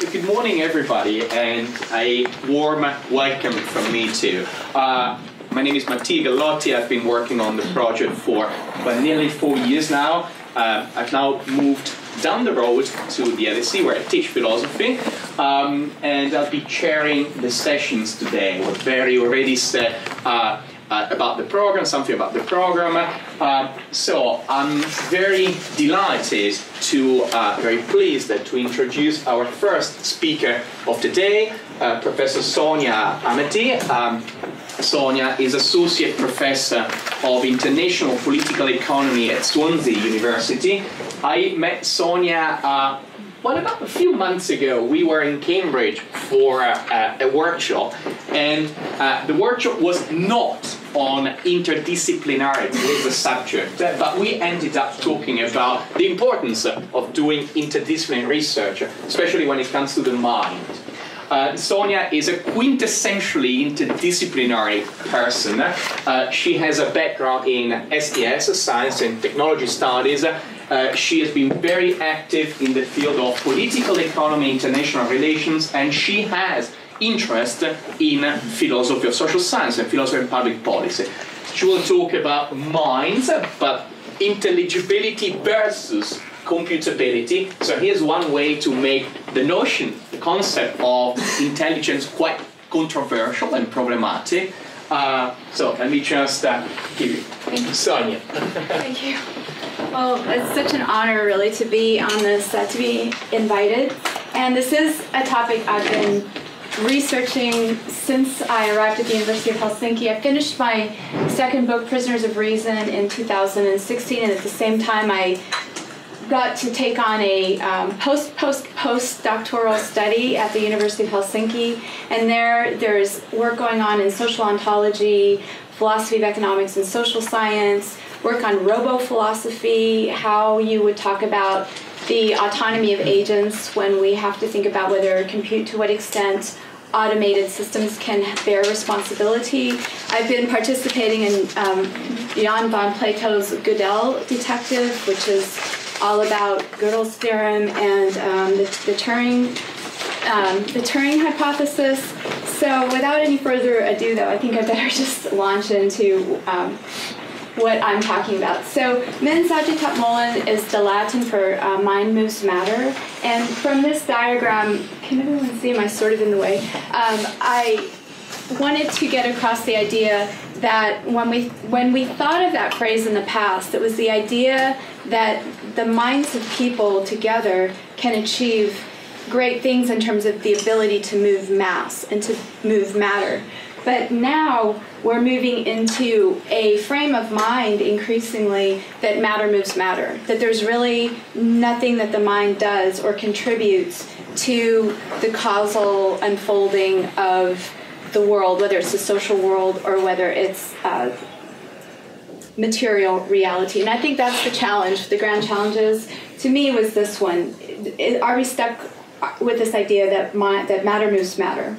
So good morning, everybody, and a warm welcome from me too. My name is Mattia Gallotti. I've been working on the project for nearly 4 years now. I've now moved down the road to the LSE where I teach philosophy, and I'll be chairing the sessions today. What Barry already said about the program, something about the program. So I'm very delighted very pleased to introduce our first speaker of the day, Professor Sonia Amadae. Sonia is Associate Professor of International Political Economy at Swansea University. I met Sonia about a few months ago. We were in Cambridge for a workshop, and the workshop was not on interdisciplinarity as a subject, but we ended up talking about the importance of doing interdisciplinary research, especially when it comes to the mind. Sonia is a quintessentially interdisciplinary person. She has a background in STS, Science and Technology Studies. She has been very active in the field of political economy, international relations, and she has interest in philosophy of social science and philosophy of public policy. She will talk about minds, but intelligibility versus computability. So here's one way to make the notion, the concept of intelligence quite controversial and problematic. So let me just give you Sonia. Thank you. Well, it's such an honor really to be on this, to be invited. And this is a topic I've been researching since I arrived at the University of Helsinki. I finished my second book, Prisoners of Reason, in 2016, and at the same time I got to take on a postdoctoral study at the University of Helsinki, and there's work going on in social ontology, philosophy of economics and social science, work on robo-philosophy, how you would talk about the autonomy of agents when we have to think about whether to what extent automated systems can bear responsibility. I've been participating in Jan von Plato's Gödel detective, which is all about Gödel's theorem and the Turing hypothesis. So without any further ado, though, I think I better just launch into what I'm talking about. So mens agitat molens is the Latin for mind moves matter. And from this diagram, can everyone see? Am I sort of in the way? I wanted to get across the idea that when we thought of that phrase in the past, it was the idea that the minds of people together can achieve great things in terms of the ability to move mass and to move matter. But now we're moving into a frame of mind increasingly that matter moves matter, that there's really nothing that the mind does or contributes to the causal unfolding of the world, whether it's the social world or whether it's material reality. And I think that's the challenge. The grand challenges to me was this one. Are we stuck with this idea that matter moves matter?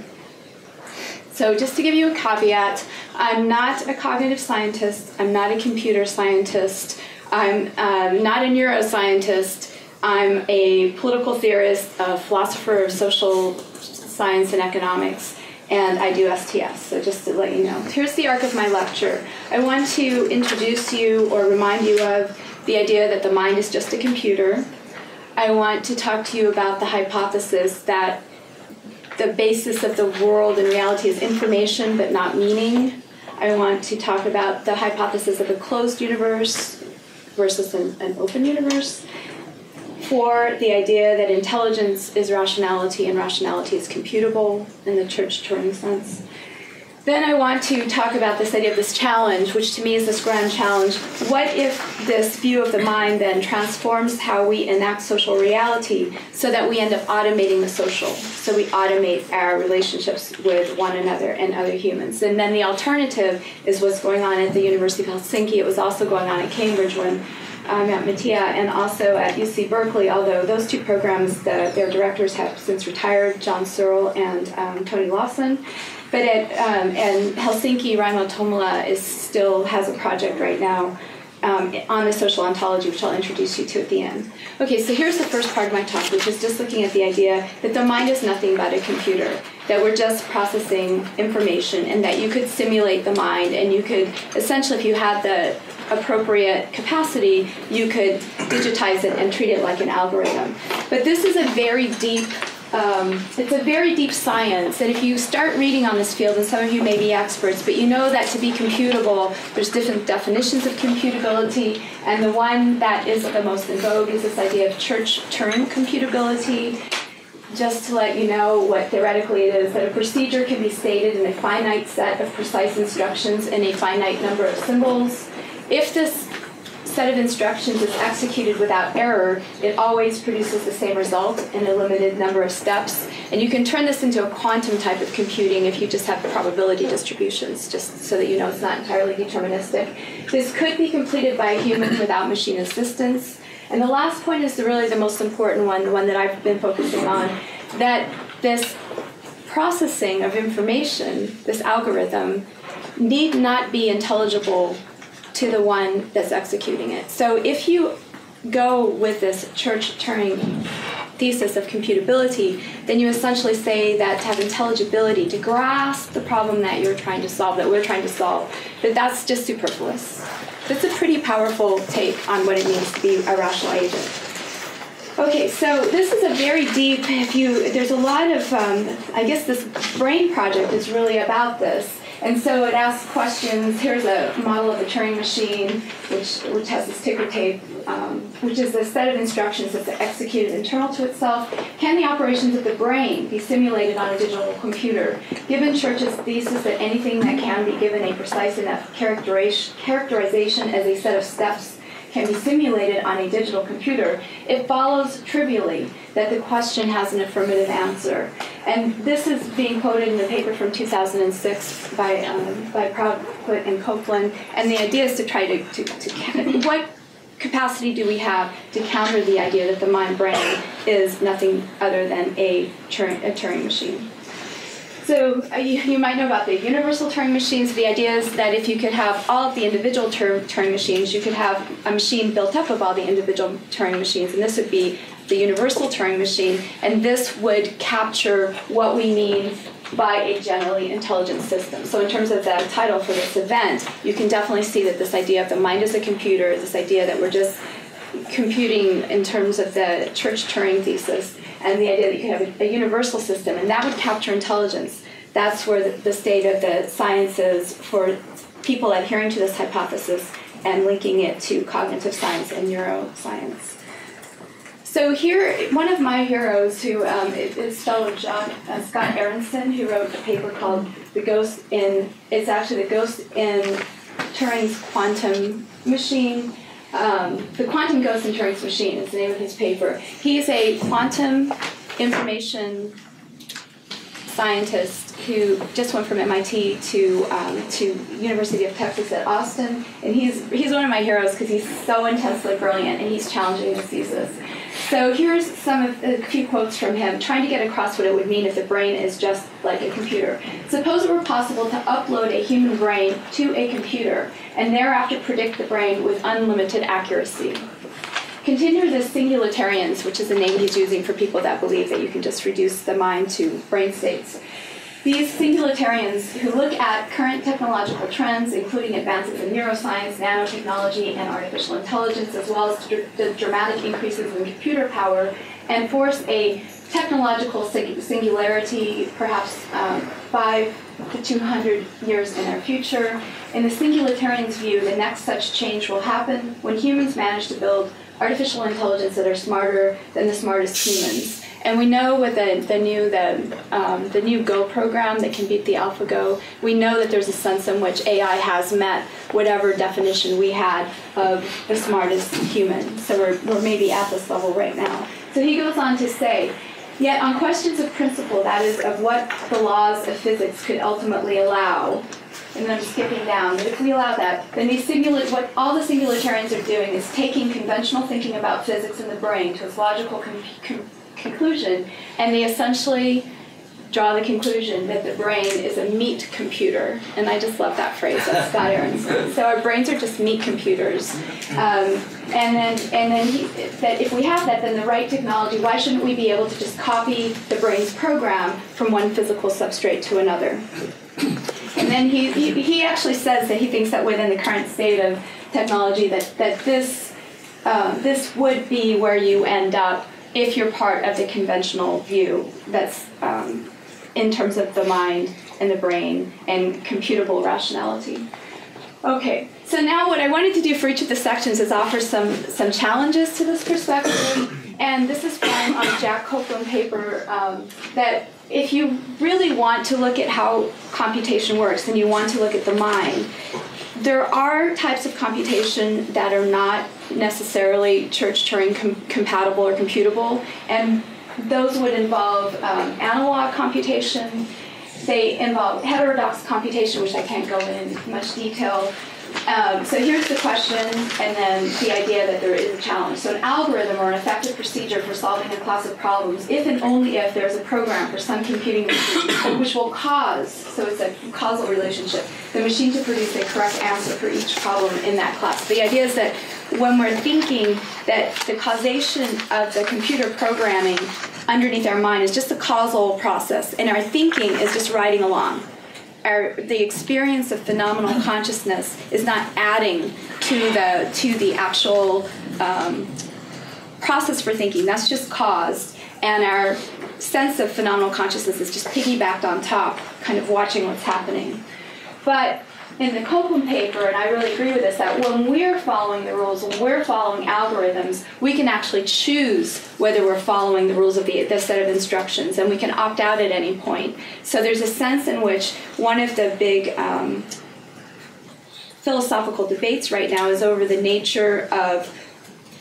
So just to give you a caveat, I'm not a cognitive scientist, I'm not a computer scientist, I'm not a neuroscientist, I'm a political theorist, a philosopher of social science and economics, and I do STS, so just to let you know. Here's the arc of my lecture. I want to introduce you or remind you of the idea that the mind is just a computer. I want to talk to you about the hypothesis that the basis of the world and reality is information but not meaning. I want to talk about the hypothesis of a closed universe versus an open universe. For the idea that intelligence is rationality and rationality is computable in the Church-Turing sense. Then I want to talk about this idea of this challenge, which to me is this grand challenge. What if this view of the mind then transforms how we enact social reality so that we end up automating the social? So we automate our relationships with one another and other humans. And then the alternative is what's going on at the University of Helsinki. It was also going on at Cambridge when I met Mattia, and also at UC Berkeley, although those two programs, their directors have since retired, John Searle and Tony Lawson. But at Helsinki, Raimo Tommola still has a project right now on the social ontology, which I'll introduce you to at the end. Okay, so here's the first part of my talk, which is just looking at the idea that the mind is nothing but a computer, that we're just processing information, and that you could simulate the mind, and you could, essentially, if you had the appropriate capacity, you could digitize it and treat it like an algorithm. But this is a very deep it's a very deep science, and if you start reading on this field, and some of you may be experts, but you know that to be computable, there's different definitions of computability, and the one that is the most in vogue is this idea of Church-Turing computability. Just to let you know what theoretically it is, that a procedure can be stated in a finite set of precise instructions in a finite number of symbols. If this set of instructions is executed without error, it always produces the same result in a limited number of steps. And you can turn this into a quantum type of computing if you just have probability distributions, just so that you know it's not entirely deterministic. This could be completed by a human without machine assistance. And the last point is really the most important one, the one that I've been focusing on, that this processing of information, this algorithm, need not be intelligible to the one that's executing it. So if you go with this Church-Turing thesis of computability, then you essentially say that to have intelligibility, to grasp the problem that you're trying to solve, that we're trying to solve, that that's just superfluous. That's a pretty powerful take on what it means to be a rational agent. Okay, so this is a very deep, there's a lot of, I guess this brain project is really about this. And so it asks questions. Here's a model of the Turing machine, which has this ticker tape, which is a set of instructions that's executed internal to itself. Can the operations of the brain be simulated on a digital computer? Given Church's thesis that anything that can be given a precise enough characterization as a set of steps can be simulated on a digital computer, it follows trivially that the question has an affirmative answer. And this is being quoted in a paper from 2006 by Proudfoot and Copeland. And the idea is to try to what capacity do we have to counter the idea that the mind-brain is nothing other than a Turing machine? So you might know about the universal Turing machines. The idea is that if you could have all of the individual Turing machines, you could have a machine built up of all the individual Turing machines, and this would be the universal Turing machine, and this would capture what we mean by a generally intelligent system. So in terms of the title for this event, you can definitely see that this idea of the mind as a computer, this idea that we're just computing in terms of the Church-Turing thesis, and the idea that you can have a universal system, and that would capture intelligence. That's where the state of the science is for people adhering to this hypothesis and linking it to cognitive science and neuroscience. So here, one of my heroes, who is fellow Scott Aronson, who wrote a paper called "The Ghost in." It's actually "The Ghost in Turing's Quantum Machine." The Quantum Ghost in Turing's Machine is the name of his paper. He's a quantum information scientist who just went from MIT to University of Texas at Austin, and he's one of my heroes because he's so intensely brilliant and he's challenging this thesis. So here's a few quotes from him, trying to get across what it would mean if the brain is just like a computer. Suppose it were possible to upload a human brain to a computer and thereafter predict the brain with unlimited accuracy. Continue the singularitarians, which is the name he's using for people that believe that you can just reduce the mind to brain states. These singularitarians who look at current technological trends, including advances in neuroscience, nanotechnology, and artificial intelligence, as well as the dramatic increases in computer power, and force a technological singularity, perhaps 5 to 200 years in our future. In the singularitarians' view, the next such change will happen when humans manage to build artificial intelligence that are smarter than the smartest humans. And we know with the new Go program that can beat the AlphaGo, we know that there's a sense in which AI has met whatever definition we had of the smartest human. So we're maybe at this level right now. So he goes on to say, yet on questions of principle, that is, of what the laws of physics could ultimately allow, and then I'm skipping down, but if we allow that, then what all the singularitarians are doing is taking conventional thinking about physics in the brain to its logical conclusion, and they essentially draw the conclusion that the brain is a meat computer. And I just love that phrase, that's Scott Aronson. So our brains are just meat computers. And then that if we have that, then the right technology, why shouldn't we be able to just copy the brain's program from one physical substrate to another? And then he actually says that he thinks that within the current state of technology that this would be where you end up if you're part of the conventional view that's in terms of the mind and the brain and computable rationality. Okay, so now what I wanted to do for each of the sections is offer some challenges to this perspective. And this is from a Jack Copeland paper that if you really want to look at how computation works and you want to look at the mind, there are types of computation that are not necessarily Church-Turing compatible or computable, and those would involve analog computation. They involve heterodox computation, which I can't go into much detail. So here's the question, and then the idea that there is a challenge. So an algorithm or an effective procedure for solving a class of problems, if and only if there's a program for some computing machine which will cause, so it's a causal relationship, the machine to produce a correct answer for each problem in that class. The idea is that when we're thinking that the causation of the computer programming underneath our mind is just a causal process, and our thinking is just riding along. The experience of phenomenal consciousness is not adding to the actual process for thinking. That's just caused, and our sense of phenomenal consciousness is just piggybacked on top, kind of watching what's happening. But in the Copeland paper, and I really agree with this, that when we're following the rules, when we're following algorithms, we can actually choose whether we're following the rules of the set of instructions, and we can opt out at any point. So there's a sense in which one of the big philosophical debates right now is over the nature of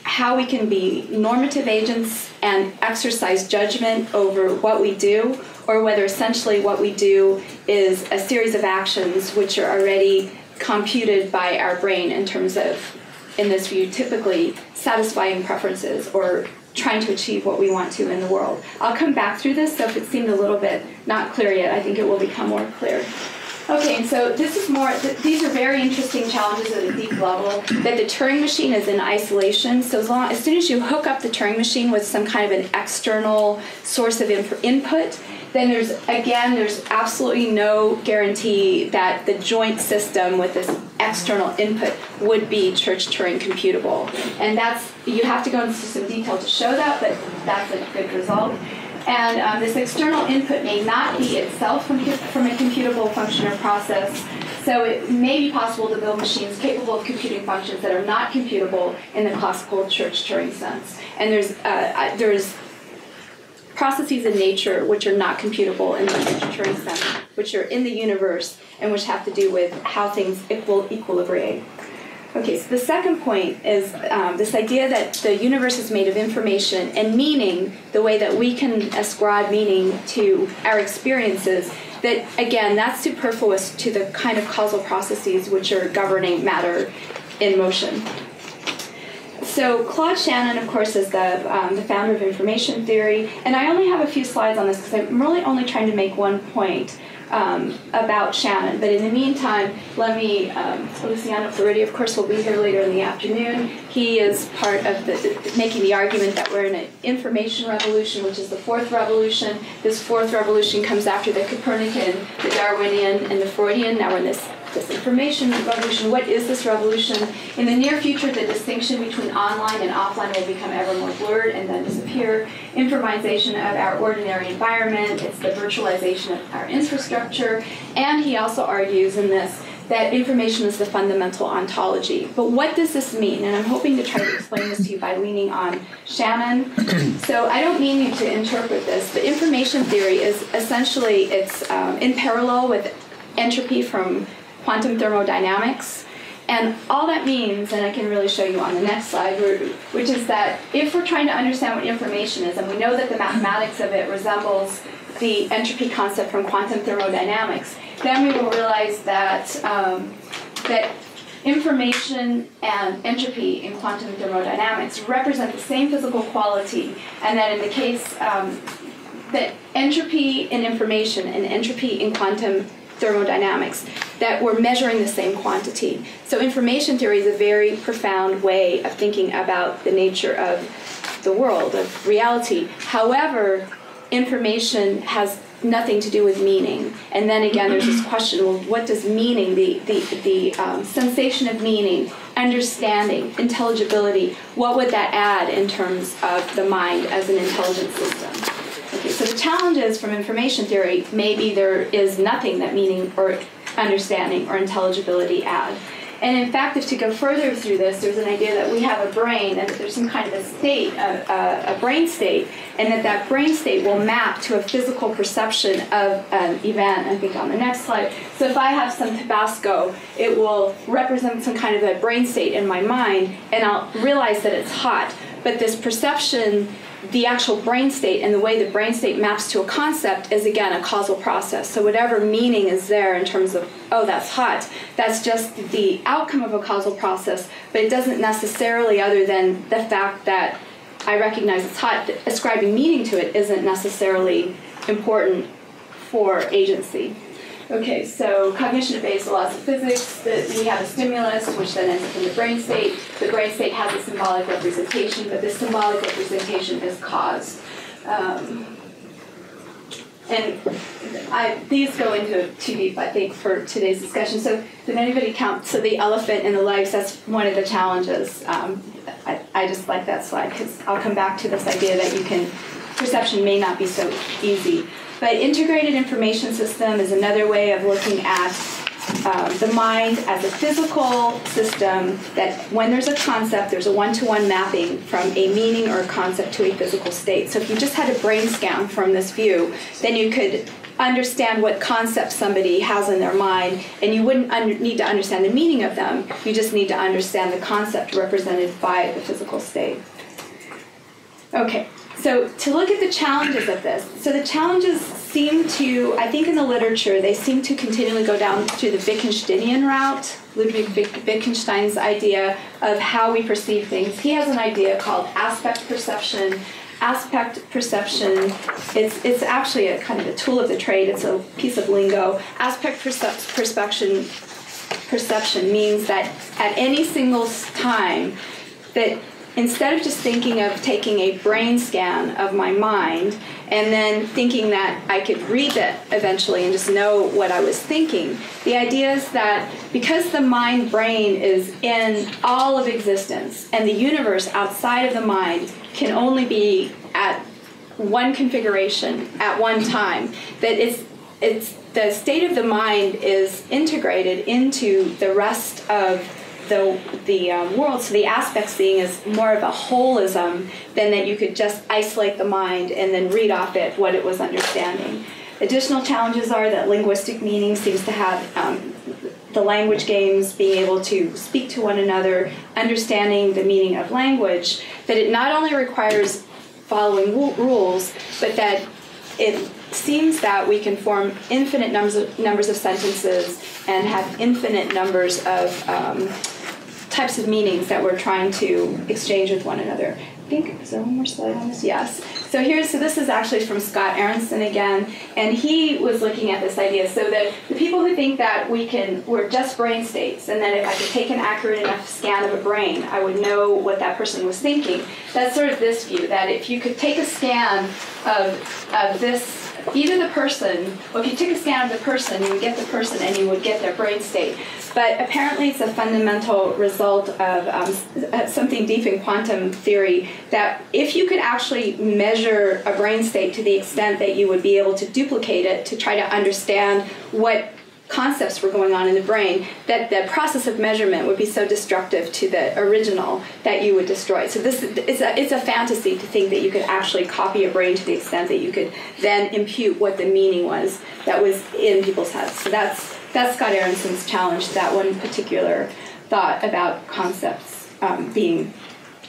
how we can be normative agents and exercise judgment over what we do, or whether essentially what we do is a series of actions which are already computed by our brain in terms of, in this view, typically satisfying preferences or trying to achieve what we want to in the world. I'll come back through this, so if it seemed a little bit not clear yet, I think it will become more clear. Okay, and so this is more, these are very interesting challenges at a deep level, that the Turing machine is in isolation. So as soon as you hook up the Turing machine with some kind of an external source of input, then there's absolutely no guarantee that the joint system with this external input would be Church-Turing computable. And you have to go into some detail to show that, but that's a good result. And this external input may not be itself from a computable function or process, so it may be possible to build machines capable of computing functions that are not computable in the classical Church-Turing sense. And there's processes in nature which are not computable in the Church-Turing sense, which are in the universe and which have to do with how things equilibrate. Okay, so the second point is this idea that the universe is made of information and meaning, the way that we can ascribe meaning to our experiences, that, again, that's superfluous to the kind of causal processes which are governing matter in motion. So Claude Shannon, of course, is the founder of information theory, and I only have a few slides on this because I'm really only trying to make one point about Shannon. But in the meantime, let me, Luciano Floridi, of course, will be here later in the afternoon. He is part of making the argument that we're in an information revolution, which is the fourth revolution. This fourth revolution comes after the Copernican, the Darwinian, and the Freudian. Now we're in this information revolution. What is this revolution? In the near future, the distinction between online and offline will become ever more blurred and then disappear. Informatization of our ordinary environment, it's the virtualization of our infrastructure, and he also argues in this that information is the fundamental ontology. But what does this mean? And I'm hoping to try to explain this to you by leaning on Shannon. So I don't mean you to interpret this, but information theory is essentially, it's in parallel with entropy from quantum thermodynamics. And all that means, and I can really show you on the next slide, which is that if we're trying to understand what information is, and we know that the mathematics of it resembles the entropy concept from quantum thermodynamics, then we will realize that that information and entropy in quantum thermodynamics represent the same physical quality, and that in the case that entropy in information and entropy in quantum thermodynamics, that we're measuring the same quantity. So information theory is a very profound way of thinking about the nature of the world, of reality. However, information has nothing to do with meaning. And then again, there's this question, well, what does meaning, the sensation of meaning, understanding, intelligibility, what would that add in terms of the mind as an intelligent system? Okay, so the challenges from information theory, maybe there is nothing that meaning or understanding or intelligibility add. And in fact, if to go further through this, there's an idea that we have a brain and that there's some kind of a state, a brain state, and that brain state will map to a physical perception of an event, I think on the next slide. So if I have some Tabasco, it will represent some kind of a brain state in my mind, and I'll realize that it's hot. But this perception, the actual brain state and the way the brain state maps to a concept is, again, a causal process. So whatever meaning is there in terms of, oh, that's hot, that's just the outcome of a causal process, but it doesn't necessarily, other than the fact that I recognize it's hot, ascribing meaning to it isn't necessarily important for agency. Okay, so cognition obeys the laws of physics. We have a stimulus, which then ends up in the brain state. The brain state has a symbolic representation, but this symbolic representation is cause. These go into too deep, I think, for today's discussion. So did anybody count? So the elephant in the legs, that's one of the challenges. I just like that slide because I'll come back to this idea that perception may not be so easy. But integrated information system is another way of looking at the mind as a physical system, that when there's a concept, there's a one-to-one mapping from a meaning or a concept to a physical state. So if you just had a brain scan from this view, then you could understand what concepts somebody has in their mind, and you wouldn't need to understand the meaning of them. You just need to understand the concept represented by the physical state. Okay. So to look at the challenges of this, so the challenges seem to, I think in the literature, they seem to continually go down to the Wittgensteinian route, Ludwig Wittgenstein's idea of how we perceive things. He has an idea called aspect perception. Aspect perception, it's actually a kind of a tool of the trade, it's a piece of lingo. Aspect perception means that at any single time that instead of just thinking of taking a brain scan of my mind and then thinking that I could read it eventually and just know what I was thinking, the idea is that because the mind-brain is in all of existence and the universe outside of the mind can only be at one configuration at one time, that it's the state of the mind is integrated into the rest of the world, so the aspect seeing is more of a holism than that you could just isolate the mind and then read off it what it was understanding. Additional challenges are that linguistic meaning seems to have the language games, being able to speak to one another, understanding the meaning of language, that it not only requires following rules, but that it seems that we can form infinite numbers of sentences and have infinite numbers of types of meanings that we're trying to exchange with one another. I think, is there one more slide on this? Yes. So this is actually from Scott Aronson again, and he was looking at this idea. So that the people who think that we're just brain states, and that if I could take an accurate enough scan of a brain, I would know what that person was thinking. That's sort of this view, that if you could take a scan of this, either the person, or if you took a scan of the person, you would get the person and you would get their brain state. But apparently it's a fundamental result of something deep in quantum theory, that if you could actually measure a brain state to the extent that you would be able to duplicate it to try to understand what concepts were going on in the brain, that the process of measurement would be so destructive to the original that you would destroy it. So it's a fantasy to think that you could actually copy a brain to the extent that you could then impute what the meaning was that was in people's heads. So that's Scott Aronson's challenge, that one particular thought about concepts being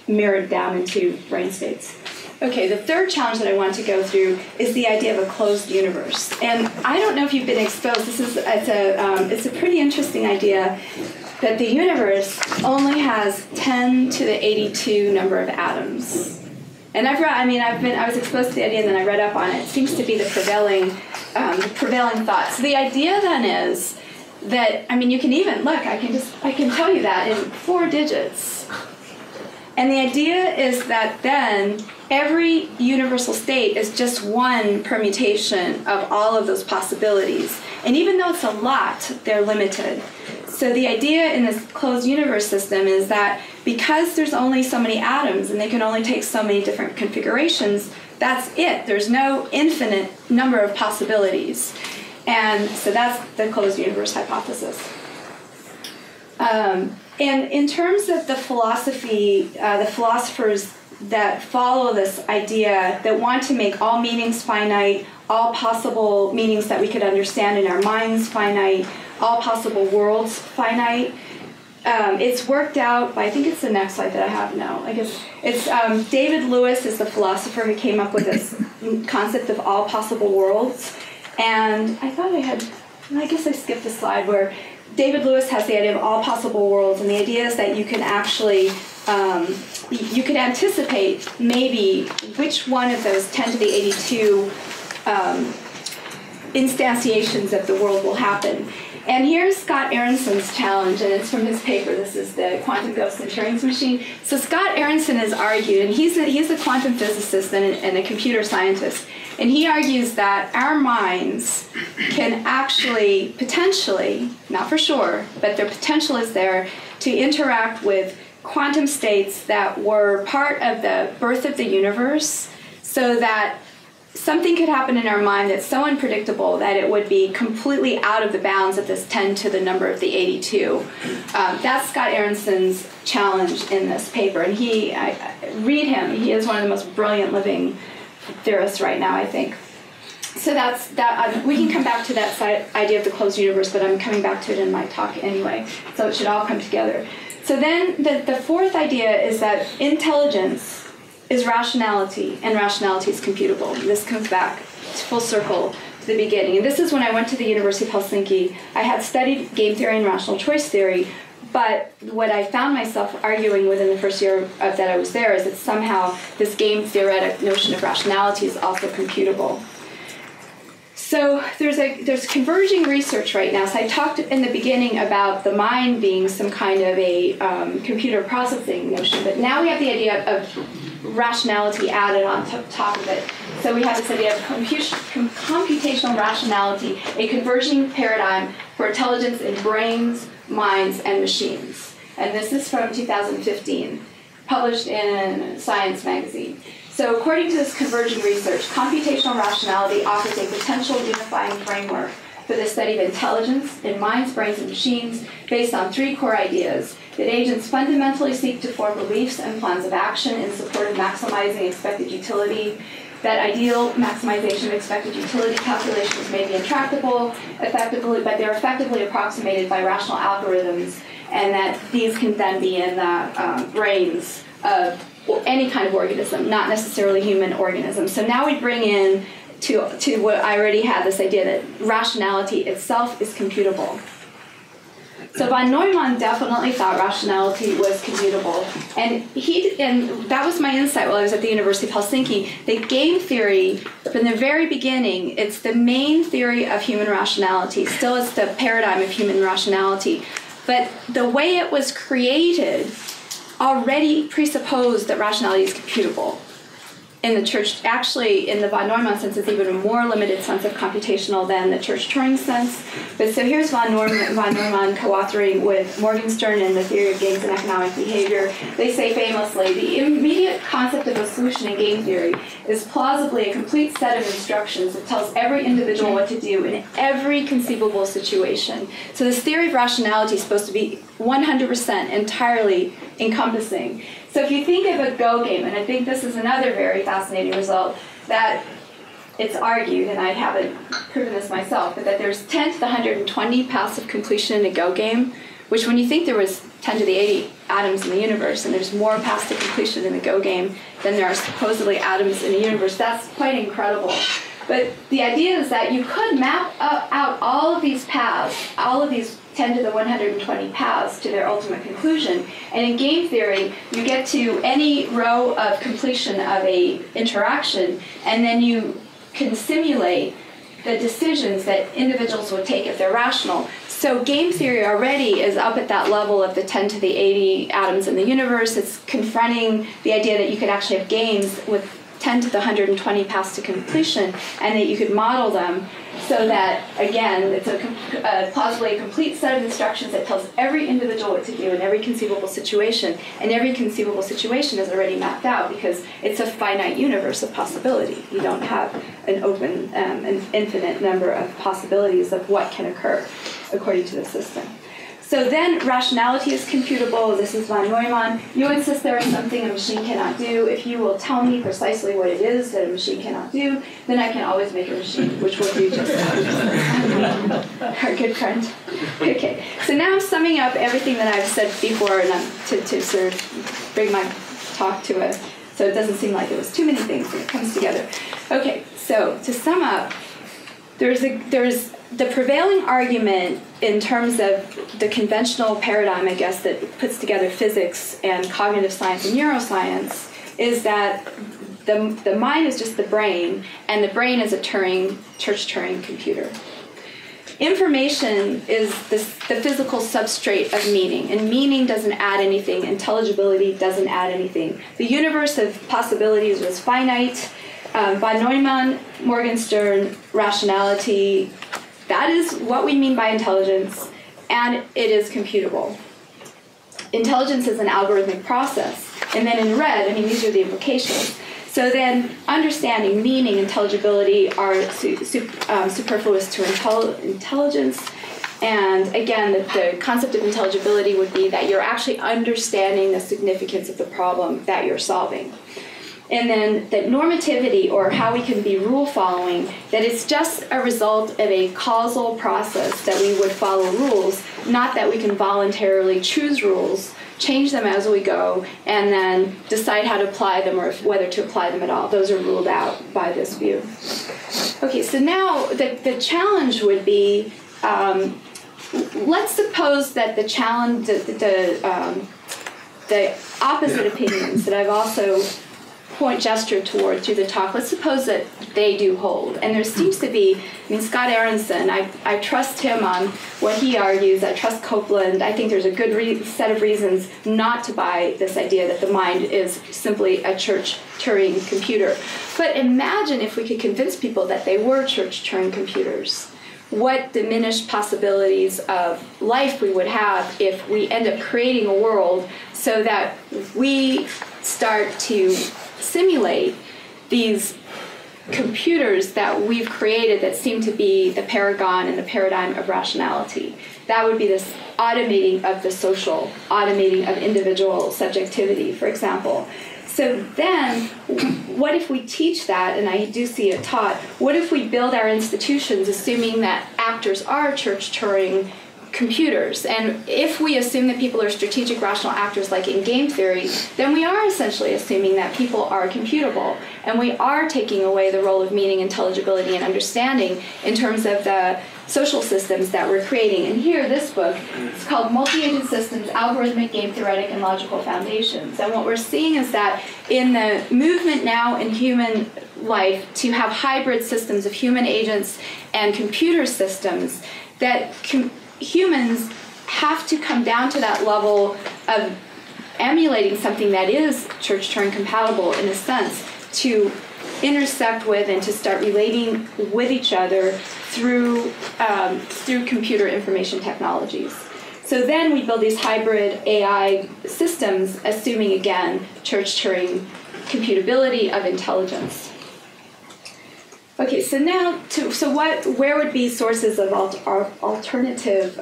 mirrored down into brain states. Okay, the third challenge that I want to go through is the idea of a closed universe. And I don't know if you've been exposed. It's a pretty interesting idea that the universe only has 10 to the 82 number of atoms. And I was exposed to the idea and then I read up on it. It seems to be the prevailing thought. So the idea then is that, you can even, look, I can tell you that in 4 digits. And the idea is that then every universal state is just one permutation of all of those possibilities. And even though it's a lot, they're limited. So the idea in this closed universe system is that because there's only so many atoms and they can only take so many different configurations, that's it. There's no infinite number of possibilities. And so that's the closed universe hypothesis. And in terms of the philosophy, the philosophers that follow this idea, that want to make all meanings finite, all possible meanings that we could understand in our minds finite, all possible worlds finite, it's worked out by, I think it's the next slide that I have now. I guess it's David Lewis is the philosopher who came up with this concept of all possible worlds. And I thought I guess I skipped a slide where David Lewis has the idea of all possible worlds, and the idea is that you can actually, you could anticipate maybe which one of those 10 to the 82 instantiations of the world will happen. And here's Scott Aronson's challenge, and it's from his paper. This is the quantum ghost in Turing Machine. So Scott Aronson has argued, and he's a quantum physicist and a computer scientist, and he argues that our minds can actually, potentially, not for sure, but their potential is there to interact with quantum states that were part of the birth of the universe, so that something could happen in our mind that's so unpredictable that it would be completely out of the bounds of this 10 to the number of the 82. That's Scott Aronson's challenge in this paper, and read him. He is one of the most brilliant living theorists right now, I think. So that's that. We can come back to that idea of the closed universe, but I'm coming back to it in my talk anyway, so it should all come together. So then the fourth idea is that intelligence is rationality, and rationality is computable. This comes back full circle to the beginning. And this is when I went to the University of Helsinki. I had studied game theory and rational choice theory, but what I found myself arguing within the first year that I was there is that somehow this game theoretic notion of rationality is also computable. So there's converging research right now. So I talked in the beginning about the mind being some kind of a computer processing notion, but now we have the idea of rationality added on top of it. So we have this idea of computational rationality, a converging paradigm for intelligence in brains, minds, and machines. And this is from 2015, published in Science magazine. So according to this converging research, computational rationality offers a potential unifying framework for the study of intelligence in minds, brains, and machines based on 3 core ideas: that agents fundamentally seek to form beliefs and plans of action in support of maximizing expected utility, that ideal maximization of expected utility calculations may be intractable, but they're effectively approximated by rational algorithms, and that these can then be in the brains of any kind of organism, not necessarily human organisms. So now we bring in to what I already had, this idea that rationality itself is computable. So von Neumann definitely thought rationality was computable, and that was my insight while I was at the University of Helsinki. That game theory, from the very beginning, it's the main theory of human rationality. Still, it's the paradigm of human rationality, but the way it was created already presupposed that rationality is computable. In the Church, actually, in the von Neumann sense, it's even a more limited sense of computational than the Church-Turing sense. But so here's von Neumann co-authoring with Morgenstern in the Theory of Games and Economic Behavior. They say famously, the immediate concept of a solution in game theory is plausibly a complete set of instructions that tells every individual what to do in every conceivable situation. So this theory of rationality is supposed to be 100% entirely encompassing. So if you think of a Go game, and I think this is another very fascinating result, that it's argued, and I haven't proven this myself, but that there's 10 to the 120 paths of completion in a Go game, which when you think there was 10 to the 80 atoms in the universe, and there's more paths to completion in the Go game than there are supposedly atoms in the universe, that's quite incredible. But the idea is that you could map out all of these paths, all of these 10 to the 120 paths to their ultimate conclusion. And in game theory, you get to any row of completion of a interaction, and then you can simulate the decisions that individuals would take if they're rational. So game theory already is up at that level of the 10 to the 80 atoms in the universe. It's confronting the idea that you could actually have games with 10 to the 120 paths to completion, and that you could model them so that, again, it's plausibly a complete set of instructions that tells every individual what to do in every conceivable situation. And every conceivable situation is already mapped out because it's a finite universe of possibility. You don't have an open, an infinite number of possibilities of what can occur according to the system. So then rationality is computable. This is von Neumann. You insist there is something a machine cannot do. If you will tell me precisely what it is that a machine cannot do, then I can always make a machine which will do just that. Our good friend. Okay, so now I'm summing up everything that I've said before, and to sort of bring my talk to a, so it doesn't seem like it was too many things and it comes together. Okay, so to sum up, there's the prevailing argument in terms of the conventional paradigm, I guess, that puts together physics and cognitive science and neuroscience is that the mind is just the brain, and the brain is a Church-Turing computer. Information is the physical substrate of meaning, and meaning doesn't add anything. Intelligibility doesn't add anything. The universe of possibilities was finite. Von Neumann, Morgenstern, rationality, that is what we mean by intelligence, and it is computable. Intelligence is an algorithmic process. And then in red, I mean, these are the implications. So then understanding, meaning, intelligibility are superfluous to intelligence. And again, the concept of intelligibility would be that you're actually understanding the significance of the problem that you're solving. And then that normativity, or how we can be rule following, that it's just a result of a causal process that we would follow rules, not that we can voluntarily choose rules, change them as we go, and then decide how to apply them or whether to apply them at all. Those are ruled out by this view. Okay, so now the challenge would be, let's suppose that the challenge, the opposite opinions that I've also gestured toward through the talk, let's suppose that they do hold. And there seems to be, I mean, Scott Aronson, I trust him on what he argues, I trust Copeland, I think there's a good set of reasons not to buy this idea that the mind is simply a Church-Turing computer. But imagine if we could convince people that they were Church-Turing computers. What diminished possibilities of life we would have if we end up creating a world so that we start to simulate these computers that we've created that seem to be the paragon and the paradigm of rationality. That would be this automating of the social, automating of individual subjectivity, for example. So then, what if we teach that, and I do see it taught, what if we build our institutions assuming that actors are Church-Turing computers? And if we assume that people are strategic rational actors like in game theory, then we are essentially assuming that people are computable, and we are taking away the role of meaning, intelligibility, and understanding in terms of the social systems that we're creating. And here, this book, it's called Multi-Agent Systems, Algorithmic, Game Theoretic, and Logical Foundations. And what we're seeing is that in the movement now in human life to have hybrid systems of human agents and computer systems, that humans have to come down to that level of emulating something that is Church-Turing compatible in a sense to intersect with and to start relating with each other through computer information technologies. So then we build these hybrid AI systems, assuming again Church-Turing computability of intelligence. Okay, so now, where would be sources of alternative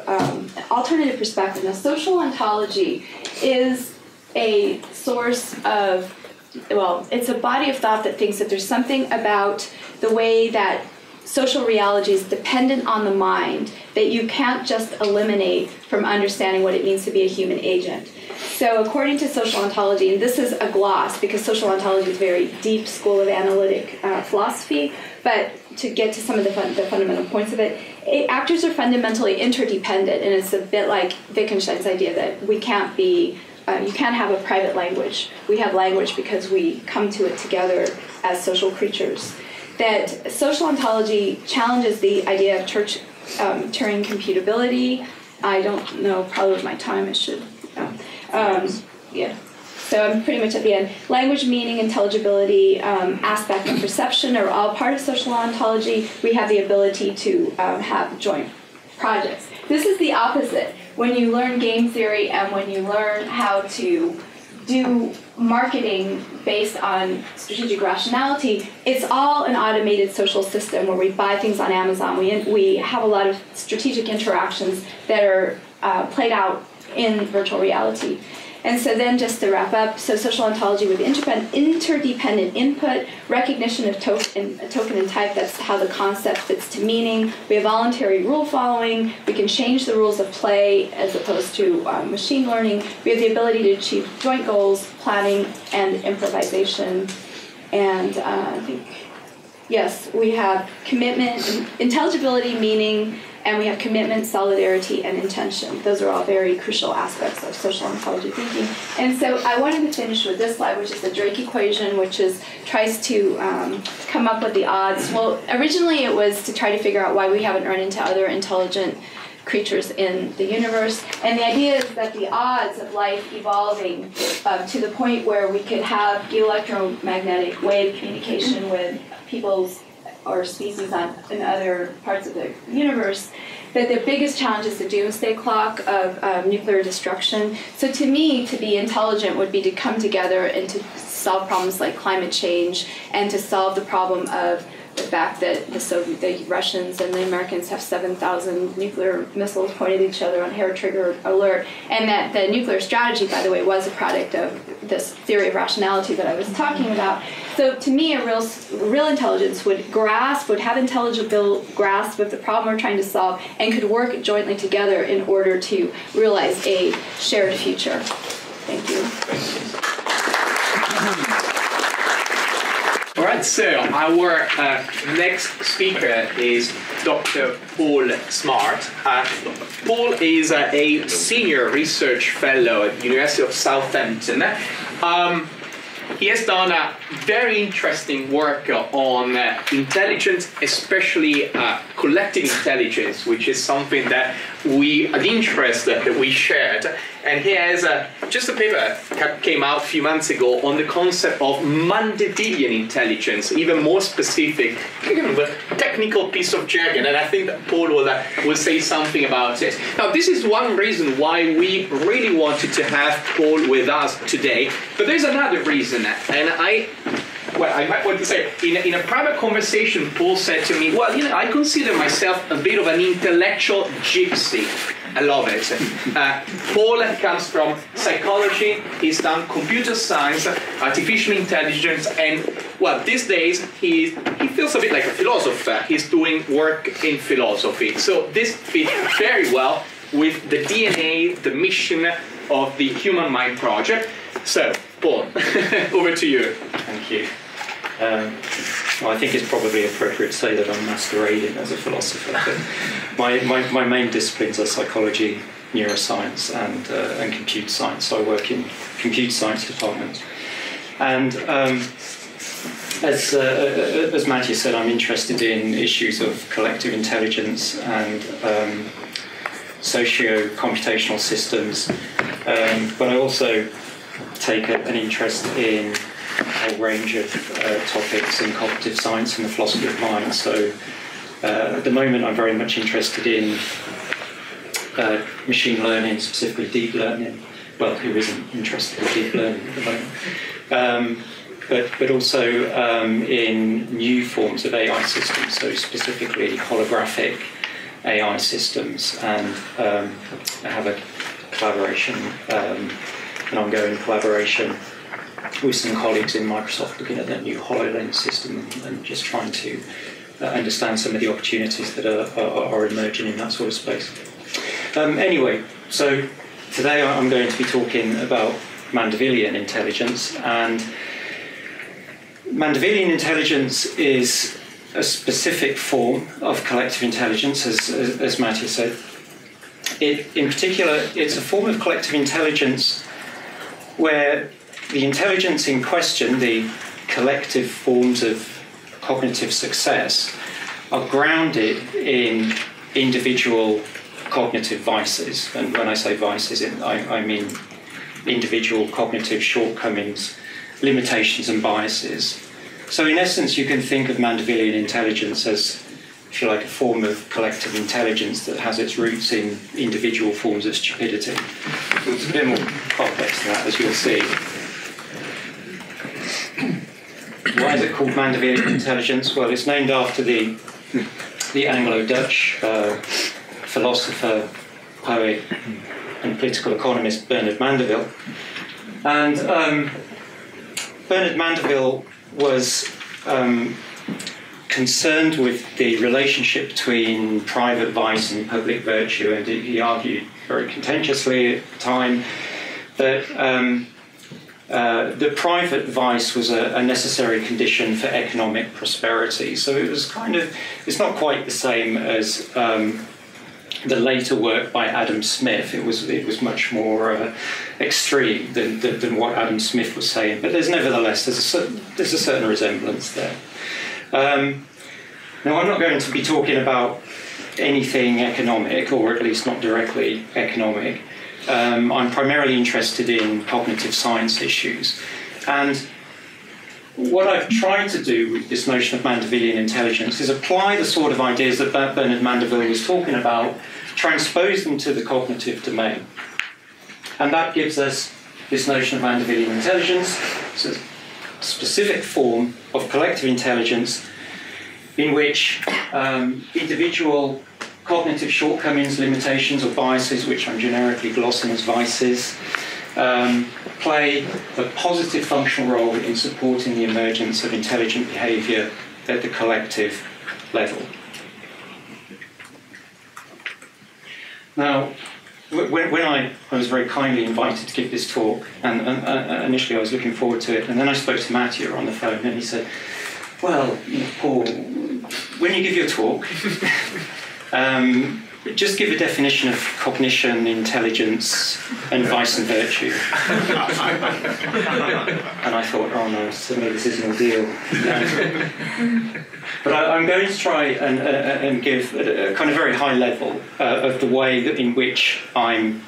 perspective? Now, social ontology is a source of, well, it's a body of thought that thinks that there's something about the way that social reality is dependent on the mind that you can't just eliminate from understanding what it means to be a human agent. So according to social ontology, and this is a gloss because social ontology is a very deep school of analytic philosophy, but to get to some of the fundamental points of it, actors are fundamentally interdependent, and it's a bit like Wittgenstein's idea that we can't be, you can't have a private language. We have language because we come to it together as social creatures. That social ontology challenges the idea of Turing computability. I don't know, probably with my time I should. Yeah. So I'm pretty much at the end. Language, meaning, intelligibility, aspect, and perception are all part of social ontology. We have the ability to have joint projects. This is the opposite. When you learn game theory and when you learn how to do marketing based on strategic rationality, it's all an automated social system where we buy things on Amazon. We have a lot of strategic interactions that are played out in virtual reality. And so then just to wrap up, so social ontology with interdependent input, recognition of token and type, that's how the concept fits to meaning. We have voluntary rule following. We can change the rules of play as opposed to machine learning. We have the ability to achieve joint goals, planning, and improvisation. And I think, yes, we have commitment, intelligibility, meaning, and we have commitment, solidarity, and intention. Those are all very crucial aspects of social ontology thinking. And so I wanted to finish with this slide, which is the Drake equation, which tries to come up with the odds. Well, originally it was to try to figure out why we haven't run into other intelligent creatures in the universe. And the idea is that the odds of life evolving to the point where we could have electromagnetic wave communication with people's or species in other parts of the universe, that the biggest challenge is the doomsday clock of nuclear destruction. So to me, to be intelligent would be to come together and to solve problems like climate change and to solve the problem of the fact that the Russians and the Americans have 7,000 nuclear missiles pointed at each other on hair trigger alert, and that the nuclear strategy, by the way, was a product of this theory of rationality that I was talking about. So to me, a real intelligence would have intelligible grasp of the problem we're trying to solve and could work jointly together in order to realize a shared future. Thank you. All right, so our next speaker is Dr. Paul Smart. Paul is a senior research fellow at the University of Southampton. He has done very interesting work on intelligence, especially collective intelligence, which is something that an interest that we shared. And he has just a paper that came out a few months ago on the concept of Mandevillean intelligence, even more specific, kind of a technical piece of jargon, and I think that Paul will say something about it. Now, this is one reason why we really wanted to have Paul with us today, but there's another reason, and I might want to say, in a private conversation, Paul said to me, well, I consider myself a bit of an intellectual gypsy. I love it. Paul comes from psychology, he's done computer science, artificial intelligence, and, well, these days he feels a bit like a philosopher. He's doing work in philosophy. So this fits very well with the DNA, the mission of the Human Mind Project. So, Paul, over to you. Thank you. Well, I think it's probably appropriate to say that I'm masquerading as a philosopher, but my main disciplines are psychology, neuroscience, and computer science. So I work in computer science department. And as Mattia said, I'm interested in issues of collective intelligence and socio-computational systems, but I also take an interest in a whole range of topics in cognitive science and the philosophy of mind. So at the moment I'm very much interested in machine learning, specifically deep learning. Well, who isn't interested in deep learning at the moment? But also in new forms of AI systems, so specifically holographic AI systems, and I have a collaboration, an ongoing collaboration with some colleagues in Microsoft looking at that new HoloLens system and just trying to understand some of the opportunities that are emerging in that sort of space. Anyway, so today I'm going to be talking about Mandevillean intelligence, and Mandevillean intelligence is a specific form of collective intelligence, as Mattia said. In particular, it's a form of collective intelligence where the intelligence in question, the collective forms of cognitive success, are grounded in individual cognitive vices. And when I say vices, I mean individual cognitive shortcomings, limitations and biases. So in essence, you can think of Mandevillean intelligence as, if you like, a form of collective intelligence that has its roots in individual forms of stupidity. It's a bit more complex than that, as you'll see. Why is it called Mandevillean intelligence? Well, it's named after the Anglo-Dutch philosopher, poet, and political economist Bernard Mandeville. And Bernard Mandeville was concerned with the relationship between private vice and public virtue, and he argued very contentiously at the time that the private vice was a necessary condition for economic prosperity. So it was it's not quite the same as the later work by Adam Smith. It was much more extreme than what Adam Smith was saying. But there's nevertheless there's a certain resemblance there. Now I'm not going to be talking about anything economic, or at least not directly economic. I'm primarily interested in cognitive science issues. And what I've tried to do with this notion of Mandevillean intelligence is apply the sort of ideas that Bernard Mandeville was talking about, transpose them to the cognitive domain. And that gives us this notion of Mandevillean intelligence. It's a specific form of collective intelligence in which individual cognitive shortcomings, limitations or biases, which I'm generically glossing as vices, play a positive functional role in supporting the emergence of intelligent behaviour at the collective level. Now, when I was very kindly invited to give this talk, and initially I was looking forward to it, and then I spoke to Mattia on the phone, and he said, well, Paul, when you give your talk, just give a definition of cognition, intelligence, and vice and virtue. And I thought, oh no, suddenly this is an ordeal. But I'm going to try and give a kind of very high level of the way in which I'm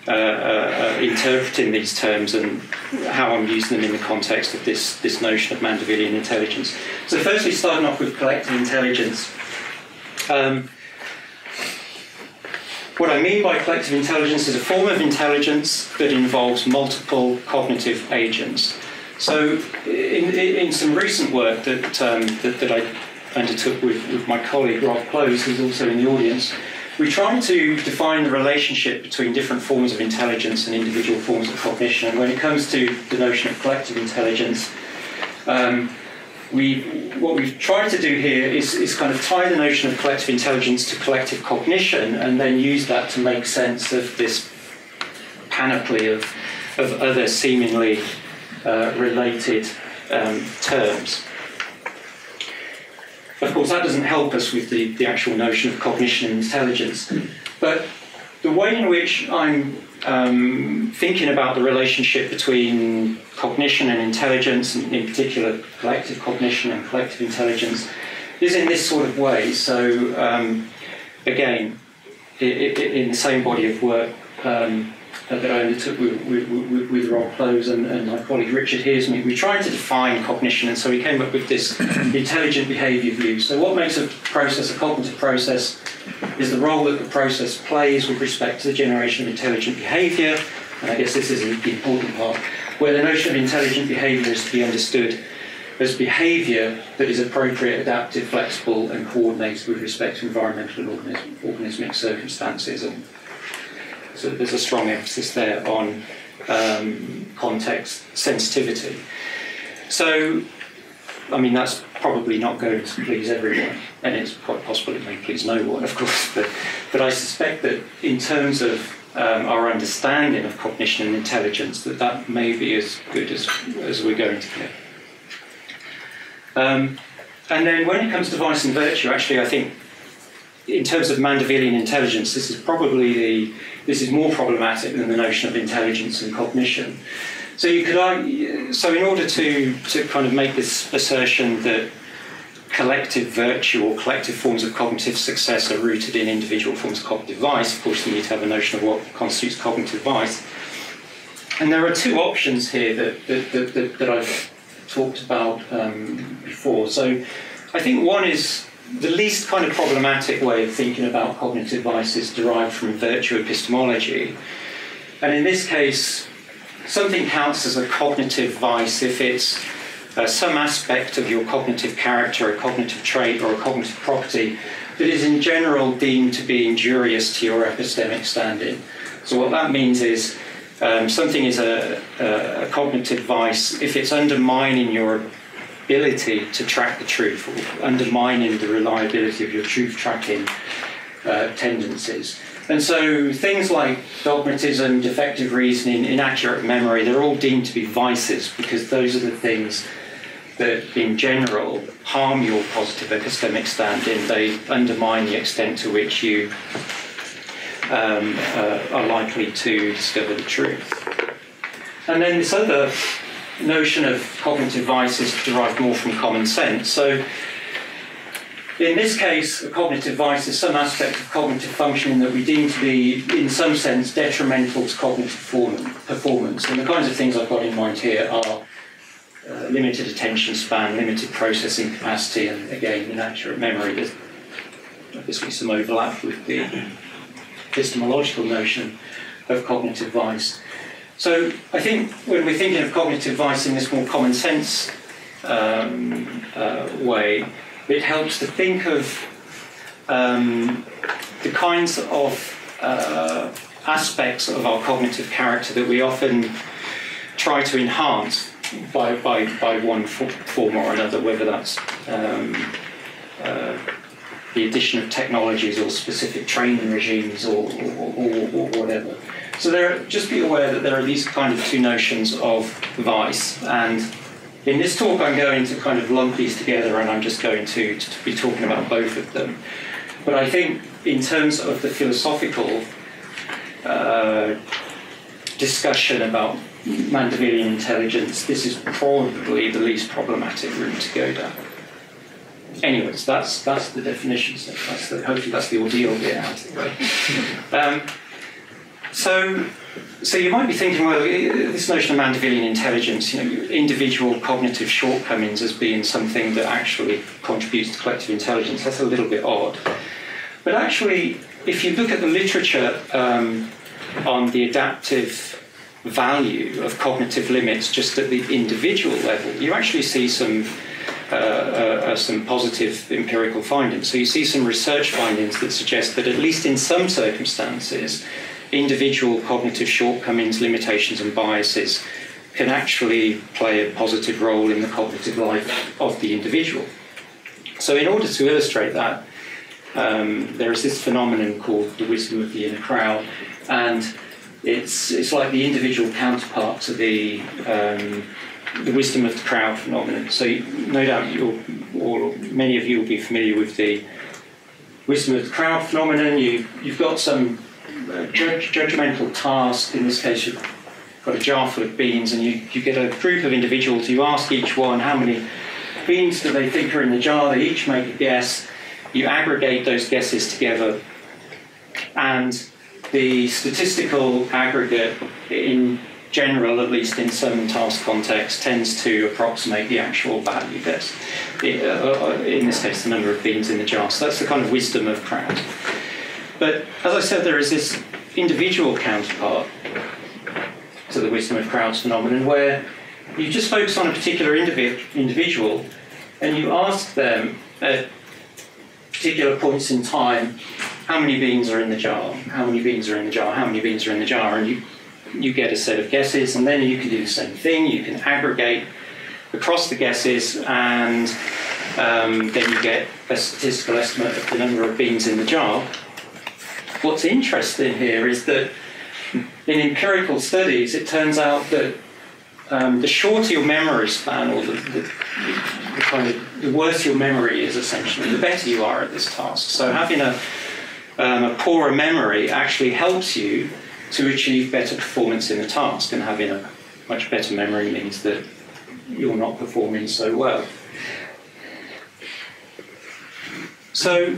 interpreting these terms and how I'm using them in the context of this notion of Mandevillean intelligence. So firstly, starting off with collective intelligence. What I mean by collective intelligence is a form of intelligence that involves multiple cognitive agents. So in some recent work that I undertook with my colleague Rob Close, who's also in the audience, we tried to define the relationship between different forms of intelligence and individual forms of cognition. And when it comes to the notion of collective intelligence, what we've tried to do here is kind of tie the notion of collective intelligence to collective cognition, and then use that to make sense of this panoply of other seemingly related terms. Of course, that doesn't help us with the actual notion of cognition and intelligence, but the way in which I'm thinking about the relationship between cognition and intelligence, and in particular collective cognition and collective intelligence, is in this sort of way. So again, in the same body of work that I undertook with Rob Close and my colleague Richard Hearsme, we tried to define cognition, and so we came up with this intelligent behaviour view. So what makes a process a cognitive process is the role that the process plays with respect to the generation of intelligent behaviour, and I guess this is the important part, where the notion of intelligent behaviour is to be understood as behaviour that is appropriate, adaptive, flexible and coordinated with respect to environmental and organismic circumstances. And so there's a strong emphasis there on context sensitivity. So, I mean, that's probably not going to please everyone, and it's quite possible it may please no one, of course, but I suspect that in terms of our understanding of cognition and intelligence, that may be as good as we're going to get. And then when it comes to vice and virtue, actually, I think in terms of Mandevillean intelligence, this is more problematic than the notion of intelligence and cognition. So you could argue, so in order to kind of make this assertion that collective virtue or collective forms of cognitive success are rooted in individual forms of cognitive vice, of course you need to have a notion of what constitutes cognitive vice. And there are two options here that I've talked about before. So I think one is the least kind of problematic way of thinking about cognitive vice is derived from virtue epistemology. And in this case, something counts as a cognitive vice if it's some aspect of your cognitive character, a cognitive trait, or a cognitive property that is in general deemed to be injurious to your epistemic standing. So what that means is something is a cognitive vice if it's undermining your ability to track the truth, or undermining the reliability of your truth tracking tendencies. And so things like dogmatism, defective reasoning, inaccurate memory, they're all deemed to be vices because those are the things that in general harm your positive epistemic standing. They undermine the extent to which you are likely to discover the truth. And then this other notion of cognitive vice is derived more from common sense. So in this case, a cognitive vice is some aspect of cognitive functioning that we deem to be, in some sense, detrimental to cognitive performance. And the kinds of things I've got in mind here are limited attention span, limited processing capacity, and again, inaccurate memory. There's obviously some overlap with the epistemological notion of cognitive vice. So I think when we're thinking of cognitive vice in this more common sense way, it helps to think of the kinds of aspects of our cognitive character that we often try to enhance by one form or another, whether that's the addition of technologies or specific training regimes or whatever. So just be aware that there are these kind of two notions of vice, and in this talk I'm going to kind of lump these together, and I'm just going to be talking about both of them. But I think in terms of the philosophical discussion about Mandevillean intelligence, this is probably the least problematic route to go down. Anyways, that's the definition. So hopefully that's the ordeal bit out of the way. So you might be thinking, well, this notion of Mandevillean intelligence, individual cognitive shortcomings as being something that actually contributes to collective intelligence, that's a little bit odd. But actually, if you look at the literature on the adaptive value of cognitive limits just at the individual level, you actually see some positive empirical findings. So you see some research findings that suggest that at least in some circumstances, individual cognitive shortcomings, limitations and biases can actually play a positive role in the cognitive life of the individual. So in order to illustrate that, there is this phenomenon called the wisdom of the inner crowd, and it's like the individual counterpart to the wisdom of the crowd phenomenon. So no doubt many of you will be familiar with the wisdom of the crowd phenomenon. You've got some judgmental task. In this case, you've got a jar full of beans, and you get a group of individuals. You ask each one how many beans do they think are in the jar. They each make a guess. You aggregate those guesses together, and the statistical aggregate, in general, at least in some task context, tends to approximate the actual value guess. In this case, the number of beans in the jar. So that's the kind of wisdom of crowd. But as I said, there is this individual counterpart to the wisdom of crowds phenomenon where you just focus on a particular individual and you ask them at particular points in time, how many beans are in the jar, how many beans are in the jar, how many beans are in the jar, and you get a set of guesses, and then you can do the same thing. You can aggregate across the guesses, and then you get a statistical estimate of the number of beans in the jar. What's interesting here is that in empirical studies, it turns out that the shorter your memory span, or the worse your memory is, essentially, the better you are at this task. So having a poorer memory actually helps you to achieve better performance in the task, and having a much better memory means that you're not performing so well. So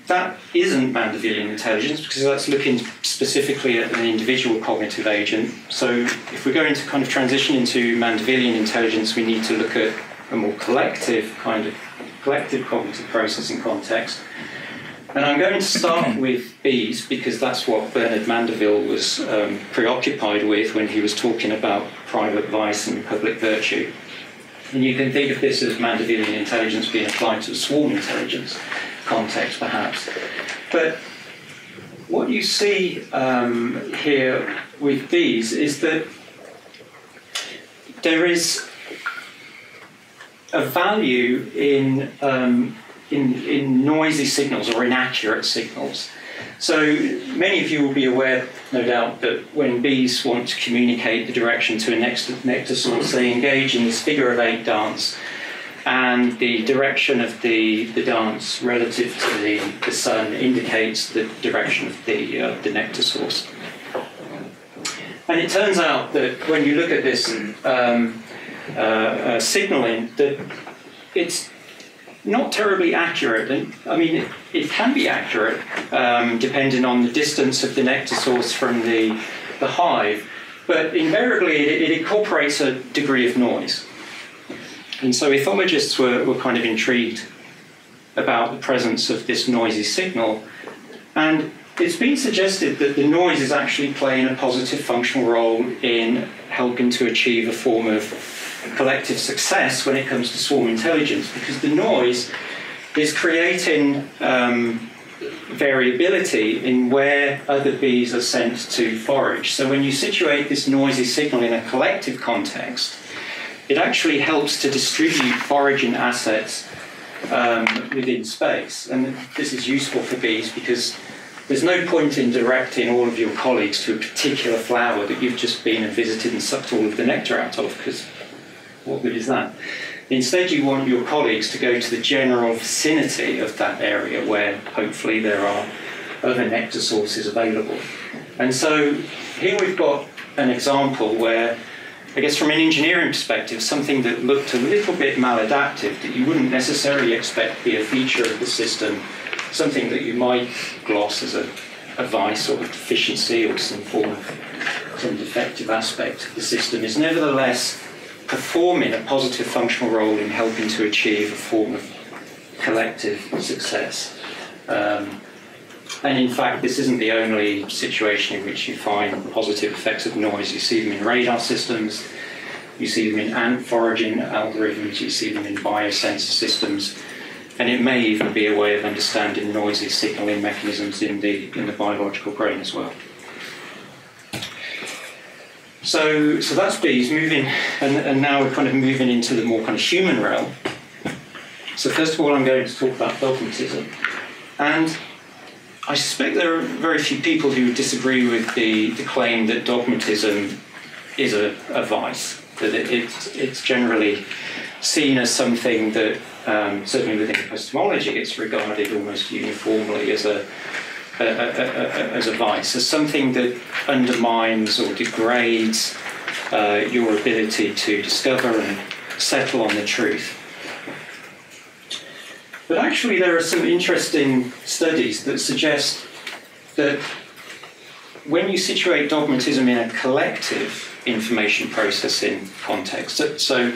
that isn't Mandevillean intelligence, because that's looking specifically at an individual cognitive agent. So if we're going to kind of transition into Mandevillean intelligence, we need to look at a more collective cognitive processing context. And I'm going to start with bees, because that's what Bernard Mandeville was preoccupied with when he was talking about private vice and public virtue. And you can think of this as Mandevillean intelligence being applied to a swarm intelligence context, perhaps. But what you see here with bees is that there is a value in noisy signals or inaccurate signals. So many of you will be aware, no doubt, that when bees want to communicate the direction to a nectar source, they engage in this figure of 8 dance, and the direction of the dance relative to the sun indicates the direction of the nectar source. And it turns out that when you look at this signalling, that it's not terribly accurate. And I mean, it can be accurate depending on the distance of the nectar source from the hive, but invariably it incorporates a degree of noise. And so ethologists were kind of intrigued about the presence of this noisy signal, and it's been suggested that the noise is actually playing a positive functional role in helping to achieve a form of collective success when it comes to swarm intelligence, because the noise is creating variability in where other bees are sent to forage. So when you situate this noisy signal in a collective context, it actually helps to distribute foraging assets within space. And this is useful for bees because there's no point in directing all of your colleagues to a particular flower that you've just been and visited and sucked all of the nectar out of, because what good is that? Instead, you want your colleagues to go to the general vicinity of that area where hopefully there are other nectar sources available. And so here we've got an example where, I guess from an engineering perspective, something that looked a little bit maladaptive, that you wouldn't necessarily expect to be a feature of the system, something that you might gloss as a vice or a deficiency or some form of some defective aspect of the system, is nevertheless performing a positive functional role in helping to achieve a form of collective success. And in fact, this isn't the only situation in which you find positive effects of noise. You see them in radar systems, you see them in ant foraging algorithms, you see them in biosensor systems, and it may even be a way of understanding noisy signalling mechanisms in the biological brain as well. So that's bees moving, and now we're kind of moving into the more kind of human realm. So first of all, I'm going to talk about dogmatism. And I suspect there are very few people who disagree with the claim that dogmatism is a vice, that it's generally seen as something that, certainly within epistemology, it's regarded almost uniformly as a vice, as something that undermines or degrades your ability to discover and settle on the truth. But actually there are some interesting studies that suggest that when you situate dogmatism in a collective information processing context, so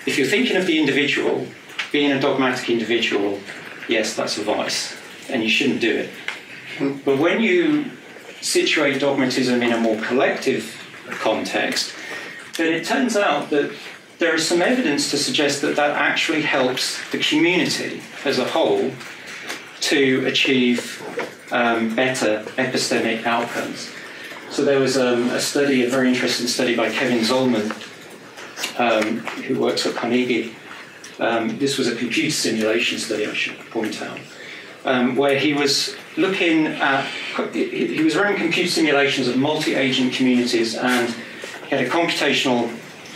if you're thinking of the individual, being a dogmatic individual, yes, that's a vice, and you shouldn't do it. But when you situate dogmatism in a more collective context, then it turns out that there is some evidence to suggest that that actually helps the community as a whole to achieve better epistemic outcomes. So there was a study, a very interesting study by Kevin Zollman, who works at Carnegie. This was a computer simulation study, I should point out, where he was looking at, he was running computer simulations of multi-agent communities, and he had a computational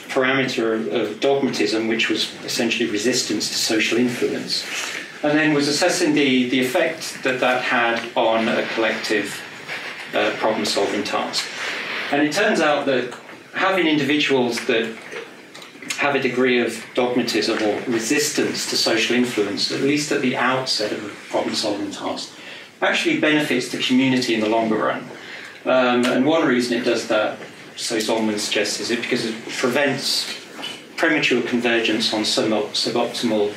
parameter of dogmatism, which was essentially resistance to social influence, and then was assessing the effect that that had on a collective problem-solving task. And it turns out that having individuals that have a degree of dogmatism or resistance to social influence, at least at the outset of a problem-solving task, actually benefits the community in the longer run. And one reason it does that, so Solomon suggests, is because it prevents premature convergence on suboptimal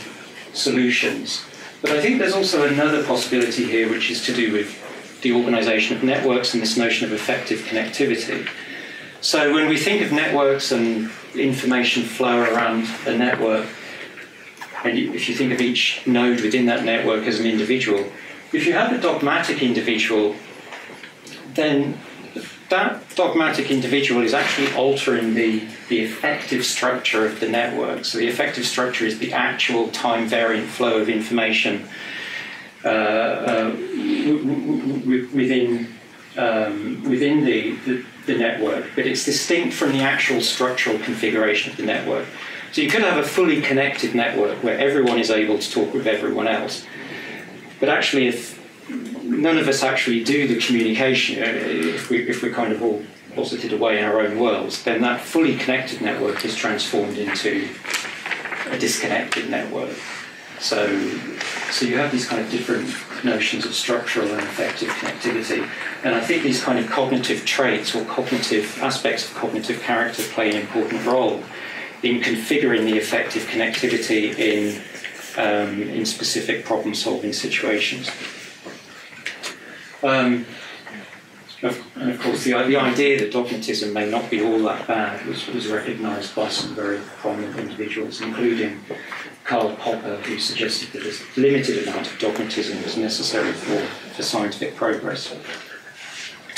solutions. But I think there's also another possibility here, which is to do with the organisation of networks and this notion of effective connectivity. So when we think of networks and information flow around a network, and if you think of each node within that network as an individual, if you have a dogmatic individual, then that dogmatic individual is actually altering the effective structure of the network. So the effective structure is the actual time-variant flow of information within the network, but it's distinct from the actual structural configuration of the network. So you could have a fully connected network where everyone is able to talk with everyone else, but actually if none of us actually do the communication, if we're kind of all closeted away in our own worlds, then that fully connected network is transformed into a disconnected network. So you have these kind of different notions of structural and effective connectivity. And I think these kind of cognitive traits or cognitive aspects of cognitive character play an important role in configuring the effective connectivity in specific problem-solving situations. And of course, the idea that dogmatism may not be all that bad was recognised by some very prominent individuals, including Karl Popper, who suggested that a limited amount of dogmatism was necessary for scientific progress.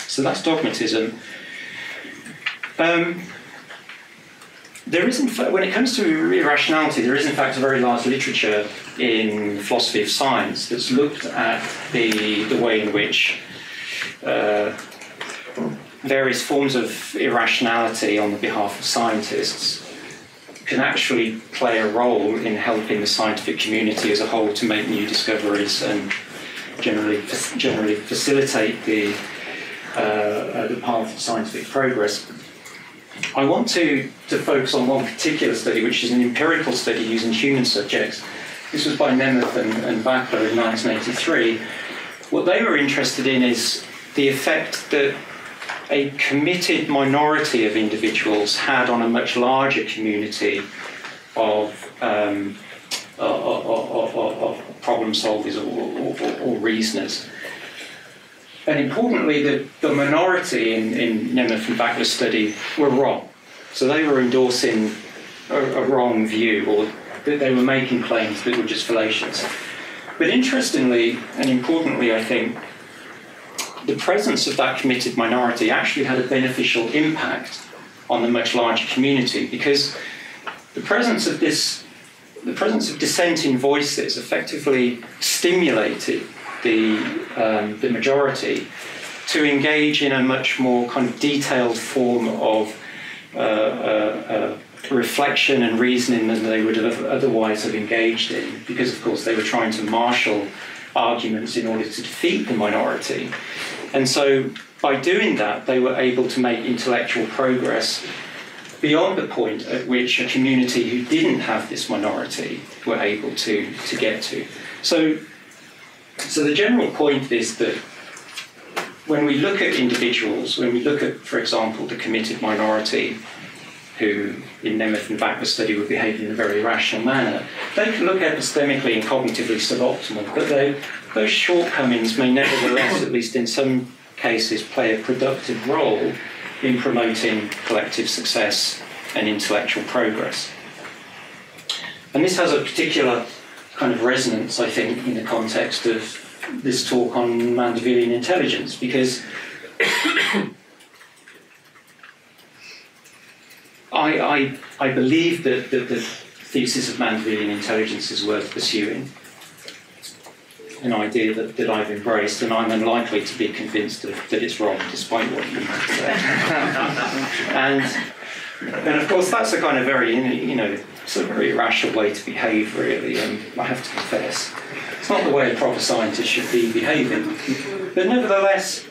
So that's dogmatism. There is, in fact, when it comes to irrationality, there is in fact a very large literature in philosophy of science that's looked at the way in which various forms of irrationality on the behalf of scientists can actually play a role in helping the scientific community as a whole to make new discoveries and generally facilitate the path of scientific progress. I want to focus on one particular study, which is an empirical study using human subjects. This was by Nemeth and Bachler in 1983. What they were interested in is the effect that a committed minority of individuals had on a much larger community of problem solvers or reasoners. And importantly, the minority in Nemeth and Bachler's study were wrong. So they were endorsing a wrong view, or that they were making claims that were just fallacious. But interestingly and importantly, I think, the presence of that committed minority actually had a beneficial impact on the much larger community, because the presence of dissenting voices effectively stimulated the majority to engage in a much more kind of detailed form of reflection and reasoning than they would have otherwise have engaged in, because of course they were trying to marshal arguments in order to defeat the minority. And so by doing that, they were able to make intellectual progress beyond the point at which a community who didn't have this minority were able to get to. So the general point is that when we look at individuals, when we look at, for example, the committed minority who in Nemeth and Bachler's study were behaving in a very rational manner, they can look epistemically and cognitively suboptimal, but those shortcomings may nevertheless, at least in some cases, play a productive role in promoting collective success and intellectual progress. And this has a particular kind of resonance, I think, in the context of this talk on Mandevillean intelligence, because I believe that the thesis of Mandevillean intelligence is worth pursuing, an idea that I've embraced, and I'm unlikely to be convinced that it's wrong, despite what you might say. And of course, that's a kind of very, it's a very irrational way to behave, really, and I have to confess. It's not the way a proper scientist should be behaving. But nevertheless,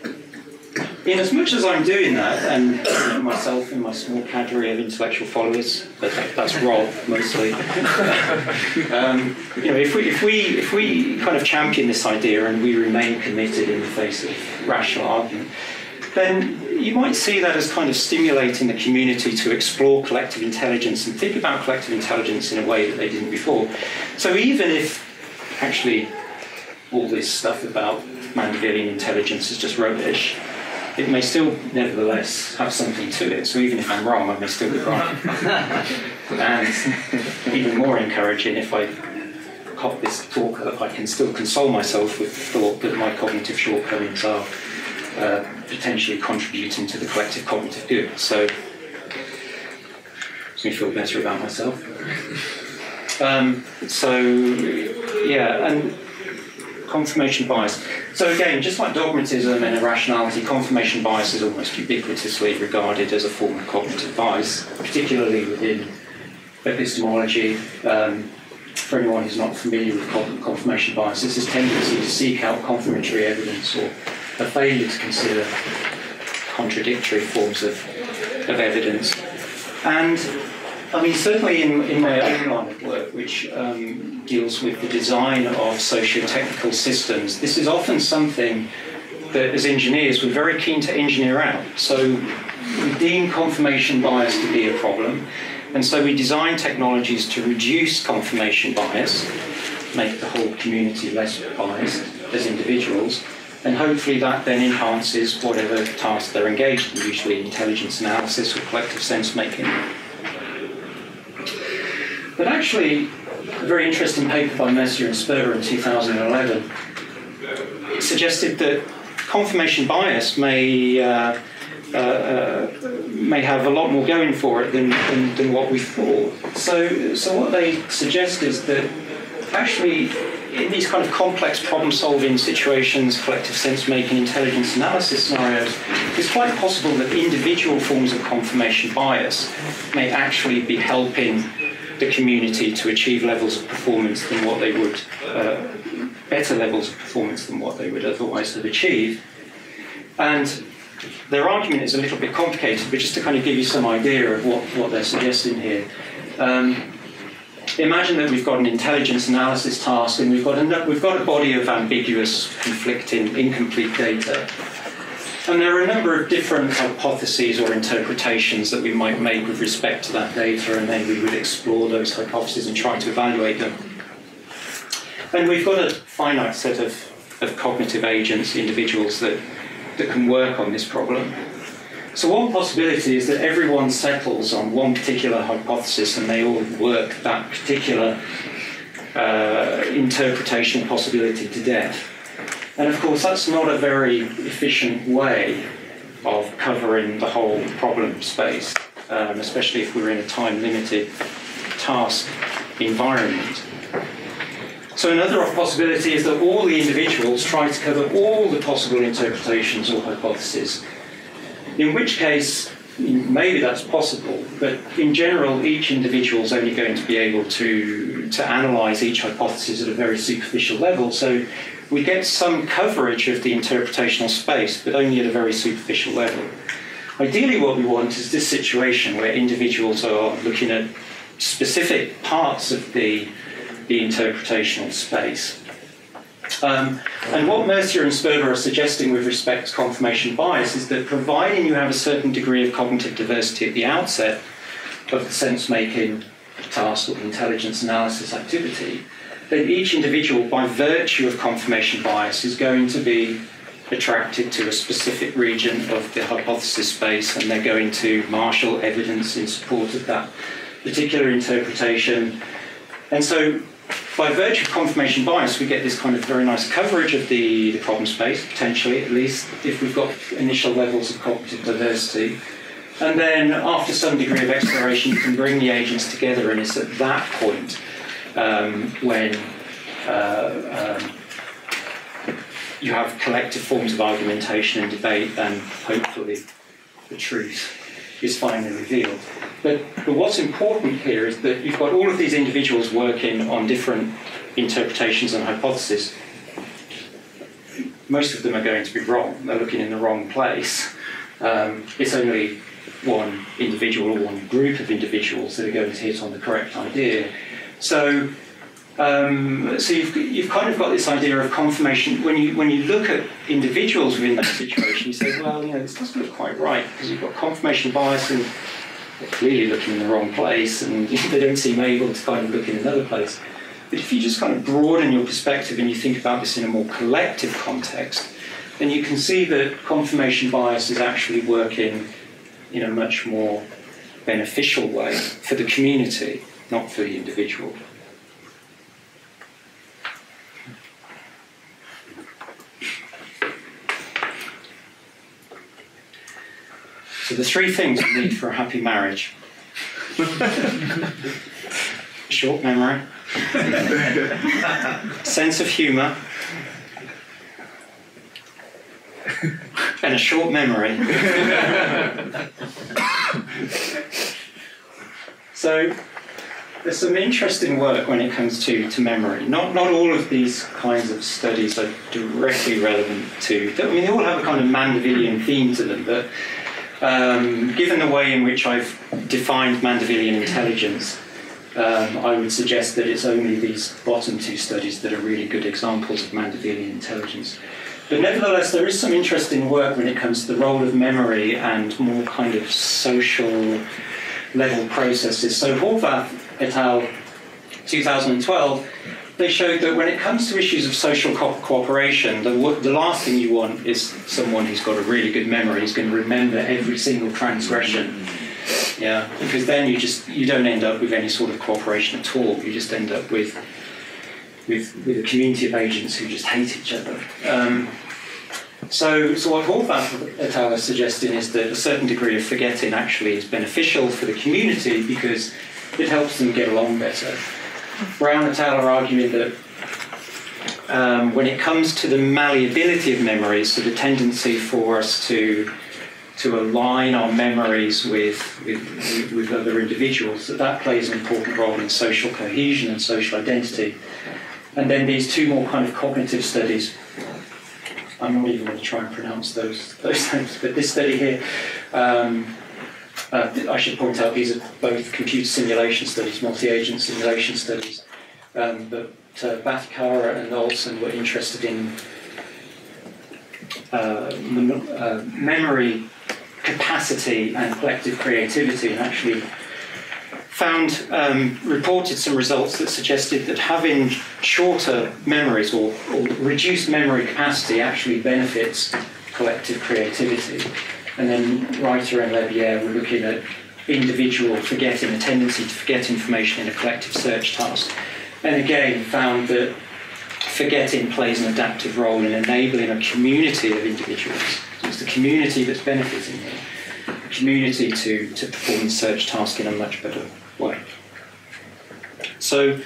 in as much as I'm doing that, and myself and my small cadre of intellectual followers, that's Rob mostly, if we kind of champion this idea and we remain committed in the face of rational argument, then you might see that as kind of stimulating the community to explore collective intelligence and think about collective intelligence in a way that they didn't before. So even if actually all this stuff about Mandevillean intelligence is just rubbish, it may still nevertheless have something to it. So even if I'm wrong, I may still be right. And even more encouraging, if I cop this talk, I can still console myself with the thought that my cognitive shortcomings are potentially contributing to the collective cognitive good. So makes me feel better about myself. And confirmation bias. So again, just like dogmatism and irrationality, confirmation bias is almost ubiquitously regarded as a form of cognitive bias, particularly within epistemology. For anyone who's not familiar with confirmation bias, it's this tendency to seek out confirmatory evidence or a failure to consider contradictory forms of evidence. And I mean, certainly in my own line of work, which deals with the design of socio-technical systems, this is often something that as engineers we're very keen to engineer out. So we deem confirmation bias to be a problem, and so we design technologies to reduce confirmation bias, make the whole community less biased as individuals, and hopefully that then enhances whatever task they're engaged in, usually intelligence analysis or collective sense-making. But actually, a very interesting paper by Mercier and Sperber in 2011 suggested that confirmation bias may have a lot more going for it than what we thought. So what they suggest is that actually in these kind of complex problem-solving situations, collective sense-making, intelligence analysis scenarios, it's quite possible that individual forms of confirmation bias may actually be helping the community to achieve levels of performance than what they would, better levels of performance than what they would otherwise have achieved. And their argument is a little bit complicated, but just to kind of give you some idea of what they're suggesting here. Imagine that we've got an intelligence analysis task and we've got a body of ambiguous, conflicting, incomplete data. And there are a number of different hypotheses or interpretations that we might make with respect to that data, and then we would explore those hypotheses and try to evaluate them. And we've got a finite set of cognitive agents, individuals that can work on this problem. So one possibility is that everyone settles on one particular hypothesis and they all work that particular interpretation possibility to death. And of course, that's not a very efficient way of covering the whole problem space, especially if we're in a time-limited task environment. So another possibility is that all the individuals try to cover all the possible interpretations or hypotheses, in which case, maybe that's possible, but in general, each individual is only going to be able to analyse each hypothesis at a very superficial level. So we get some coverage of the interpretational space, but only at a very superficial level. Ideally, what we want is this situation where individuals are looking at specific parts of the interpretational space. And what Mercier and Sperber are suggesting with respect to confirmation bias is that providing you have a certain degree of cognitive diversity at the outset of the sense-making task or the intelligence analysis activity, then each individual, by virtue of confirmation bias, is going to be attracted to a specific region of the hypothesis space, and they're going to marshal evidence in support of that particular interpretation. And so, by virtue of confirmation bias, we get this kind of very nice coverage of the problem space, potentially, at least, if we've got initial levels of cognitive diversity. And then, after some degree of exploration, you can bring the agents together, and it's at that point when you have collective forms of argumentation and debate, and hopefully the truth is finally revealed. But what's important here is that you've got all of these individuals working on different interpretations and hypotheses. Most of them are going to be wrong. They're looking in the wrong place. It's only one individual or one group of individuals that are going to hit on the correct idea. So you've kind of got this idea of confirmation. When you look at individuals within that situation, you say, well, this doesn't look quite right, because you've got confirmation bias and they're clearly looking in the wrong place, and they don't seem able to kind of look in another place. But if you just kind of broaden your perspective and you think about this in a more collective context, then you can see that confirmation bias is actually working in a much more beneficial way for the community, not for the individual. So the three things you need for a happy marriage: short memory, sense of humour, and a short memory. So there's some interesting work when it comes to memory. Not all of these kinds of studies are directly relevant to... I mean, they all have a kind of Mandevillian theme to them, but given the way in which I've defined Mandevillian intelligence, I would suggest that it's only these bottom two studies that are really good examples of Mandevillian intelligence. But nevertheless, there is some interesting work when it comes to the role of memory and more kind of social level processes. So Horvath et al. 2012, they showed that when it comes to issues of social cooperation, the last thing you want is someone who's got a really good memory, who's going to remember every single transgression. Yeah, because then you don't end up with any sort of cooperation at all. You just end up with a community of agents who just hate each other. So what Horvath et al. Is suggesting is that a certain degree of forgetting actually is beneficial for the community because it helps them get along better. Brown et al. Are arguing that when it comes to the malleability of memories, so the tendency for us to align our memories with other individuals, that plays an important role in social cohesion and social identity. And then these two more kind of cognitive studies, I'm not even going to try and pronounce those names, but this study here, I should point out these are both computer simulation studies, multi-agent simulation studies, but Bathkara and Olsen were interested in memory capacity and collective creativity, and actually reported some results that suggested that having shorter memories or reduced memory capacity actually benefits collective creativity. And then Reiter and Lebier were looking at individual forgetting, a tendency to forget information in a collective search task. And again found that forgetting plays an adaptive role in enabling a community of individuals. So it's the community that's benefiting here. A community to perform the search task in a much better way. So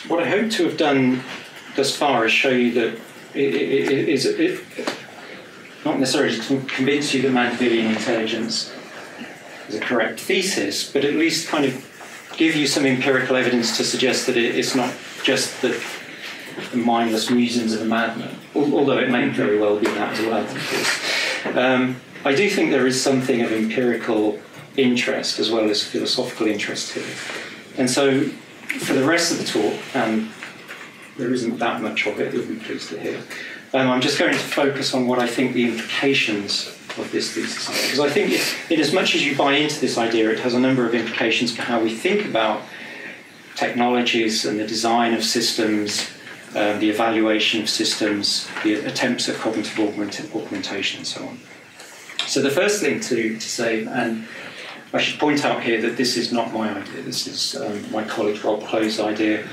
what I hope to have done thus far is show you that it not necessarily to convince you that Mandevillian intelligence is a correct thesis, but at least kind of give you some empirical evidence to suggest that it's not just the mindless musings of a madman, although it may very well be that as well, of course. I do think there is something of empirical interest as well as philosophical interest here. And so for the rest of the talk, there isn't that much of it, you'll be pleased to hear. I'm just going to focus on what I think the implications of this thesis are. Because I think in as much as you buy into this idea, it has a number of implications for how we think about technologies and the design of systems, the evaluation of systems, the attempts at cognitive augmentation, and so on. So the first thing to say, and I should point out here that this is not my idea, this is my colleague Rob Close's idea.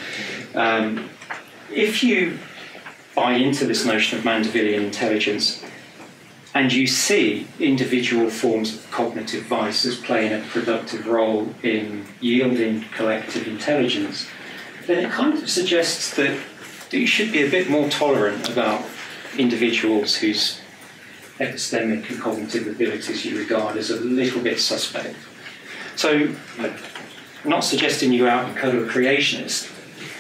If you buy into this notion of Mandevillian intelligence and you see individual forms of cognitive vice as playing a productive role in yielding collective intelligence, then it kind of suggests that you should be a bit more tolerant about individuals whose epistemic and cognitive abilities you regard as a little bit suspect. So, I'm not suggesting you out and code a creationist,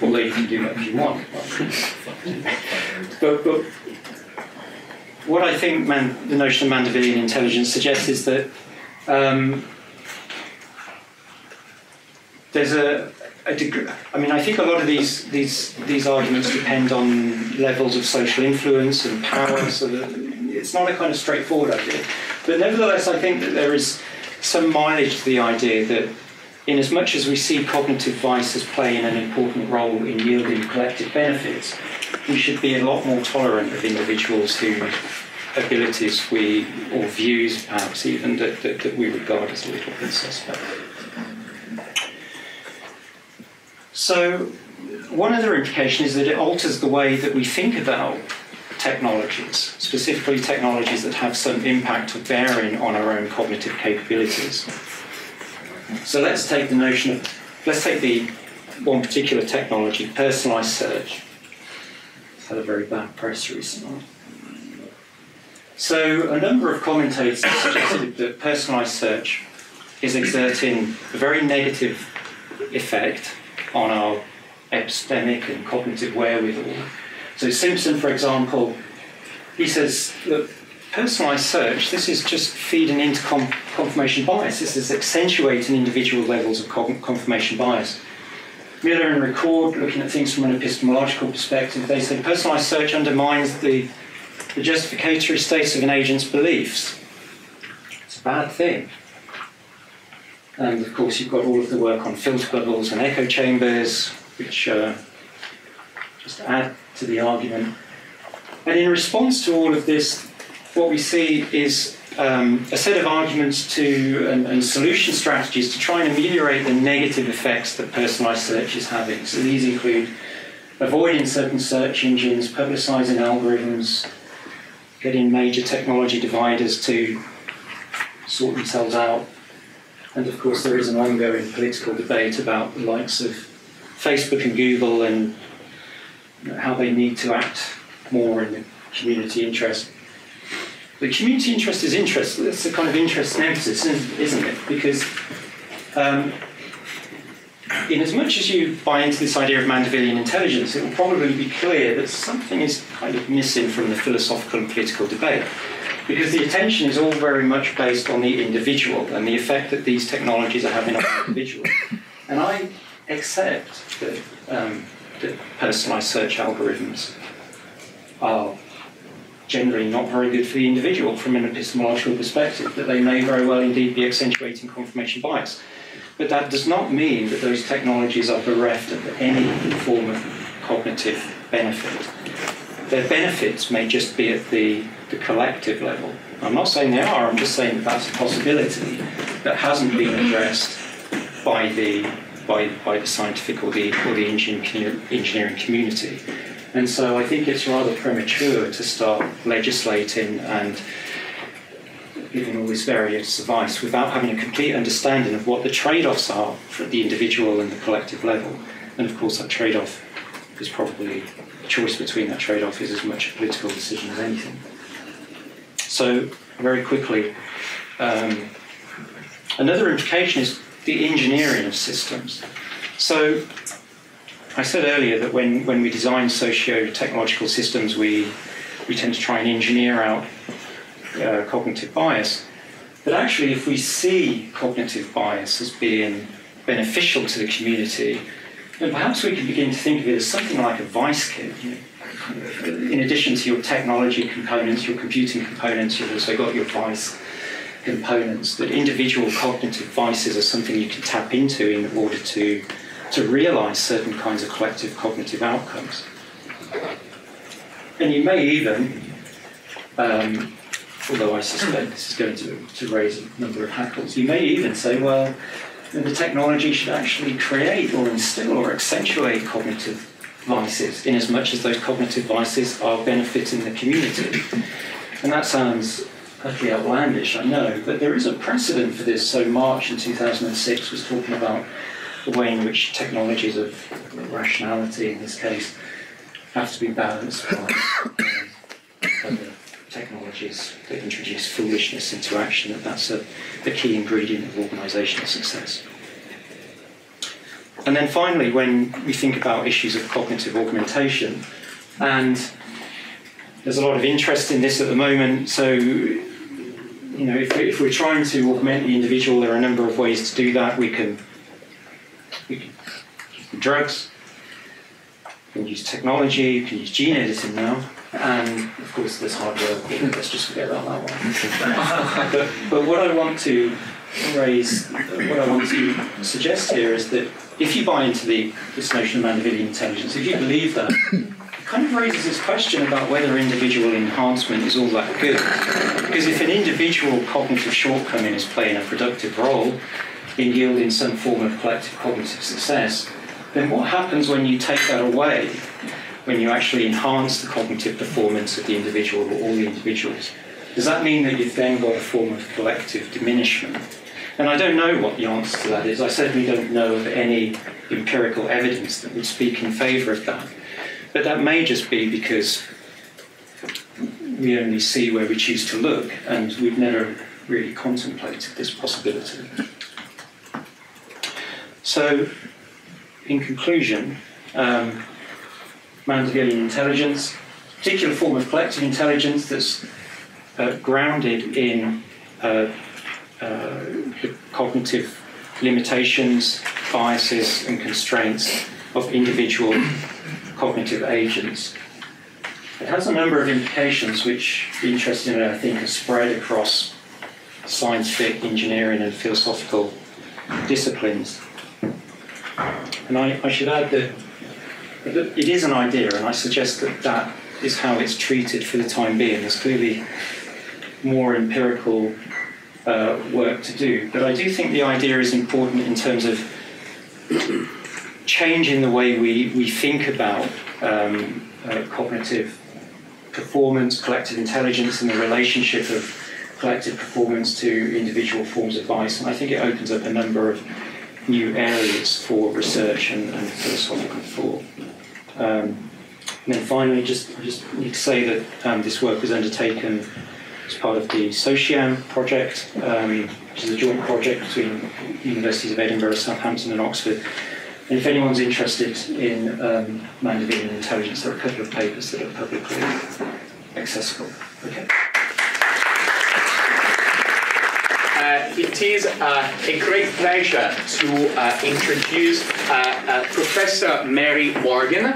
although you can do that if you want. But what I think the notion of Mandevillean intelligence suggests is that there's a degree. I mean, I think a lot of these arguments depend on levels of social influence and power, so that it's not a kind of straightforward idea. But nevertheless, I think that there is some mileage to the idea that in as much as we see cognitive bias as playing an important role in yielding collective benefits, we should be a lot more tolerant of individuals whose abilities or views perhaps even that we regard as a little bit suspect. So one other implication is that it alters the way that we think about technologies, specifically technologies that have some impact or bearing on our own cognitive capabilities. So let's take the one particular technology, personalized search. It's had a very bad press recently. So a number of commentators suggested that personalized search is exerting a very negative effect on our epistemic and cognitive wherewithal. So Simpson, for example, he says, look, personalized search, this is just feeding into confirmation bias. This is accentuating individual levels of confirmation bias. Miller and Ricord, looking at things from an epistemological perspective, they say personalized search undermines the justificatory status of an agent's beliefs. It's a bad thing. And of course, you've got all of the work on filter bubbles and echo chambers, which just add to the argument. And in response to all of this, what we see is a set of arguments and solution strategies to try and ameliorate the negative effects that personalised search is having. So these include avoiding certain search engines, publicising algorithms, getting major technology dividers to sort themselves out. And of course, there is an ongoing political debate about the likes of Facebook and Google and how they need to act more in the community interest. The community interest is interest. That's the kind of interest and emphasis, isn't it? Because in as much as you buy into this idea of Mandevillean intelligence, it will probably be clear that something is kind of missing from the philosophical and political debate. Because the attention is all very much based on the individual and the effect that these technologies are having on the individual. And I accept that personalised search algorithms are generally not very good for the individual from an epistemological perspective, that they may very well indeed be accentuating confirmation bias. But that does not mean that those technologies are bereft of any form of cognitive benefit. Their benefits may just be at the collective level. I'm not saying they are, I'm just saying that that's a possibility that hasn't been addressed by the scientific or the engineering community. And so I think it's rather premature to start legislating and giving all this various advice without having a complete understanding of what the trade-offs are for the individual and the collective level. And of course that trade-off is probably, the choice between that trade-off is as much a political decision as anything. So very quickly, another implication is the engineering of systems. So I said earlier that when we design socio-technological systems, we tend to try and engineer out cognitive bias. But actually, if we see cognitive bias as being beneficial to the community, then perhaps we can begin to think of it as something like a vice kit. In addition to your technology components, your computing components, you've also got your vice components. That individual cognitive vices are something you can tap into in order to realise certain kinds of collective cognitive outcomes. And you may even, although I suspect this is going to raise a number of hackles, you may even say, well, the technology should actually create or instill or accentuate cognitive vices, in as much as those cognitive vices are benefiting the community. And that sounds utterly outlandish, I know, but there is a precedent for this. So March in 2006 was talking about the way in which technologies of rationality, in this case, have to be balanced by other technologies that introduce foolishness into action, that's a key ingredient of organisational success. And then finally, when we think about issues of cognitive augmentation, and there's a lot of interest in this at the moment, so if we're trying to augment the individual, there are a number of ways to do that. We can give them drugs, we can use technology, we can use gene editing now, and of course there's hardware. Let's just forget about that one. but what I want to suggest here is that if you buy into this notion of Mandevillean intelligence, if you believe that, it kind of raises this question about whether individual enhancement is all that good. Because if an individual cognitive shortcoming is playing a productive role in yielding some form of collective cognitive success, then what happens when you take that away, when you actually enhance the cognitive performance of the individual or all the individuals? Does that mean that you've then got a form of collective diminishment? And I don't know what the answer to that is. I certainly don't know of any empirical evidence that would speak in favour of that. But that may just be because we only see where we choose to look, and we've never really contemplated this possibility. So, in conclusion, Mandevillean intelligence, a particular form of collective intelligence that's grounded in the cognitive limitations, biases and constraints of individual cognitive agents. It has a number of implications which, interestingly, I think are spread across scientific, engineering and philosophical disciplines. And I should add that it is an idea, and I suggest that that is how it's treated for the time being. There's clearly more empirical work to do, but I do think the idea is important in terms of changing the way we think about cognitive performance, collective intelligence, and the relationship of collective performance to individual forms of bias. And I think it opens up a number of new areas for research and philosophical thought. And then finally, I just need to say that this work was undertaken as part of the SOCIAM project, which is a joint project between universities of Edinburgh, Southampton and Oxford. And if anyone's interested in Mandevillean intelligence, there are a couple of papers that are publicly accessible. Okay. It is a great pleasure to introduce Professor Mary Morgan.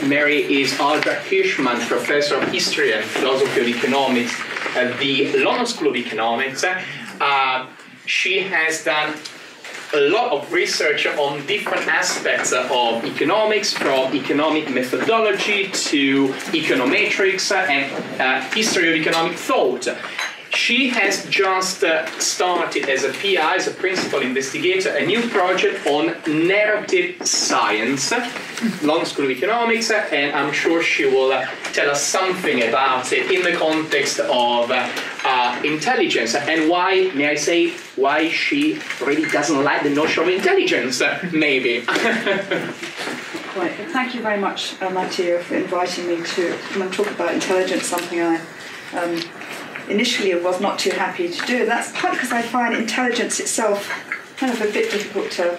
Mary is Albert Hirschman Professor of History and Philosophy of Economics at the London School of Economics. She has done a lot of research on different aspects of economics, from economic methodology to econometrics and history of economic thought. She has just started as a PI, as a principal investigator, a new project on narrative science, London School of Economics, and I'm sure she will tell us something about it in the context of intelligence, and why, may I say, why she really doesn't like the notion of intelligence, maybe. Right. Thank you very much, Mattia, for inviting me to come and talk about intelligence, something I initially was not too happy to do. That's partly because I find intelligence itself kind of a bit difficult to,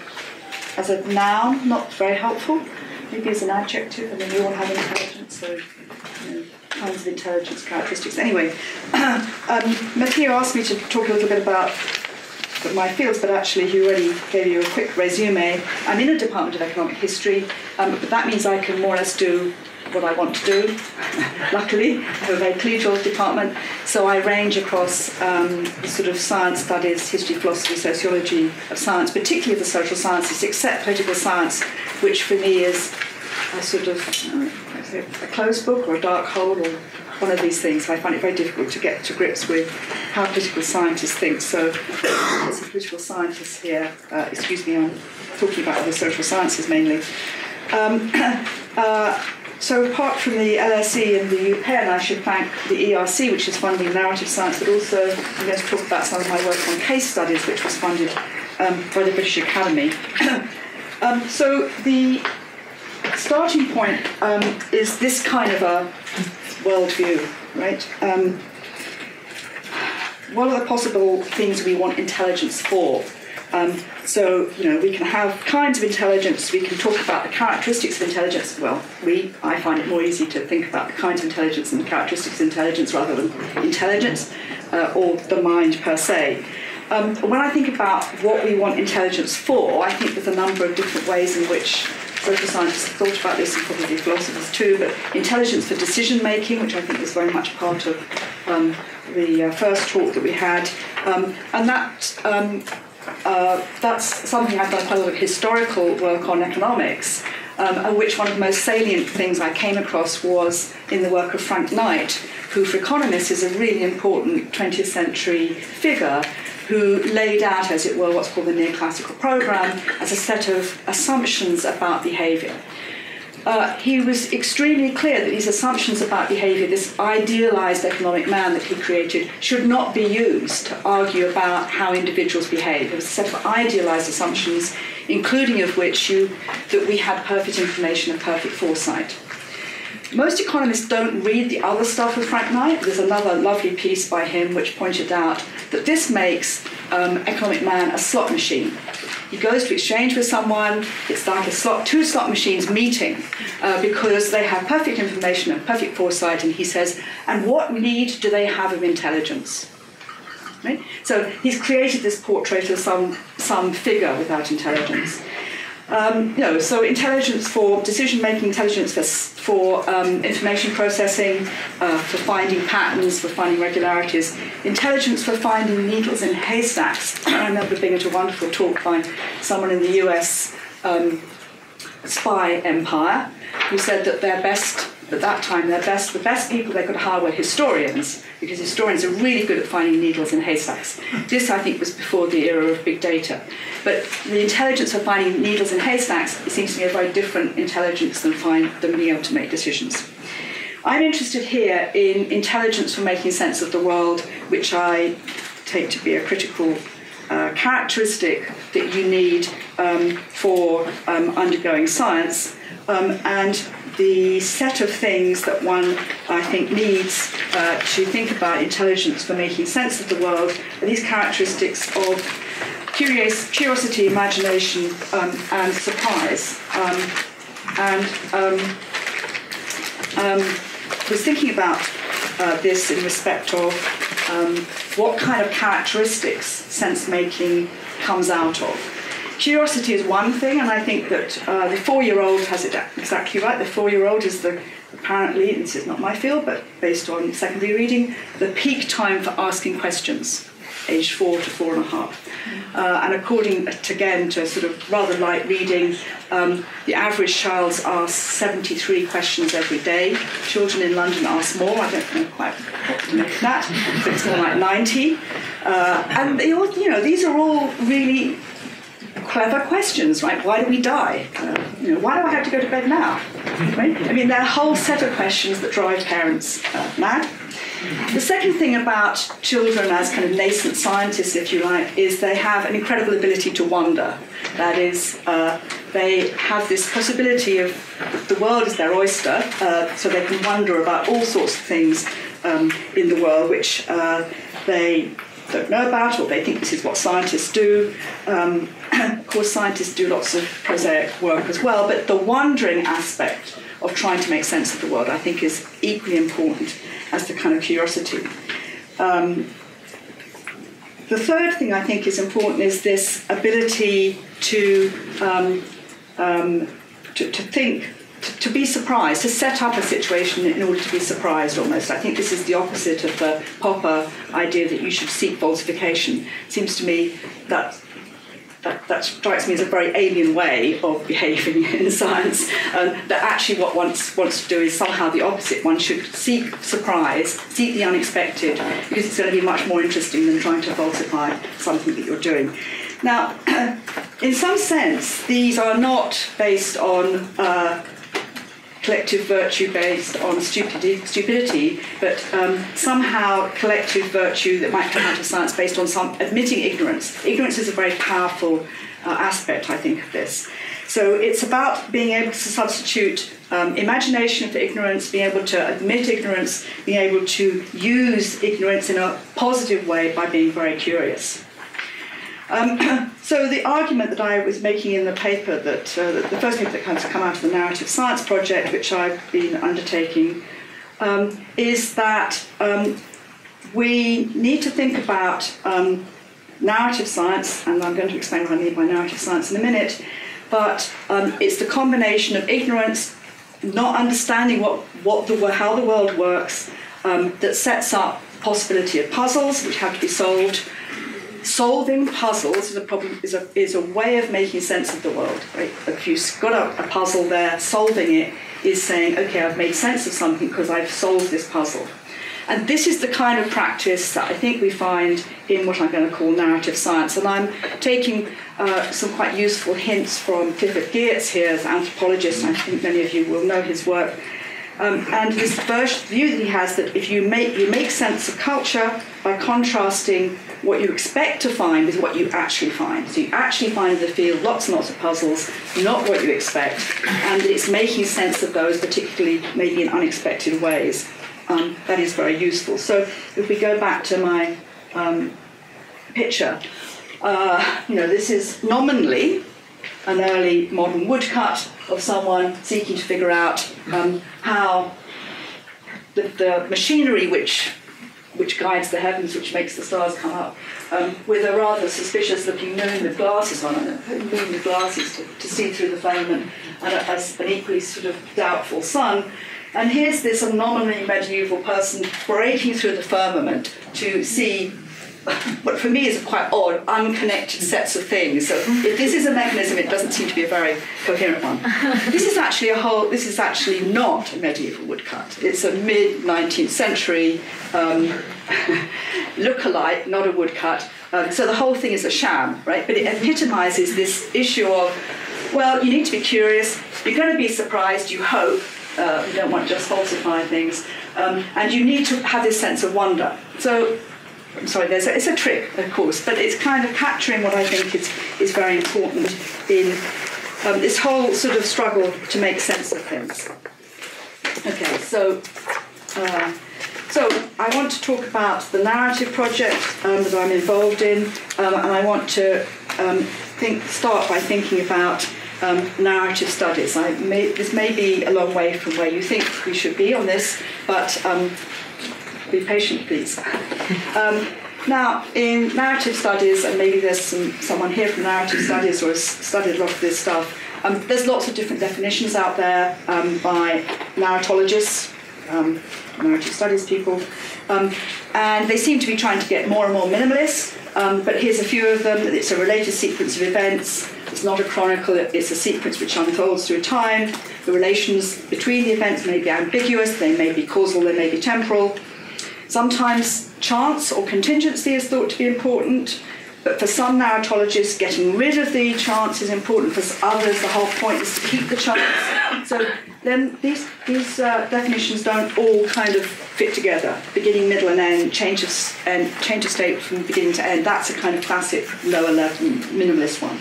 as a noun, not very helpful. Maybe as an adjective, I mean, we all have intelligence, so kinds of intelligence characteristics. Anyway, Mattia asked me to talk a little bit about my fields, but actually he already gave you a quick resume. I'm in a department of economic history, but that means I can more or less do what I want to do. Luckily, I have a very collegial department, so I range across the sort of science studies, history, philosophy, sociology of science, particularly the social sciences, except political science, which for me is a sort of a closed book or a dark hole or one of these things. I find it very difficult to get to grips with how political scientists think. So as a political scientist here, excuse me, I'm talking about the social sciences mainly. So apart from the LSE and the UPenn, I should thank the ERC, which is funding narrative science, but also I'm going to talk about some of my work on case studies, which was funded by the British Academy. So the starting point is this kind of a worldview, right? what are the possible things we want intelligence for? So, we can have kinds of intelligence, we can talk about the characteristics of intelligence. Well, I find it more easy to think about the kinds of intelligence and the characteristics of intelligence rather than intelligence or the mind per se. When I think about what we want intelligence for, I think there's a number of different ways in which social scientists have thought about this, and probably philosophers too, but intelligence for decision making, which I think is very much part of the first talk that we had, and that's something I've done quite a lot of historical work on economics, of which one of the most salient things I came across was in the work of Frank Knight, who for economists is a really important 20th century figure who laid out, as it were, what's called the neoclassical program as a set of assumptions about behaviour. He was extremely clear that these assumptions about behaviour, this idealised economic man that he created, should not be used to argue about how individuals behave. There was a set of idealised assumptions, including of which that we had perfect information and perfect foresight. Most economists don't read the other stuff of Frank Knight. There's another lovely piece by him which pointed out that this makes economic man a slot machine. He goes to exchange with someone, it's like two slot machines meeting because they have perfect information and perfect foresight, and he says, and what need do they have of intelligence? Right? So he's created this portrait of some figure without intelligence. So intelligence for decision-making, intelligence for information processing, for finding patterns, for finding regularities, intelligence for finding needles in haystacks. I remember being at a wonderful talk by someone in the US spy empire who said that at that time, the best people they could hire were historians, because historians are really good at finding needles in haystacks. This, I think, was before the era of big data. But the intelligence for finding needles in haystacks, it seems to me a very different intelligence than being able to make decisions. I'm interested here in intelligence for making sense of the world, which I take to be a critical characteristic that you need for undergoing science, and the set of things that one, I think, needs to think about intelligence for making sense of the world are these characteristics of curiosity, imagination, and surprise. Was thinking about this in respect of what kind of characteristics sense-making comes out of. Curiosity is one thing, and I think that the 4-year-old has it exactly right. The 4-year-old is apparently, this is not my field, but based on secondary reading, the peak time for asking questions, age 4 to 4.5. And according, again, to sort of rather light reading, the average child asks 73 questions every day. Children in London ask more. I don't know quite what to make of that, but it's more like 90. And they all, these are all really clever questions, right? Why do we die? Why do I have to go to bed now? Right? I mean, there are a whole set of questions that drive parents mad. The second thing about children as kind of nascent scientists, if you like, is they have an incredible ability to wonder. That is, they have this possibility of the world is their oyster, so they can wonder about all sorts of things in the world which they don't know about, or they think this is what scientists do. Of course, scientists do lots of prosaic work as well, but the wondering aspect of trying to make sense of the world, I think, is equally important as the kind of curiosity. The third thing I think is important is this ability to think, to be surprised, to set up a situation in order to be surprised almost. I think this is the opposite of the Popper idea that you should seek falsification. It seems to me that strikes me as a very alien way of behaving in science, that actually what one wants to do is somehow the opposite. One should seek surprise, seek the unexpected, because it's going to be much more interesting than trying to falsify something that you're doing. Now, in some sense, these are not based on collective virtue based on stupidity, but somehow collective virtue that might come out of science based on some admitting ignorance. Ignorance is a very powerful aspect, I think, of this. So it's about being able to substitute imagination for ignorance, being able to admit ignorance, being able to use ignorance in a positive way by being very curious. So the argument that I was making in the paper, that the first paper that has come out of the narrative science project, which I've been undertaking, is that we need to think about narrative science, and I'm going to explain what I mean by narrative science in a minute, but it's the combination of ignorance, not understanding how the world works, that sets up possibility of puzzles which have to be solved. Solving puzzles is a way of making sense of the world. Right? If you've got a puzzle there, solving it is saying, okay, I've made sense of something because I've solved this puzzle. And this is the kind of practice that I think we find in what I'm going to call narrative science. And I'm taking some quite useful hints from Clifford Geertz here as an anthropologist. I think many of you will know his work. And this view that he has that if you make sense of culture by contrasting what you expect to find with what you actually find. So you actually find in the field lots and lots of puzzles, not what you expect, and it's making sense of those, particularly maybe in unexpected ways. That is very useful. So if we go back to my picture, this is nominally an early modern woodcut of someone seeking to figure out how the machinery which guides the heavens, which makes the stars come up, with a rather suspicious-looking moon with glasses on it, moon with glasses to see through the firmament, and an equally sort of doubtful sun. And here's this nominally medieval person breaking through the firmament to see what for me is quite odd, unconnected sets of things. So if this is a mechanism, it doesn't seem to be a very coherent one. This is actually not a medieval woodcut. It's a mid-19th century look-alike, not a woodcut. So the whole thing is a sham, right? But it epitomizes this issue of, well, you need to be curious, you're going to be surprised, you hope, you don't want to just falsify things, and you need to have this sense of wonder. So I'm sorry, it's a trick, of course, but it's kind of capturing what I think is very important in this whole sort of struggle to make sense of things. Okay, so I want to talk about the narrative project that I'm involved in, and I want to start by thinking about narrative studies. This may be a long way from where you think we should be on this, but be patient, please. Now, in narrative studies, and maybe there's someone here from narrative studies or has studied a lot of this stuff, there's lots of different definitions out there by narratologists, narrative studies people, and they seem to be trying to get more and more minimalist, but here's a few of them. It's a related sequence of events. It's not a chronicle, it's a sequence which unfolds through time. The relations between the events may be ambiguous, they may be causal, they may be temporal. Sometimes chance or contingency is thought to be important, but for some narratologists, getting rid of the chance is important. For others, the whole point is to keep the chance. So then these definitions don't all kind of fit together. Beginning, middle, and end, change of state from beginning to end. That's a kind of classic lower level minimalist one.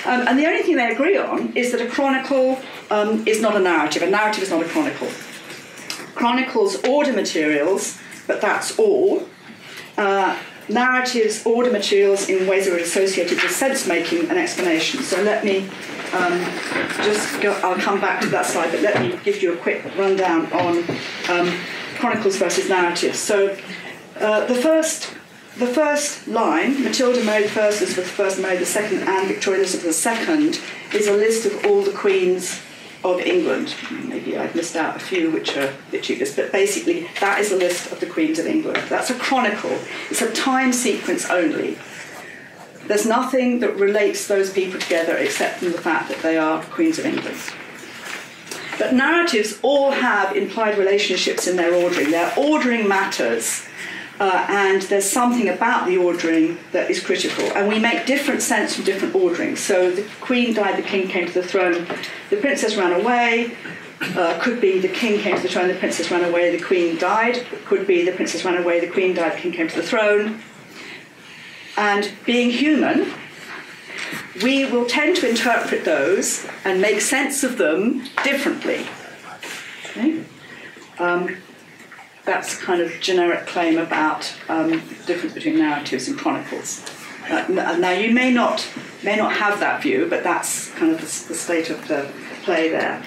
And the only thing they agree on is that a chronicle is not a narrative. A narrative is not a chronicle. Chronicles order materials, but that's all. Narratives order materials in ways that are associated with sense-making and explanation. So let me I'll come back to that slide, but let me give you a quick rundown on chronicles versus narratives. So the first line, Matilda Mary I, Elizabeth I, Mary II, and Victoria Elizabeth II, is a list of all the queens of England. Maybe I've missed out a few which are a bit dubious, but basically that is a list of the queens of England. That's a chronicle. It's a time sequence only. There's nothing that relates those people together except from the fact that they are queens of England. But narratives all have implied relationships in their ordering. Their ordering matters, and there's something about the ordering that is critical. And we make different sense from different orderings. So the queen died, the king came to the throne, the princess ran away. Could be the king came to the throne, the princess ran away, the queen died. Could be the princess ran away, the queen died, the king came to the throne. And being human, we will tend to interpret those and make sense of them differently. Okay? That's kind of generic claim about the difference between narratives and chronicles. Now you may not have that view, but that's kind of the state of the play there.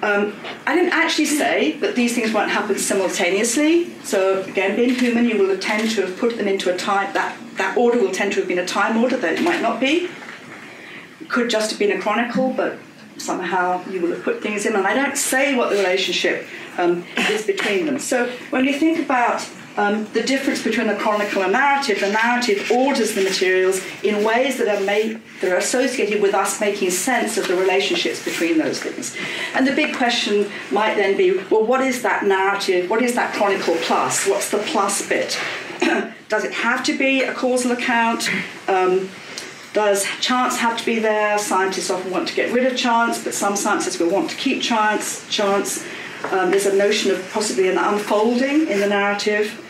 I didn't actually say that these things won't happen simultaneously. So again, being human, you will tend to have put them into a time, that order will tend to have been a time order, though it might not be. It could just have been a chronicle, but somehow you will have put things in, and I don't say what the relationship is between them. So when you think about the difference between a chronicle and narrative, the narrative orders the materials in ways that are associated with us making sense of the relationships between those things. And the big question might then be, well, what is that narrative? What is that chronicle plus? What's the plus bit? Does it have to be a causal account? Does chance have to be there? Scientists often want to get rid of chance, but some scientists will want to keep chance. There's a notion of possibly an unfolding in the narrative.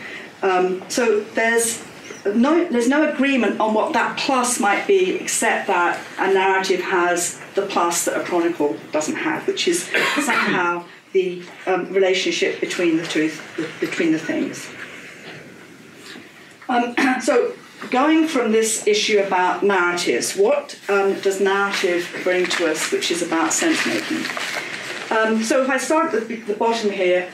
So there's no agreement on what that plus might be, except that a narrative has the plus that a chronicle doesn't have, which is somehow the relationship between the two, between the things. So going from this issue about narratives, what does narrative bring to us, which is about sense-making? So if I start at the bottom here,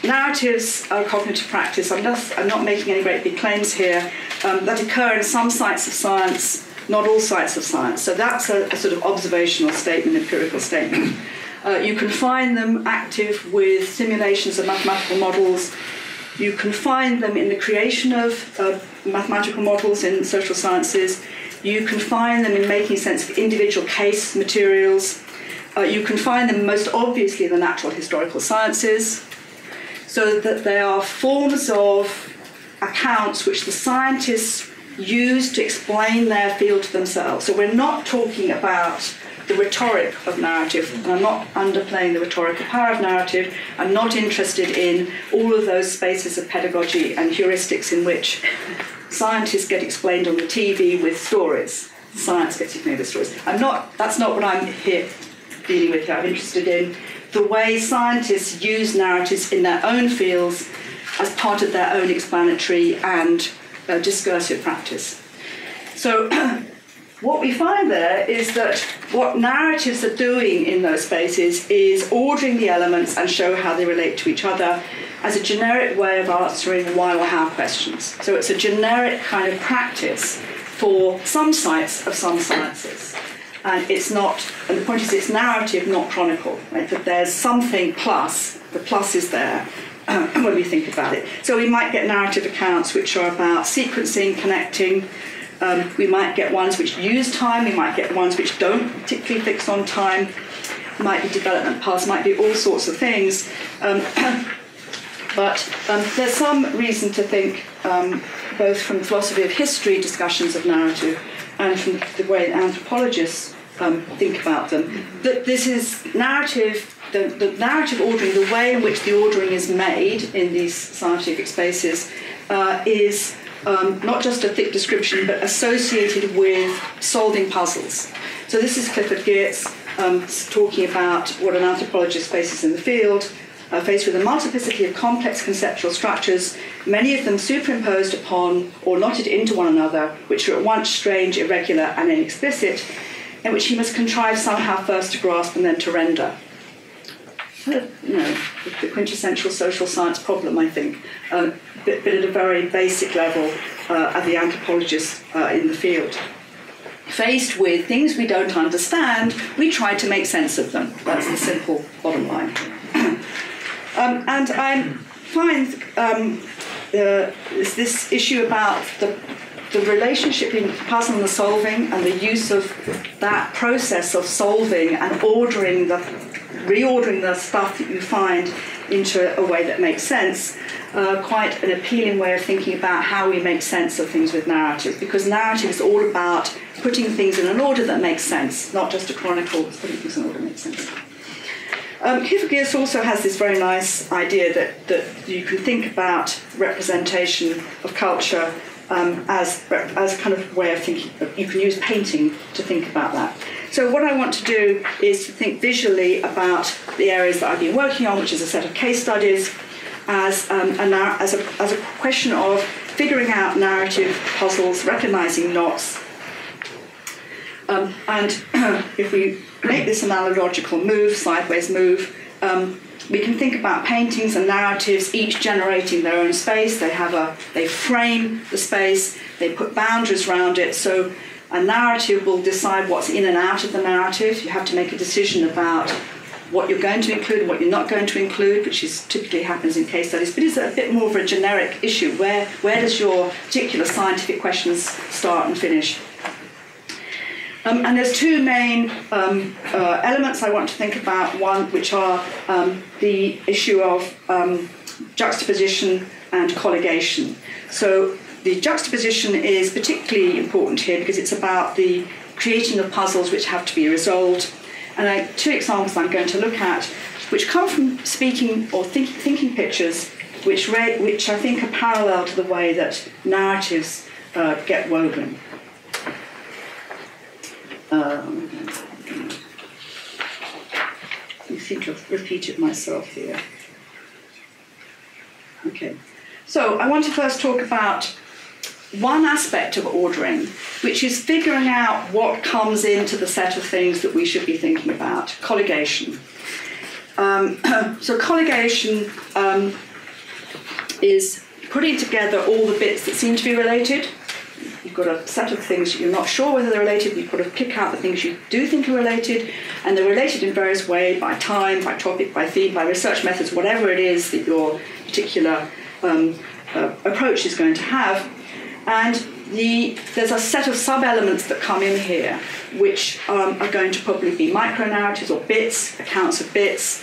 narratives are cognitive practice. I'm not making any great big claims here, that occur in some sites of science, not all sites of science. So that's a sort of observational statement, empirical statement. You can find them active with simulations of mathematical models. You can find them in the creation of mathematical models in social sciences. You can find them in making sense of individual case materials. You can find them most obviously in the natural historical sciences, so that they are forms of accounts which the scientists use to explain their field to themselves. So we're not talking about the rhetoric of narrative, and I'm not underplaying the rhetorical power of narrative. I'm not interested in all of those spaces of pedagogy and heuristics in which scientists get explained on the TV with stories. Science gets explained with stories. That's not what I'm here dealing with here. I'm interested in the way scientists use narratives in their own fields as part of their own explanatory and discursive practice. So what we find there is that what narratives are doing in those spaces is ordering the elements and show how they relate to each other as a generic way of answering why or how questions. So it's a generic kind of practice for some sites of some sciences. And the point is it's narrative, not chronicle, right? That there's something plus, the plus is there when we think about it. So we might get narrative accounts which are about sequencing, connecting. We might get ones which use time, we might get ones which don't particularly fix on time, might be development paths, might be all sorts of things. But there's some reason to think, both from the philosophy of history discussions of narrative and from the way anthropologists think about them, that this is narrative, the narrative ordering, the way in which the ordering is made in these scientific spaces is not just a thick description, but associated with solving puzzles. So this is Clifford Geertz talking about what an anthropologist faces in the field, faced with a multiplicity of complex conceptual structures, many of them superimposed upon or knotted into one another, which are at once strange, irregular, and inexplicit, and which he must contrive somehow first to grasp and then to render. The quintessential social science problem, I think, but at a very basic level of the anthropologist in the field. Faced with things we don't understand, we try to make sense of them. That's the simple bottom line. And I find this issue about the relationship between the puzzle and the solving, and the use of that process of solving and reordering the stuff that you find into a way that makes sense, quite an appealing way of thinking about how we make sense of things with narrative, because narrative is all about putting things in an order that makes sense, not just a chronicle, putting things in an order that makes sense. Kierkegaard also has this very nice idea that you can think about representation of culture as a kind of way of thinking. You can use painting to think about that. So what I want to do is to think visually about the areas that I've been working on, which is a set of case studies, as a question of figuring out narrative puzzles, recognising knots. And if we make this an analogical move, sideways move, we can think about paintings and narratives, each generating their own space. They frame the space, they put boundaries around it. So a narrative will decide what's in and out of the narrative. You have to make a decision about what you're going to include and what you're not going to include, which is typically happens in case studies, but it's a bit more of a generic issue. Where does your particular scientific questions start and finish? And there's two main elements I want to think about. One, which are the issue of juxtaposition and colligation. So the juxtaposition is particularly important here because it's about the creating of puzzles which have to be resolved. And two examples I'm going to look at, which come from speaking or thinking pictures, which I think are parallel to the way that narratives get woven. I seem to have repeated myself here. Okay, so I want to first talk about one aspect of ordering, which is figuring out what comes into the set of things that we should be thinking about, colligation. So colligation is putting together all the bits that seem to be related. You've got a set of things you're not sure whether they're related, you've got to pick out the things you do think are related, and they're related in various ways, by time, by topic, by theme, by research methods, whatever it is that your particular approach is going to have. And there's a set of sub-elements that come in here, which are going to probably be micro-narratives or bits, accounts of bits,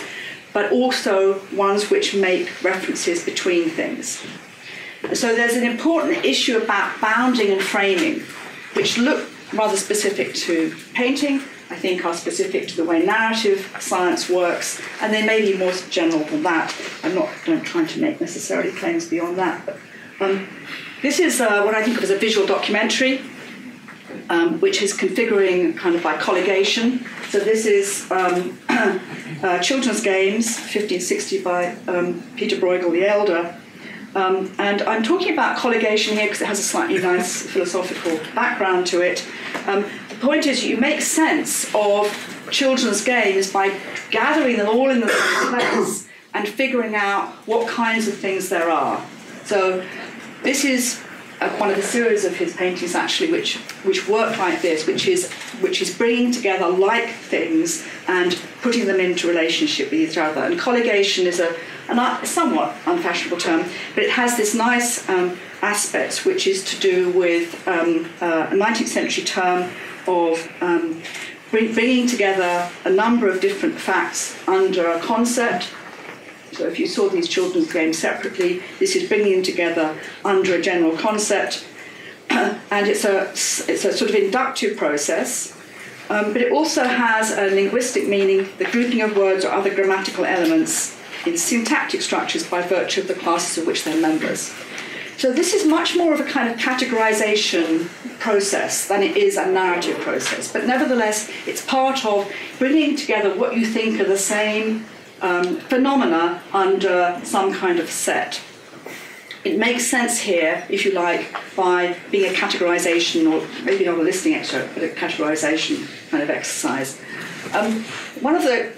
but also ones which make references between things. So there's an important issue about bounding and framing, which look rather specific to painting, I think are specific to the way narrative science works, and they may be more general than that. I'm not trying to make necessarily claims beyond that. But, this is what I think of as a visual documentary, which is configuring kind of by colligation. So this is Children's Games, 1560 by Peter Bruegel the Elder. And I'm talking about colligation here because it has a slightly nice philosophical background to it. The point is you make sense of children's games by gathering them all in the same place and figuring out what kinds of things there are. So this is one of the series of his paintings actually which work like this, which is bringing together like things and putting them into relationship with each other. And colligation is a somewhat unfashionable term, but it has this nice aspect which is to do with a 19th century term of bringing together a number of different facts under a concept. So if you saw these children's games separately, this is bringing them together under a general concept. And it's a sort of inductive process, but it also has a linguistic meaning, the grouping of words or other grammatical elements in syntactic structures by virtue of the classes of which they're members. So this is much more of a kind of categorization process than it is a narrative process, but nevertheless it's part of bringing together what you think are the same phenomena under some kind of set. It makes sense here, if you like, by being a categorization, or maybe not a listening excerpt, but a categorization kind of exercise. One of the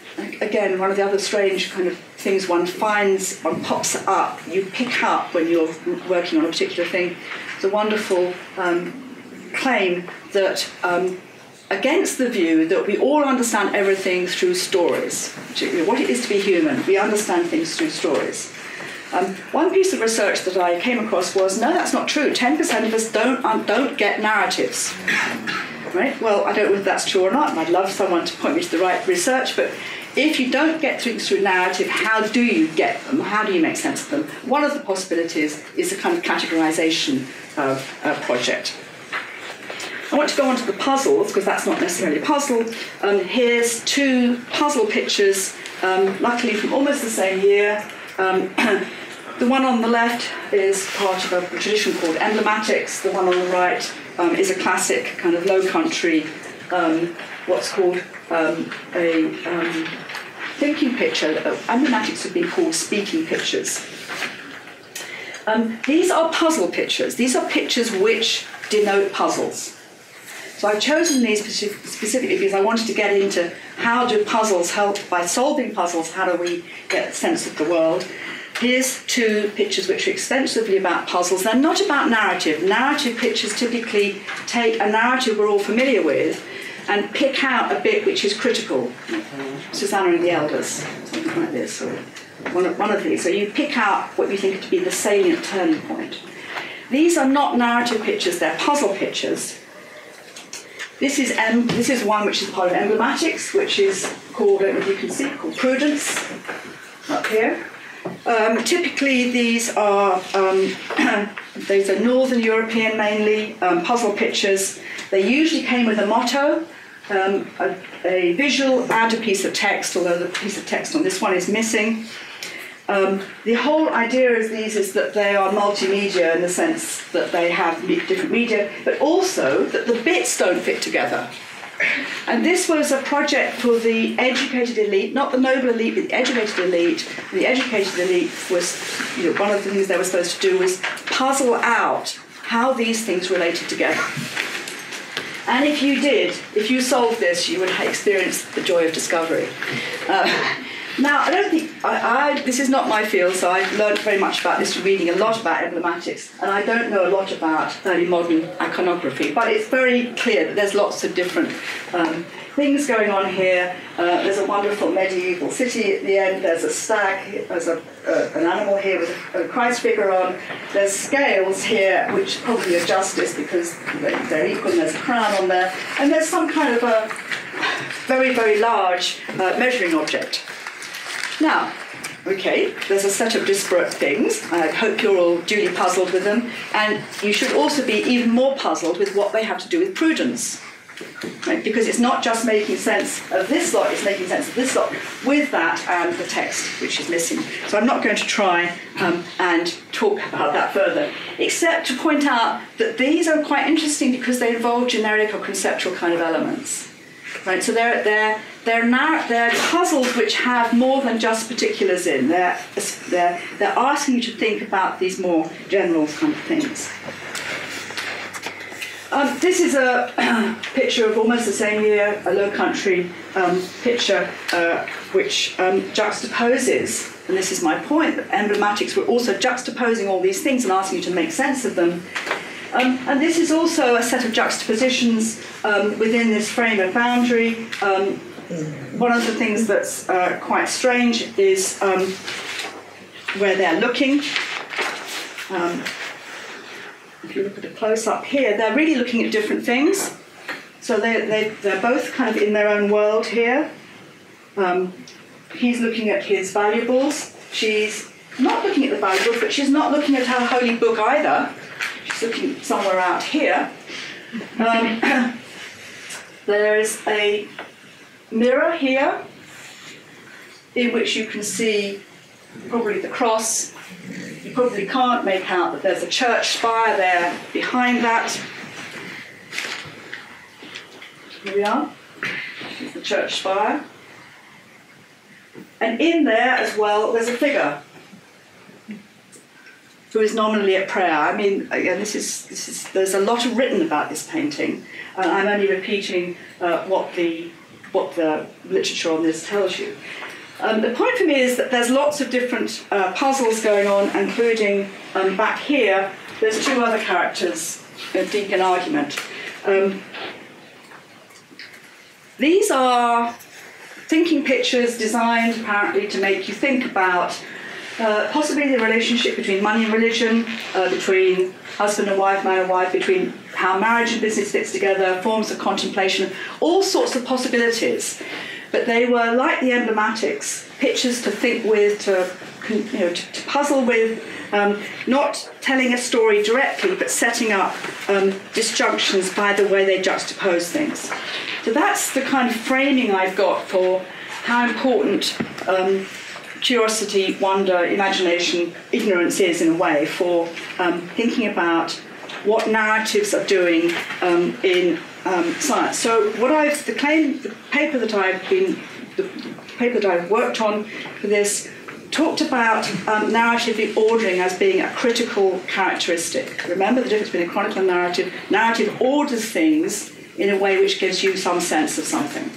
other strange kind of things one pops up, you pick up when you're working on a particular thing. It's a wonderful claim that against the view that we all understand everything through stories. What it is to be human, we understand things through stories. One piece of research that I came across was, no, that's not true. 10% of us don't get narratives. Right? Well, I don't know if that's true or not, and I'd love someone to point me to the right research, but if you don't get things through narrative, how do you get them? How do you make sense of them? One of the possibilities is a kind of categorization project. I want to go on to the puzzles, because that's not necessarily a puzzle. Here's two puzzle pictures luckily from almost the same year. The one on the left is part of a tradition called emblematics. The one on the right is a classic kind of low country, what's called a thinking picture. Emblematics have been called speaking pictures. These are puzzle pictures. These are pictures which denote puzzles. So I've chosen these specifically because I wanted to get into how do puzzles help. By solving puzzles, how do we get a sense of the world? Here's two pictures which are extensively about puzzles. They're not about narrative. Narrative pictures typically take a narrative we're all familiar with and pick out a bit which is critical. Susanna and the Elders, something like this, or one of these. So you pick out what you think to be the salient turning point. These are not narrative pictures, they're puzzle pictures. This is one which is part of emblematics, which is called, I don't know if you can see, called prudence, up here. Typically these are Northern European mainly, puzzle pictures. They usually came with a motto, a visual and a piece of text, although the piece of text on this one is missing. The whole idea of these is that they are multimedia in the sense that they have different media, but also that the bits don't fit together. And this was a project for the educated elite, not the noble elite, but the educated elite. And the educated elite was, one of the things they were supposed to do was puzzle out how these things related together. And if you solved this, you would experience the joy of discovery. Now, I don't think, this is not my field, so I've learned very much about this from reading a lot about emblematics, and I don't know a lot about early modern iconography, but it's very clear that there's lots of different things going on here. There's a wonderful medieval city at the end, there's a stag, there's an animal here with a Christ figure on, there's scales here, which probably are justice because they're equal, and there's a crown on there, and there's some kind of a very, very large measuring object. Now, okay, there's a set of disparate things. I hope you're all duly puzzled with them. And you should also be even more puzzled with what they have to do with prudence. Right? Because it's not just making sense of this lot, it's making sense of this lot with that and the text, which is missing. So I'm not going to try and talk about that further, except to point out that these are quite interesting because they involve generic or conceptual kind of elements. Right? So they're puzzles which have more than just particulars in. They're asking you to think about these more general kind of things. This is a picture of almost the same year, a low country picture which juxtaposes, and this is my point, that emblematics were also juxtaposing all these things and asking you to make sense of them. And this is also a set of juxtapositions within this frame and boundary. One of the things that's quite strange is where they're looking. If you look at a close-up here, they're really looking at different things. So they're both kind of in their own world here. He's looking at his valuables. She's not looking at the valuables, but she's not looking at her holy book either. She's looking somewhere out here. There is a mirror here in which you can see probably the cross. You probably can't make out that there's a church spire there behind that. Here we are. Here's the church spire. And in there as well, there's a figure who is nominally at prayer. I mean, again, there's a lot written about this painting. I'm only repeating what the literature on this tells you. The point for me is that there's lots of different puzzles going on, including back here, there's two other characters deep in argument. These are thinking pictures designed apparently to make you think about possibly the relationship between money and religion, between husband and wife, man and wife, between how marriage and business fits together, forms of contemplation, all sorts of possibilities. But they were like the emblematics, pictures to think with, to puzzle with, not telling a story directly, but setting up disjunctions by the way they juxtapose things. So that's the kind of framing I've got for how important curiosity, wonder, imagination, ignorance is in a way for thinking about what narratives are doing in science. So the paper that I've worked on for this talked about narrative ordering as being a critical characteristic. Remember the difference between a chronicle and narrative. Narrative orders things in a way which gives you some sense of something.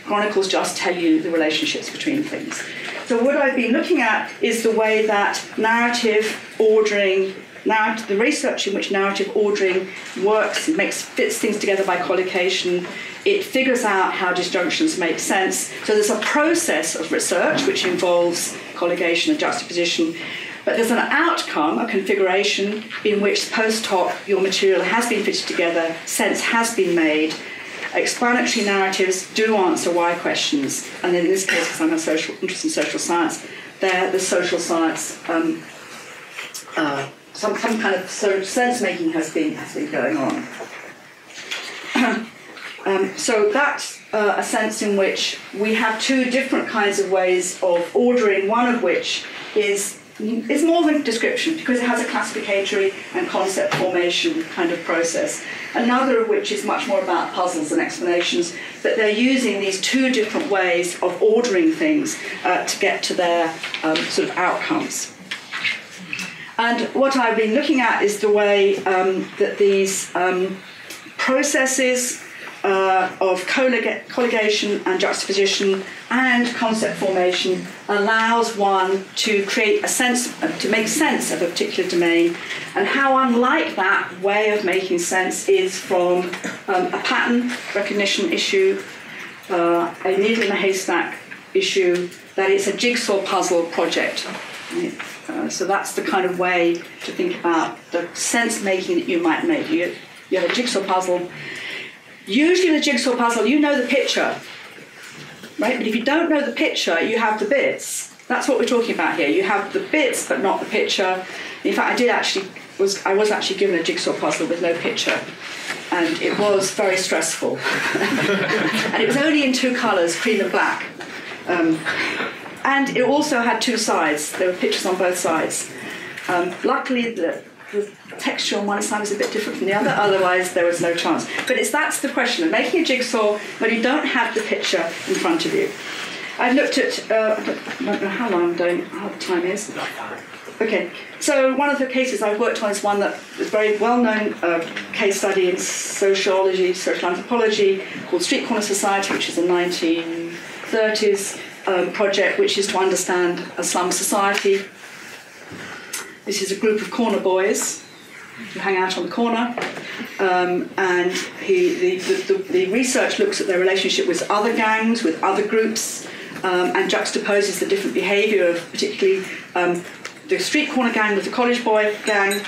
Chronicles just tell you the relationships between things. So what I've been looking at is the way that narrative ordering, the research in which narrative ordering works, it fits things together by collocation, it figures out how disjunctions make sense. So there's a process of research which involves collocation and juxtaposition, but there's an outcome, a configuration, in which post hoc your material has been fitted together, sense has been made. Explanatory narratives do answer why questions, and in this case, because I'm interested in social science, the social science, some kind of sense making has been going on. So that's a sense in which we have two different kinds of ways of ordering, one of which is more than description because it has a classificatory and concept formation kind of process. Another of which is much more about puzzles and explanations, but they're using these two different ways of ordering things to get to their sort of outcomes. And what I've been looking at is the way that these processes of colligation and juxtaposition and concept formation allows one to create a sense, to make sense of a particular domain, and how unlike that way of making sense is from a pattern recognition issue, a needle in a haystack issue, that it's a jigsaw puzzle project. So that's the kind of way to think about the sense making that you might make. You have a jigsaw puzzle. Usually with a jigsaw puzzle, you know the picture, right? But if you don't know the picture, you have the bits. That's what we're talking about here. You have the bits, but not the picture. In fact, I was actually given a jigsaw puzzle with no picture, and it was very stressful. And it was only in two colours, cream and black. And it also had two sides. There were pictures on both sides. Luckily, the texture on one side was a bit different from the other, otherwise there was no chance. But that's the question of making a jigsaw when you don't have the picture in front of you. I've looked at, I don't know how long I'm doing, how the time is. Okay, so one of the cases I've worked on is one that is a very well-known case study in sociology, social anthropology, called Street Corner Society, which is a 1930s project, which is to understand a slum society. This is a group of corner boys who hang out on the corner, and the research looks at their relationship with other gangs, with other groups, and juxtaposes the different behaviour of particularly the street corner gang with the college boy gang.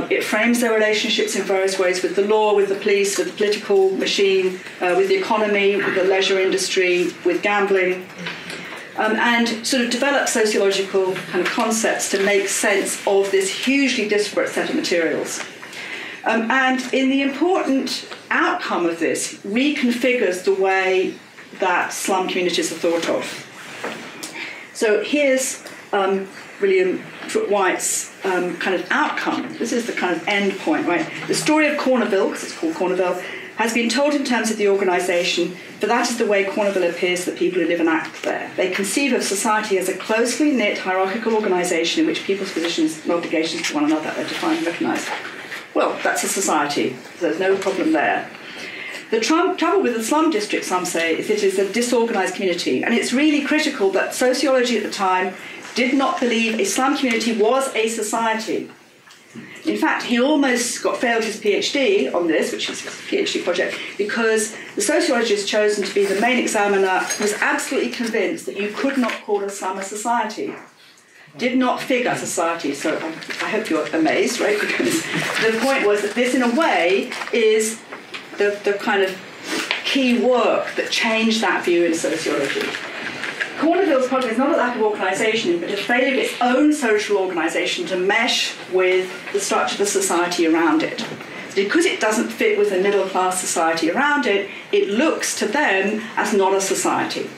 It frames their relationships in various ways with the law, with the police, with the political machine, with the economy, with the leisure industry, with gambling. And sort of develop sociological kind of concepts to make sense of this hugely disparate set of materials. And in the important outcome of this, reconfigures the way that slum communities are thought of. So here's William White's kind of outcome. This is the kind of end point, right? The story of Cornerville, because it's called Cornerville, has been told in terms of the organisation, but that is the way Cornerville appears to the people who live and act there. They conceive of society as a closely knit hierarchical organisation in which people's positions and obligations to one another are defined and recognised. Well, that's a society, so there's no problem there. The trouble with the slum district, some say, is it is a disorganised community, and it's really critical that sociology at the time did not believe a slum community was a society. In fact, he almost failed his PhD on this, which is his PhD project, because the sociologist chosen to be the main examiner was absolutely convinced that you could not call a slum a society. Did not figure society, so I hope you're amazed, right? Because the point was that this, in a way, is the kind of key work that changed that view in sociology. Cornerville's problem is not a lack of organisation, but a failure of its own social organisation to mesh with the structure of the society around it. Because it doesn't fit with the middle-class society around it, it looks to them as not a society.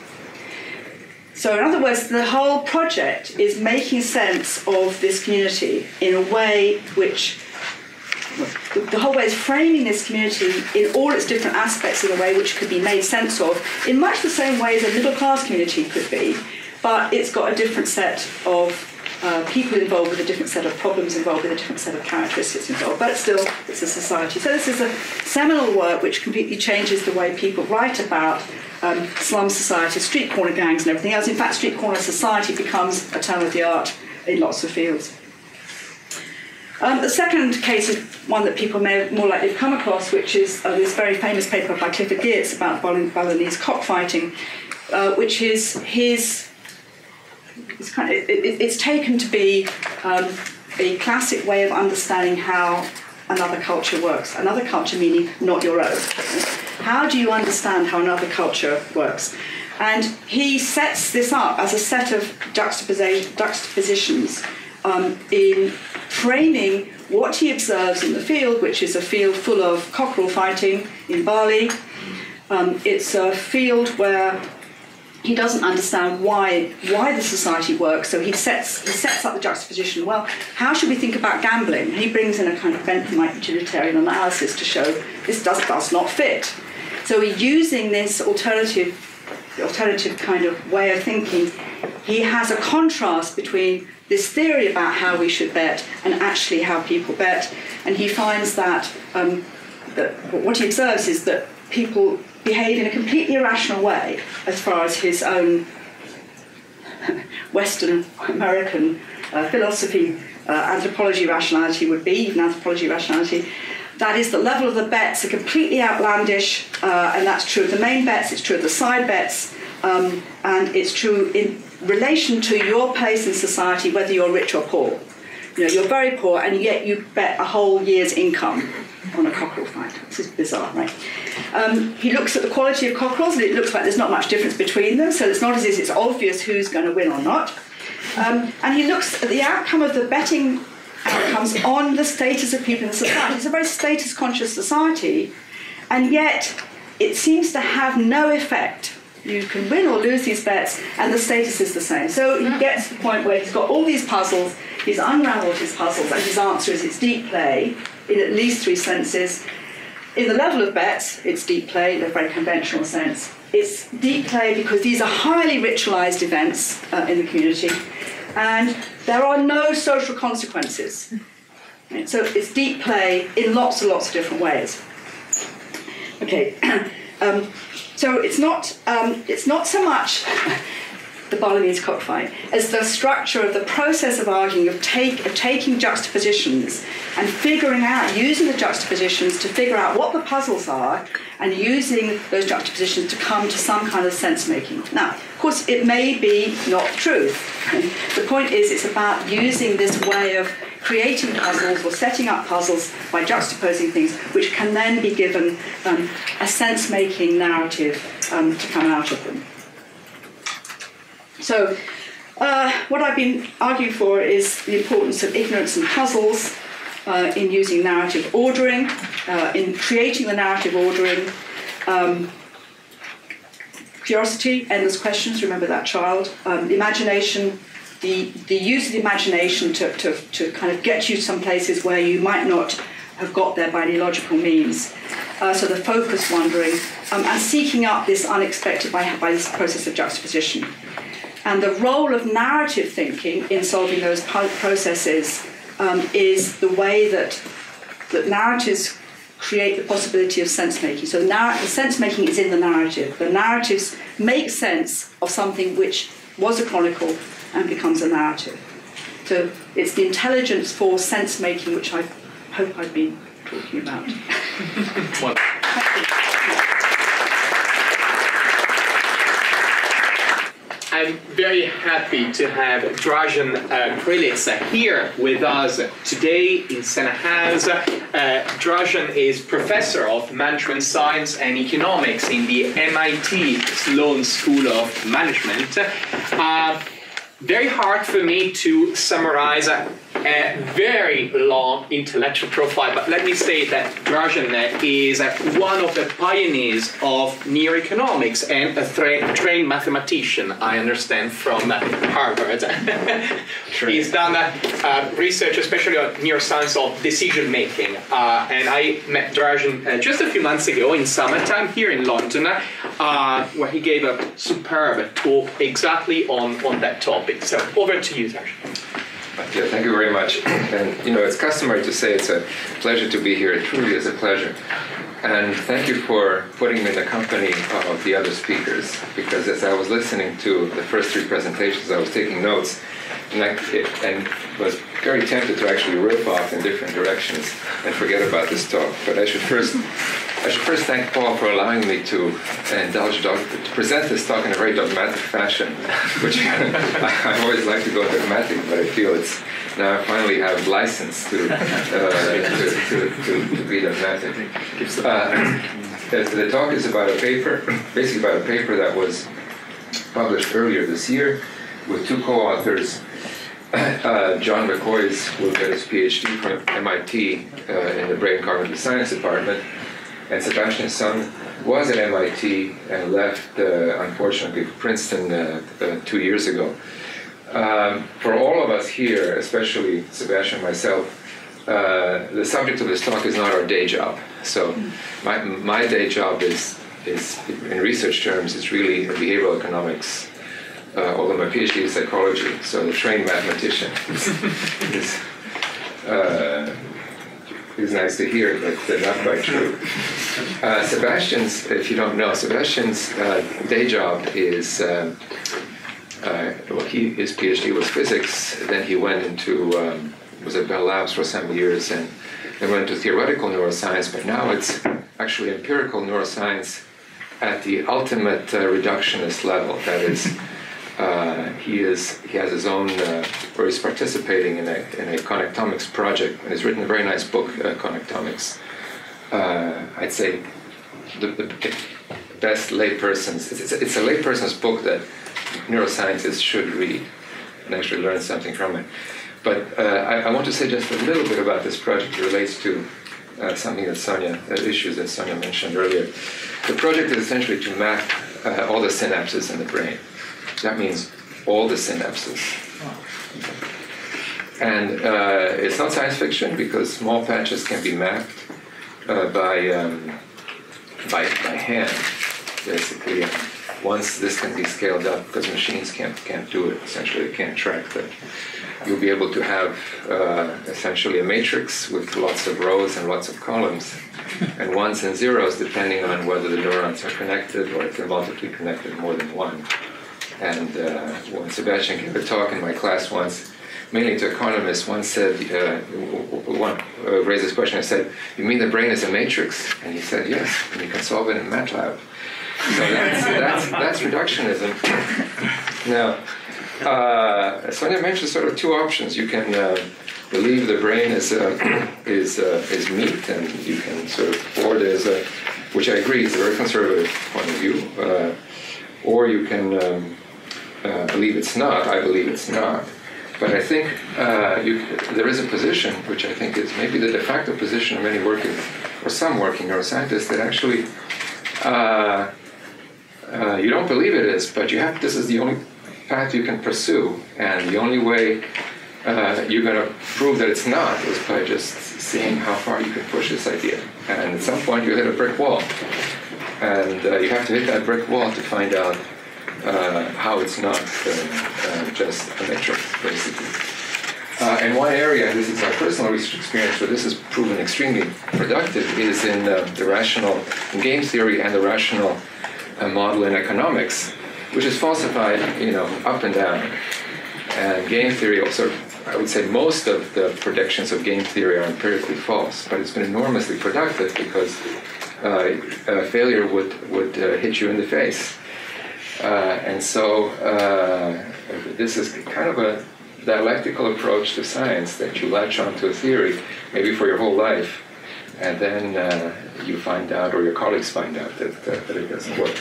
So in other words, the whole project is making sense of this community in a way which, the whole way is framing this community in all its different aspects in a way which could be made sense of in much the same way as a middle class community could be, but it's got a different set of people involved with a different set of problems involved with a different set of characteristics involved, but still it's a society. So this is a seminal work which completely changes the way people write about slum society, street corner gangs and everything else. In fact, street corner society becomes a term of the art in lots of fields. The second case is one that people may have more likely have come across, which is this very famous paper by Clifford Geertz about Balinese cockfighting, which is his... It's taken to be a classic way of understanding how another culture works. Another culture meaning not your own. How do you understand how another culture works? And he sets this up as a set of juxtapositions in framing what he observes in the field, which is a field full of cockerel fighting in Bali. It's a field where he doesn't understand why the society works, so he sets up the juxtaposition. Well, how should we think about gambling? He brings in a kind of Bentham utilitarian analysis to show this does not fit. So using this alternative kind of way of thinking, he has a contrast between this theory about how we should bet and actually how people bet, and he finds that what he observes is that people behave in a completely irrational way as far as his own Western American philosophy, anthropology rationality would be, even anthropology rationality. That is, the level of the bets are completely outlandish, and that's true of the main bets, it's true of the side bets, and it's true in relation to your place in society, whether you're rich or poor. You know, you're very poor, and yet you bet a whole year's income on a cockerel fight. This is bizarre, right? He looks at the quality of cockerels, and it looks like there's not much difference between them, so it's not as if it's obvious who's going to win or not. And he looks at the outcome of the betting outcomes on the status of people in the society. It's a very status-conscious society, and yet it seems to have no effect. You can win or lose these bets, and the status is the same. So he gets to the point where he's got all these puzzles, he's unravelled his puzzles, and his answer is it's deep play, in at least three senses. In the level of bets, it's deep play in a very conventional sense. It's deep play because these are highly ritualised events in the community, and there are no social consequences. Right? So it's deep play in lots and lots of different ways. Okay, so it's not so much the Balinese cockfight as the structure of the process of arguing, of taking juxtapositions and figuring out, using the juxtapositions to figure out what the puzzles are, and using those juxtapositions to come to some kind of sense-making. Now, of course, it may be not true. The point is, it's about using this way of creating puzzles or setting up puzzles by juxtaposing things, which can then be given a sense-making narrative to come out of them. So, what I've been arguing for is the importance of ignorance and puzzles in using narrative ordering, in creating the narrative ordering, curiosity, endless questions, remember that child, imagination, the use of the imagination to kind of get you some places where you might not have got there by any logical means. So the focus wandering, and seeking up this unexpected by this process of juxtaposition. And the role of narrative thinking in solving those processes is the way that narratives create the possibility of sense-making. So the sense-making is in the narrative. The narratives make sense of something which was a chronicle and becomes a narrative. So it's the intelligence for sense-making which I hope I've been talking about. I'm very happy to have Drazen Prelec here with us today in Senna House. Drazen is Professor of Management Science and Economics in the MIT Sloan School of Management. Very hard for me to summarize a very long intellectual profile, but let me say that Drazen is one of the pioneers of neuro-economics and a trained mathematician, I understand, from Harvard. He's done research, especially on neuroscience of decision making. And I met Drazen just a few months ago in summertime here in London, where he gave a superb talk exactly on that topic. So over to you, Drazen. Yeah, thank you very much. And you know, it's customary to say it's a pleasure to be here. It truly is a pleasure. And thank you for putting me in the company of the other speakers, because as I was listening to the first three presentations, I was taking notes, and was very tempted to actually riff off in different directions and forget about this talk. But I should first thank Paul for allowing me to present this talk in a very dogmatic fashion, which I always like to go dogmatic, but I feel it's now I finally have license to be dogmatic. The talk is about a paper, basically about a paper that was published earlier this year with two co-authors. John McCoy's will get his PhD from MIT in the Brain Cognitive Science Department, and Sebastian Sung was at MIT and left, unfortunately, for Princeton 2 years ago. For all of us here, especially Sebastian and myself, the subject of this talk is not our day job. So my day job is in research terms, it's really behavioral economics. Although my PhD is psychology, so the trained mathematician is nice to hear, but not quite true. Sebastian's, if you don't know, Sebastian's day job is, his PhD was physics, then he went into, was at Bell Labs for some years, and then went to theoretical neuroscience, but now it's actually empirical neuroscience at the ultimate reductionist level. That is, he has his own, or he's participating in a connectomics project, and he's written a very nice book, Connectomics. I'd say the best layperson's, it's a layperson's book that neuroscientists should read and actually learn something from it. But I want to say just a little bit about this project. It relates to something that issues that Sonia mentioned earlier. The project is essentially to map all the synapses in the brain. That means all the synapses. And it's not science fiction, because small patches can be mapped by hand, basically. Once this can be scaled up, because machines can't do it, essentially, they can't track that. You'll be able to have essentially a matrix with lots of rows and lots of columns, and ones and zeros depending on whether the neurons are connected or if they're multiply connected, more than one. And when Sebastian gave a talk in my class once, mainly to economists, one said, one raised this question, I said, "You mean the brain is a matrix?" And he said, "Yes, and you can solve it in MATLAB." So that's reductionism. Now, Sonia mentioned sort of two options. You can believe the brain is meat, and you can sort of, or there's a, which I agree is a very conservative point of view, or you can believe it's not. I believe it's not. But I think there is a position, which I think is maybe the de facto position of many working, or some working neuroscientists, that actually you don't believe it is, but you have. This is the only path you can pursue, and the only way you're going to prove that it's not is by just seeing how far you can push this idea. And at some point, you hit a brick wall, and you have to hit that brick wall to find out how it's not just a matrix, basically. And one area, this is our personal research experience, where this has proven extremely productive, is in the rational, in game theory and the rational model in economics, which is falsified, up and down. And game theory also, I would say most of the predictions of game theory are empirically false, but it's been enormously productive because failure would hit you in the face. And so this is kind of a dialectical approach to science, that you latch onto a theory, maybe for your whole life, and then you find out, or your colleagues find out, that it doesn't work.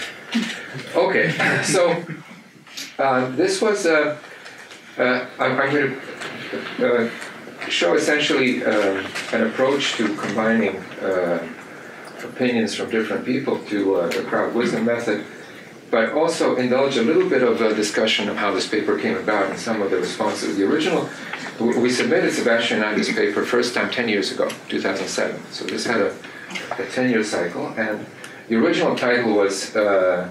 Okay, so this was, I'm going to show essentially an approach to combining opinions from different people to the crowd wisdom method, but also indulge a little bit of a discussion of how this paper came about and some of the responses. The original, we submitted Sebastian and I this paper first time 10 years ago, 2007. So this had a 10-year cycle, and the original title was, I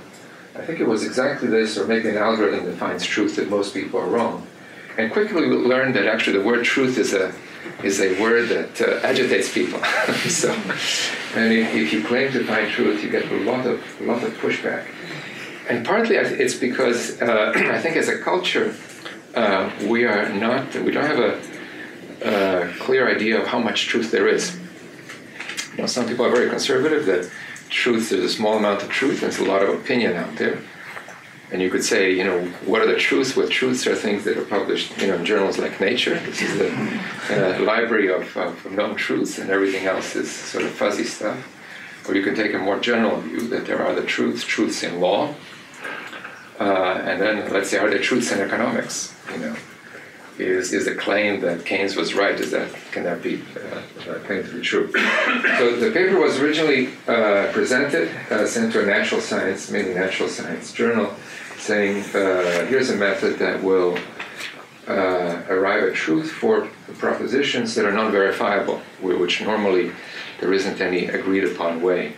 think it was exactly this, or maybe an algorithm that finds truth that most people are wrong. And quickly we learned that actually the word truth is a word that agitates people. So, and if you claim to find truth, you get a lot of pushback. And partly it's because I think as a culture we don't have a clear idea of how much truth there is. You know, some people are very conservative that truth is a small amount of truth, and there's a lot of opinion out there. And you could say, you know, what are the truths? Well, truths are things that are published, you know, in journals like Nature. This is the library of known truths, and everything else is sort of fuzzy stuff. Or you can take a more general view that there are the truths in law, and then let's say, are there truths in economics? You know, is the claim that Keynes was right? Can that be claimed to be true? So the paper was originally presented, sent to a natural science, mainly natural science journal, saying here's a method that will arrive at truth for propositions that are non-verifiable, which normally there isn't any agreed upon way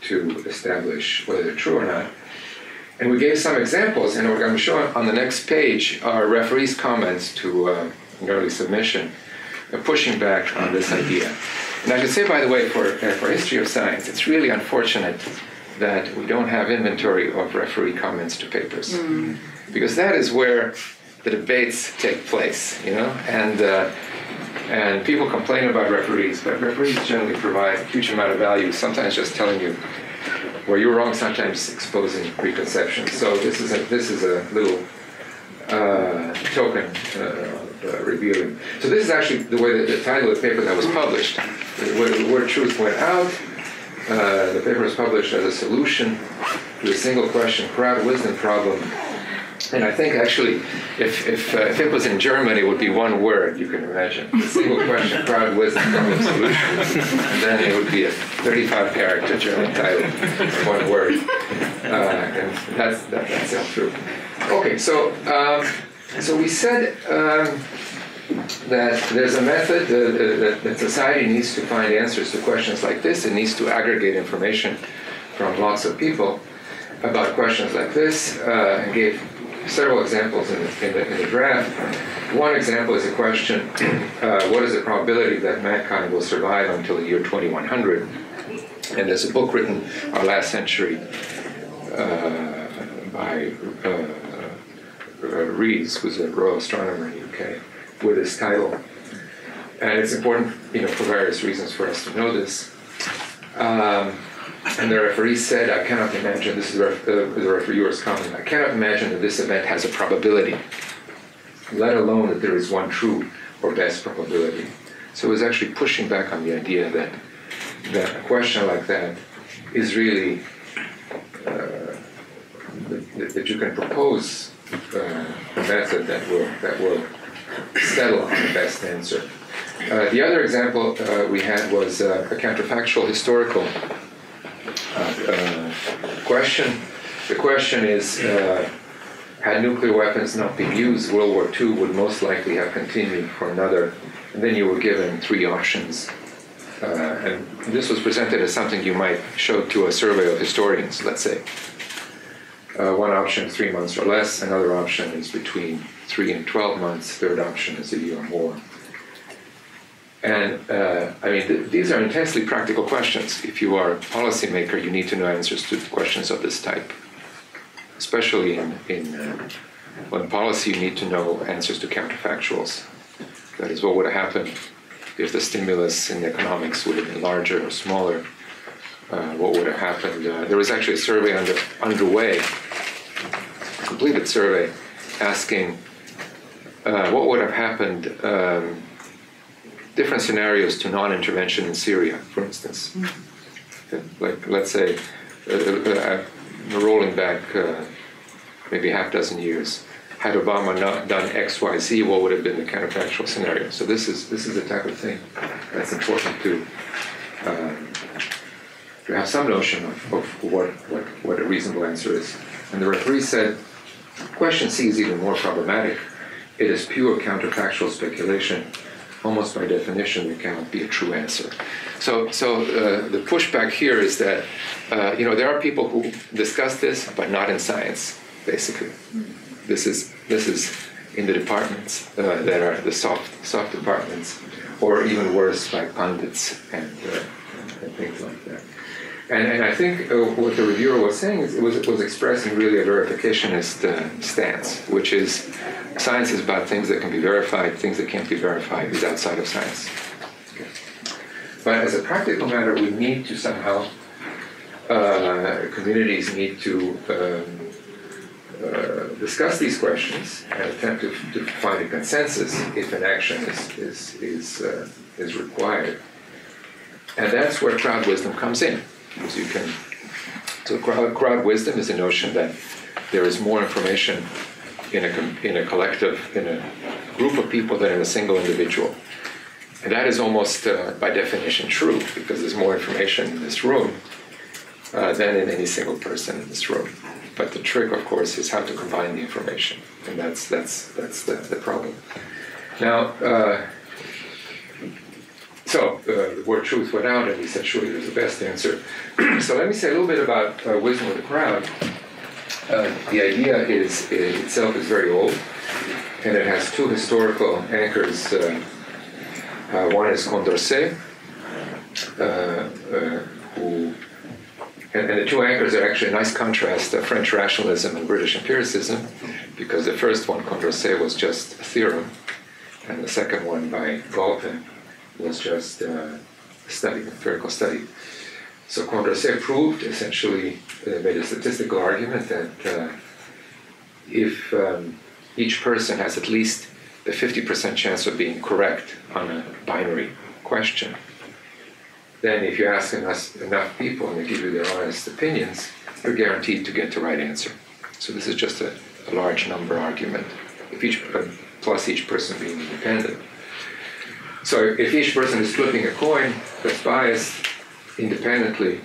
to establish whether they're true or not. And we gave some examples, and we're going to show on the next page our referees' comments to an early submission, pushing back on this idea. And I should say, by the way, for history of science, it's really unfortunate that we don't have inventory of referee comments to papers, because that is where the debates take place, you know. And people complain about referees, but referees generally provide a huge amount of value, sometimes just telling you where you're wrong, sometimes exposing preconceptions. So this is a little token revealing. So this is actually the way that the title of the paper that was published. The word truth went out. The paper was published as a solution to a single question crowd wisdom problem. And I think actually, if it was in German, it would be one word, you can imagine. A single question, crowd wisdom problem solution. And then it would be a 35-character German title, one word. And that's all true. Okay, so we said that there's a method that society needs to find answers to questions like this. It needs to aggregate information from lots of people about questions like this, and gave several examples in the draft. One example is a question, what is the probability that mankind will survive until the year 2100? And there's a book written our last century by Rees, who's a royal astronomer in the UK, with this title. And it's important, you know, for various reasons for us to know this. And the referee said, I cannot imagine, this is the reviewer's comment, I cannot imagine that this event has a probability, let alone that there is one true or best probability. So it was actually pushing back on the idea that a question like that is really, that you can propose a method that will settle on the best answer. The other example we had was a counterfactual historical question. The question is, had nuclear weapons not been used, World War II would most likely have continued for another, and then you were given three options. And this was presented as something you might show to a survey of historians, let's say. One option, 3 months or less. Another option is between 3 and 12 months. Third option is a year or more. And I mean, these are intensely practical questions. If you are a policymaker, you need to know answers to questions of this type. Especially in policy, you need to know answers to counterfactuals. That is, what would have happened if the stimulus in economics would have been larger or smaller? What would have happened? There was actually a survey underway, a completed survey, asking what would have happened, different scenarios to non-intervention in Syria, for instance. Like, let's say, rolling back maybe half dozen years. had Obama not done X, Y, Z, what would have been the counterfactual scenario? So this is the type of thing that's important to have some notion of what a reasonable answer is. And the referee said, question C is even more problematic. It is pure counterfactual speculation. Almost by definition, there cannot be a true answer. So the pushback here is that there are people who discuss this, but not in science. Basically, this is in the departments that are the soft departments, or even worse, like pundits and things like that. And I think what the reviewer was saying is it was expressing really a verificationist stance, which is science is about things that can be verified, things that can't be verified is outside of science. Okay. But as a practical matter, we need to somehow, communities need to discuss these questions and attempt to find a consensus if an action is required. And that's where crowd wisdom comes in. So crowd wisdom is the notion that there is more information in a collective, in a group of people than in a single individual. And that is almost by definition true, because there's more information in this room than in any single person in this room. But the trick, of course, is how to combine the information, and that's the problem. Now, so the word truth went out, and we said, surely there's the best answer. So let me say a little bit about wisdom of the crowd. The idea itself is very old, and it has two historical anchors. One is Condorcet, and the two anchors are actually a nice contrast, French rationalism and British empiricism, because the first one, Condorcet, was just a theorem, and the second one by Galton was just a study, empirical study. So Condorcet proved, essentially, made a statistical argument that if each person has at least a 50% chance of being correct on a binary question, then if you ask enough people and they give you their honest opinions, you're guaranteed to get the right answer. So this is just a large number argument, plus each person being independent. So if each person is flipping a coin that's biased independently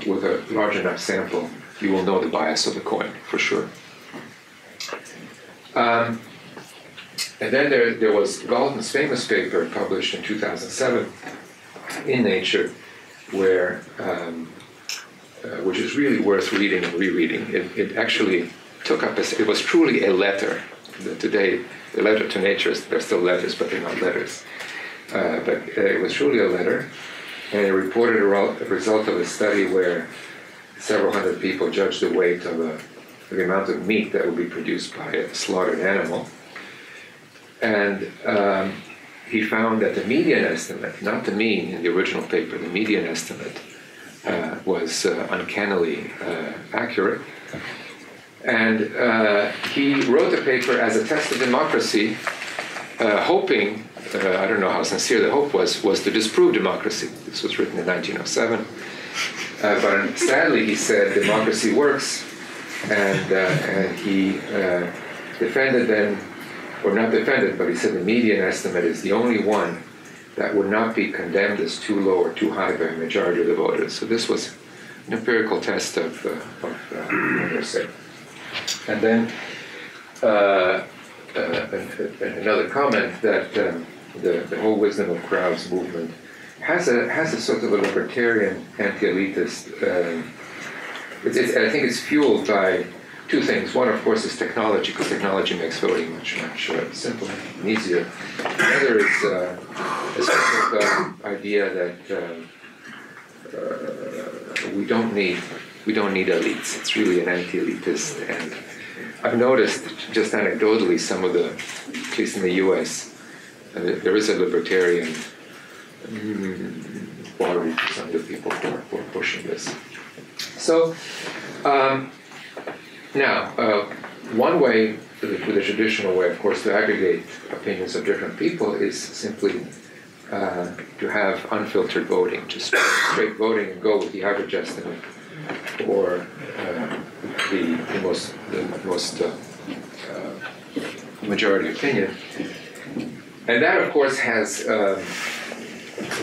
with a large enough sample, you will know the bias of the coin for sure. And then there was Galton's famous paper published in 2007 in Nature, where which is really worth reading and rereading. It actually took up it was truly a letter. Today, the letter to Nature, they're still letters, but they're not letters. But it was truly a letter, and it reported a result of a study where several hundred people judged the weight of the amount of meat that would be produced by a slaughtered animal. And he found that the median estimate, not the mean in the original paper, the median estimate was uncannily accurate. And he wrote the paper as a test of democracy, hoping, I don't know how sincere the hope was to disprove democracy. This was written in 1907. But sadly, he said democracy works, and he defended then, or not defended, but he said the median estimate is the only one that would not be condemned as too low or too high by a majority of the voters. So this was an empirical test of Condorcet. And then another comment that the whole wisdom of crowds movement has a sort of a libertarian anti-elitist. I think it's fueled by two things. One, of course, is technology, because technology makes voting much simpler and easier. The other is a sort of idea that we don't need elites. It's really an anti-elitist, and I've noticed just anecdotally some of the, at least in the U.S., there is a libertarian quality to some of the people who are pushing this. So. Now, one way, the traditional way, of course, to aggregate opinions of different people is simply to have unfiltered voting, just straight voting and go with the average estimate, or the most majority opinion. And that, of course, has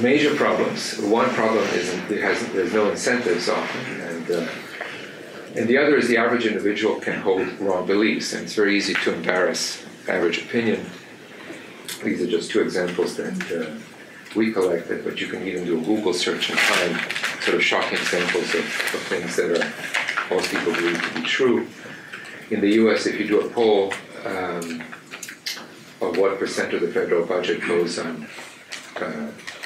major problems. One problem is there's no incentives often, and the other is the average individual can hold wrong beliefs, and it's very easy to embarrass average opinion. These are just two examples that we collected, but you can even do a Google search and find sort of shocking examples of things that are most people believe to be true. In the US, if you do a poll of what percent of the federal budget goes on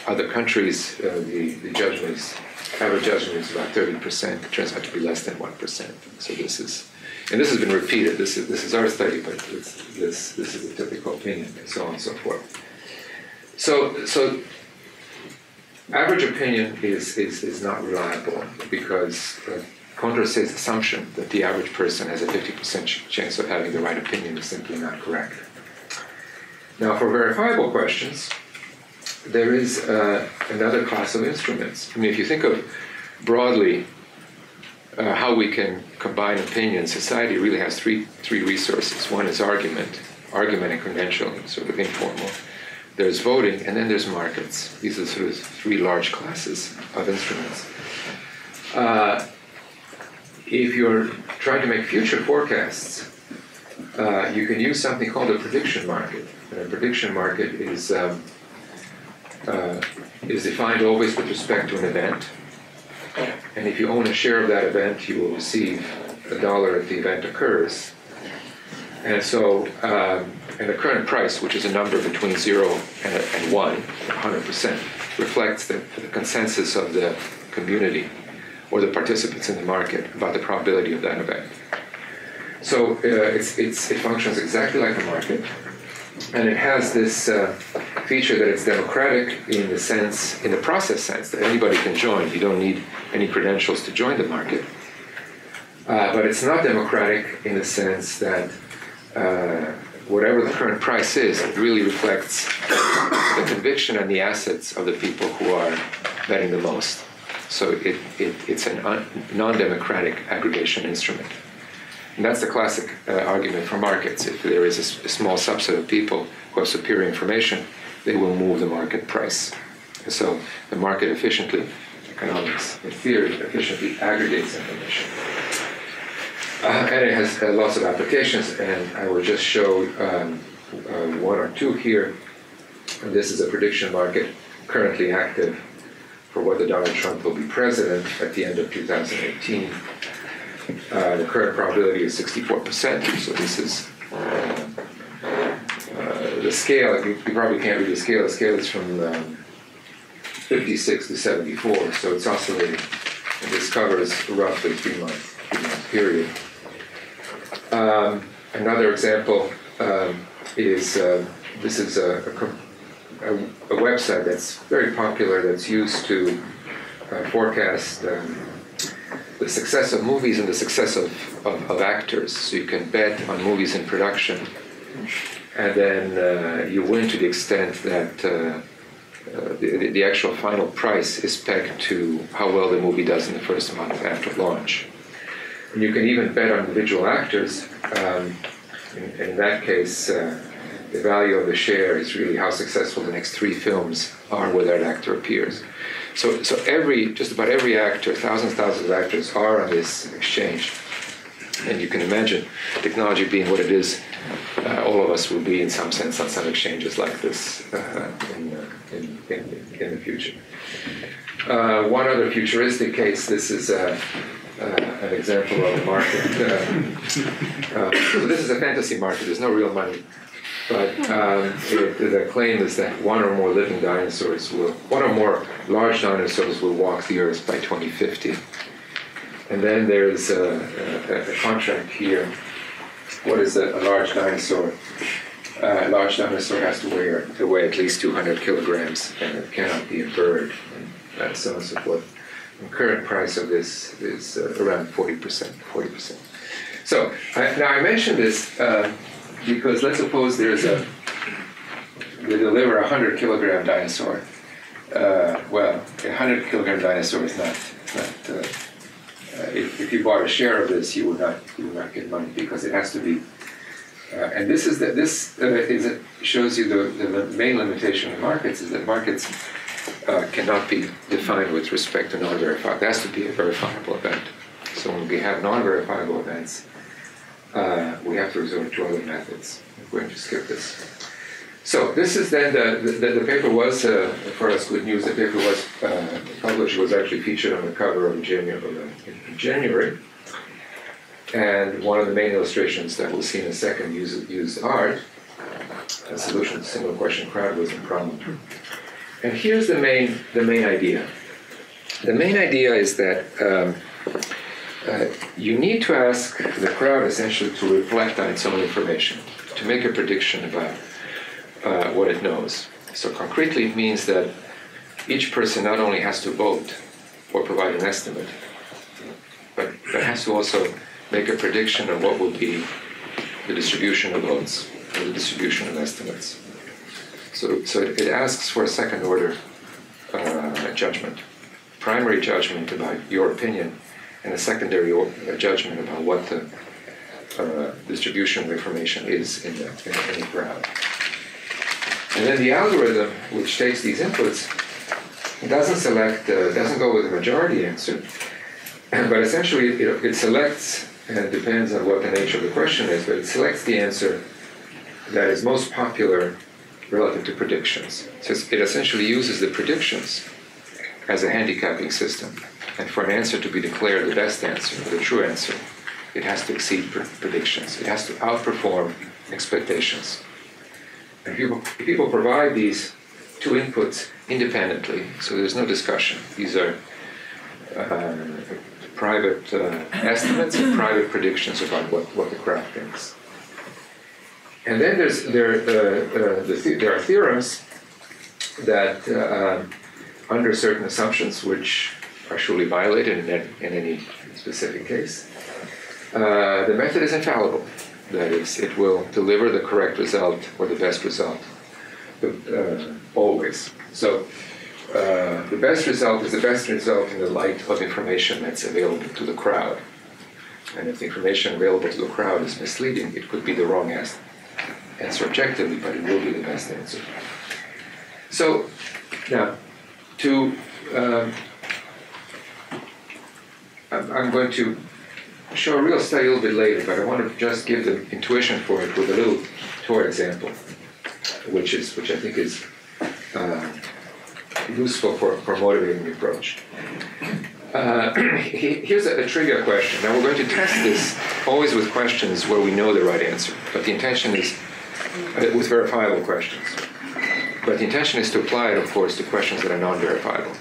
other countries, the judgment is, average judgment is about 30%. It turns out to be less than 1%. So this is, and this has been repeated. This is our study, but this is a typical opinion, and so on and so forth. So average opinion is not reliable because Condorcet's assumption that the average person has a 50% chance of having the right opinion is simply not correct. Now, for verifiable questions, there is another class of instruments. I mean, if you think of broadly how we can combine opinion, society really has three resources. One is argument and conventional, sort of informal. There's voting, and then there's markets. These are sort of three large classes of instruments. If you're trying to make future forecasts, you can use something called a prediction market. And a prediction market is defined always with respect to an event. And if you own a share of that event, you will receive $1 if the event occurs. And so, and the current price, which is a number between 0 and 1, 100%, reflects the consensus of the community or the participants in the market about the probability of that event. So it functions exactly like a market, and it has this feature that it's democratic in the process sense, that anybody can join. You don't need any credentials to join the market. But it's not democratic in the sense that whatever the current price is, it really reflects the conviction and the assets of the people who are betting the most. So it's a non-democratic aggregation instrument. And that's the classic argument for markets. If there is a small subset of people who have superior information, they will move the market price. And so the market efficiently, economics, in theory, efficiently aggregates information. And it has lots of applications, and I will just show one or two here. And this is a prediction market currently active for whether Donald Trump will be president at the end of 2018. The current probability is 64%, so this is the scale. You probably can't read the scale. The scale is from 56 to 74, so it's oscillating. And this covers roughly 3-month period. Another example is this is a website that's very popular that's used to forecast the success of movies and the success of actors. So you can bet on movies in production, and then you win to the extent that the actual final price is pegged to how well the movie does in the first month after launch. And you can even bet on individual actors. In that case, the value of the share is really how successful the next 3 films are where that actor appears. So just about every actor, thousands of actors are on this exchange. And you can imagine technology being what it is, all of us will be in some sense on some exchanges like this in the future. One other futuristic case, this is an example of a market. So this is a fantasy market, there's no real money. But the claim is that one or more large dinosaurs will walk the Earth by 2050. And then there's a contract here. What is a large dinosaur? A large dinosaur has to weigh at least 200 kilograms, and it cannot be a bird, and so on and so forth. The current price of this is around 40%. So now I mentioned this because let's suppose they deliver a 100-kilogram dinosaur. Well, a 100-kilogram dinosaur is not. If you bought a share of this, you would not get money because it has to be And shows you the main limitation of markets is that markets cannot be defined with respect to non-verifiable. There has to be a verifiable event. So when we have non-verifiable events, we have to resort to other methods. We're going to skip this. So this is then the paper was, for us, good news. The paper was published, was actually featured on the cover of in January. And one of the main illustrations that we'll see in a second use art. A solution to single question crowd wasn't problem. And here's the main idea. The main idea is that you need to ask the crowd essentially to reflect on its own information, to make a prediction about what it knows. So concretely, it means that each person not only has to vote or provide an estimate, but has to also make a prediction of what will be the distribution of votes or the distribution of estimates. So it asks for a second order judgment, primary judgment about your opinion, and a secondary judgment about what the distribution of information is in the crowd. And then the algorithm, which takes these inputs, doesn't go with a majority answer, but essentially it selects, and it depends on what the nature of the question is, but it selects the answer that is most popular relative to predictions. So it essentially uses the predictions as a handicapping system. And for an answer to be declared the best answer, the true answer, it has to exceed predictions. It has to outperform expectations. And people provide these two inputs independently, so there's no discussion. These are private estimates and private predictions about what the crowd thinks. And then there are theorems that, under certain assumptions, which are surely violated in any specific case, the method is infallible. That is, it will deliver the correct result or the best result, always. So the best result is the best result in the light of information that's available to the crowd. And if the information available to the crowd is misleading, it could be the wrong answer objectively, but it will be the best answer. So now, I'm going to show a real study a little bit later, but I want to just give the intuition for it with a little toy example, which I think is useful for motivating the approach. Here's a trivia question. Now we're going to test this always with questions where we know the right answer, but the intention is with verifiable questions. But the intention is to apply it, of course, to questions that are non-verifiable.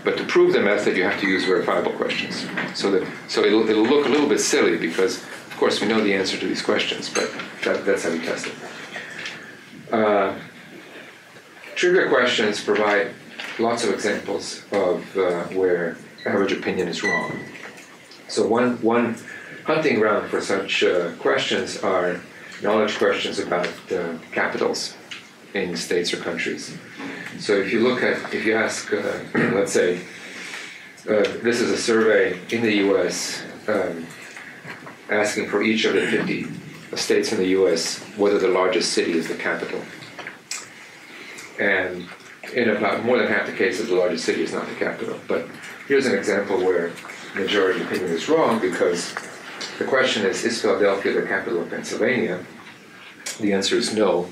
But to prove the method, you have to use verifiable questions. So it'll look a little bit silly because, of course, we know the answer to these questions, but that's how we test it. Trivia questions provide lots of examples of where average opinion is wrong. So one hunting ground for such questions are knowledge questions about capitals in states or countries. So if you ask, let's say, this is a survey in the U.S. Asking for each of the 50 states in the U.S. whether the largest city is the capital. And in about more than half the cases, the largest city is not the capital. But here's an example where majority opinion is wrong because the question is Philadelphia the capital of Pennsylvania? The answer is no.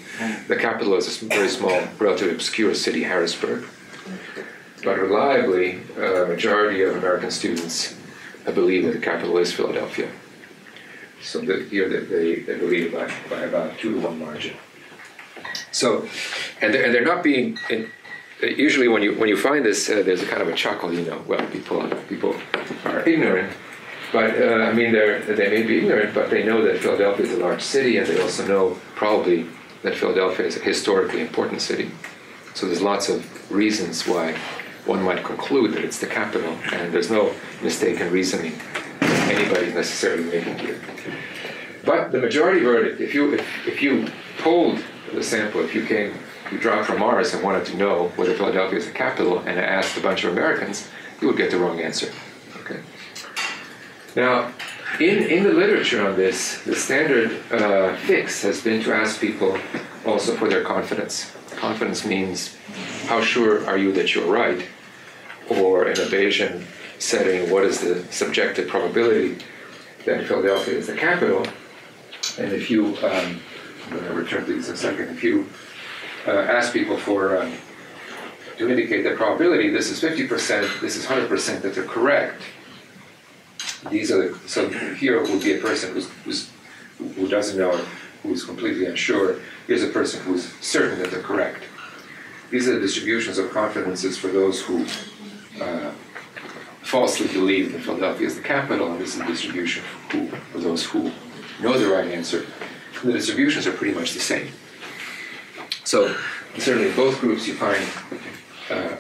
The capital is a very small, relatively obscure city, Harrisburg. But reliably, a majority of American students believe that the capital is Philadelphia. So here they believe by about 2-to-1 margin. So, and they're not being. Usually, when you find this, there's a kind of a chuckle. Well, people are ignorant. But they may be ignorant, but they know that Philadelphia is a large city, and they also know probably that Philadelphia is a historically important city. So there's lots of reasons why one might conclude that it's the capital, and there's no mistaken reasoning anybody's necessarily making here. But the majority verdict, if you polled the sample, if you dropped from Mars and wanted to know whether Philadelphia is the capital, and asked a bunch of Americans, you would get the wrong answer. Okay. Now, In the literature on this, the standard fix has been to ask people also for their confidence. Confidence means how sure are you that you're right, or in a Bayesian setting, what is the subjective probability that Philadelphia is the capital? And if you, I'm going to return to these in a second, if you ask people for to indicate the probability, this is 50%, this is 100% that they're correct. These are so here would be a person who doesn't know, who's completely unsure. Here's a person who's certain that they're correct. These are the distributions of confidences for those who falsely believe that Philadelphia is the capital, and this is the distribution for those who know the right answer. The distributions are pretty much the same. So certainly in both groups you find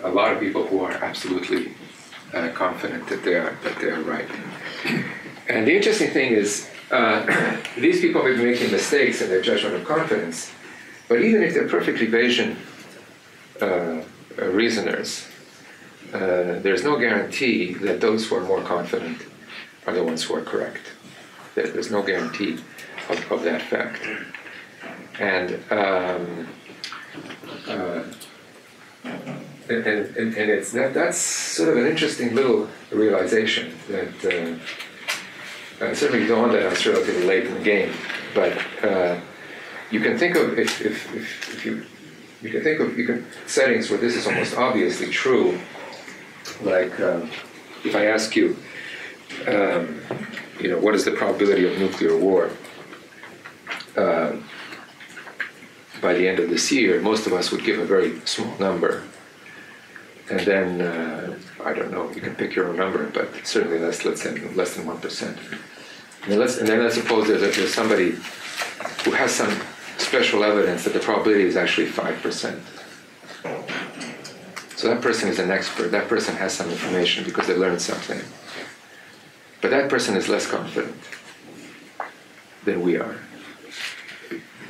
a lot of people who are absolutely confident that they are right. And the interesting thing is, these people may be making mistakes in their judgment of confidence, but even if they're perfectly Bayesian reasoners, there's no guarantee that those who are more confident are the ones who are correct. There's no guarantee of that fact. And it's that's sort of an interesting little realization that certainly dawned on us relatively late in the game. But you can think of if you can think of settings where this is almost obviously true. Like if I ask you, what is the probability of nuclear war by the end of this year? Most of us would give a very small number. And then, I don't know, you can pick your own number, but certainly let's say less than 1%. And then let's suppose there's somebody who has some special evidence that the probability is actually 5%. So that person is an expert. That person has some information because they learned something. But that person is less confident than we are.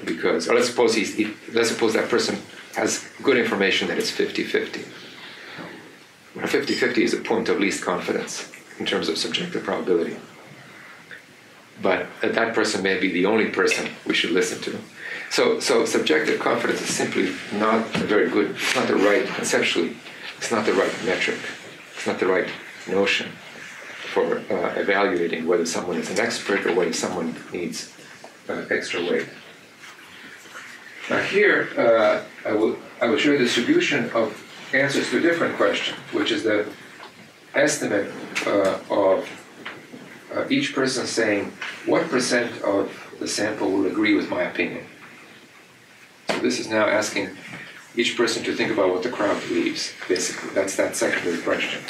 Because, or let's suppose that person has good information that it's 50-50. 50-50 is a point of least confidence in terms of subjective probability. But that person may be the only person we should listen to. So subjective confidence is simply not a very good, it's not the right, conceptually, it's not the right metric. It's not the right notion for evaluating whether someone is an expert or whether someone needs extra weight. Now here, I will show you the distribution of answers to a different question, which is the estimate of each person saying, what % of the sample will agree with my opinion? So this is now asking each person to think about what the crowd believes, basically. That's that secondary question.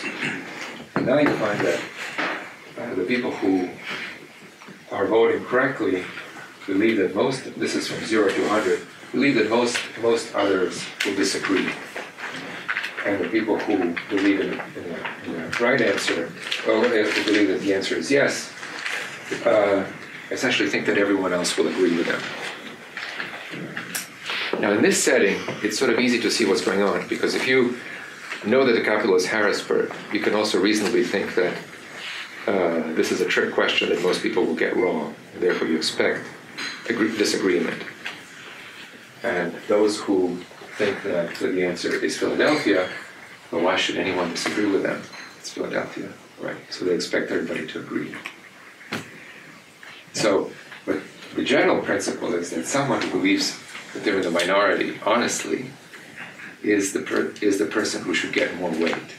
And now you find that the people who are voting correctly believe that most, this is from 0 to 100, believe that most others will disagree. And the people who believe in the right answer, or who believe that the answer is yes, essentially think that everyone else will agree with them. Now in this setting, it's sort of easy to see what's going on, because if you know that the capital is Harrisburg, you can also reasonably think that this is a trick question that most people will get wrong, and therefore you expect disagreement. And those who think that the answer is Philadelphia, well, why should anyone disagree with them? It's Philadelphia, right? So they expect everybody to agree. So, but the general principle is that someone who believes that they're in the minority, honestly, is the person who should get more weight.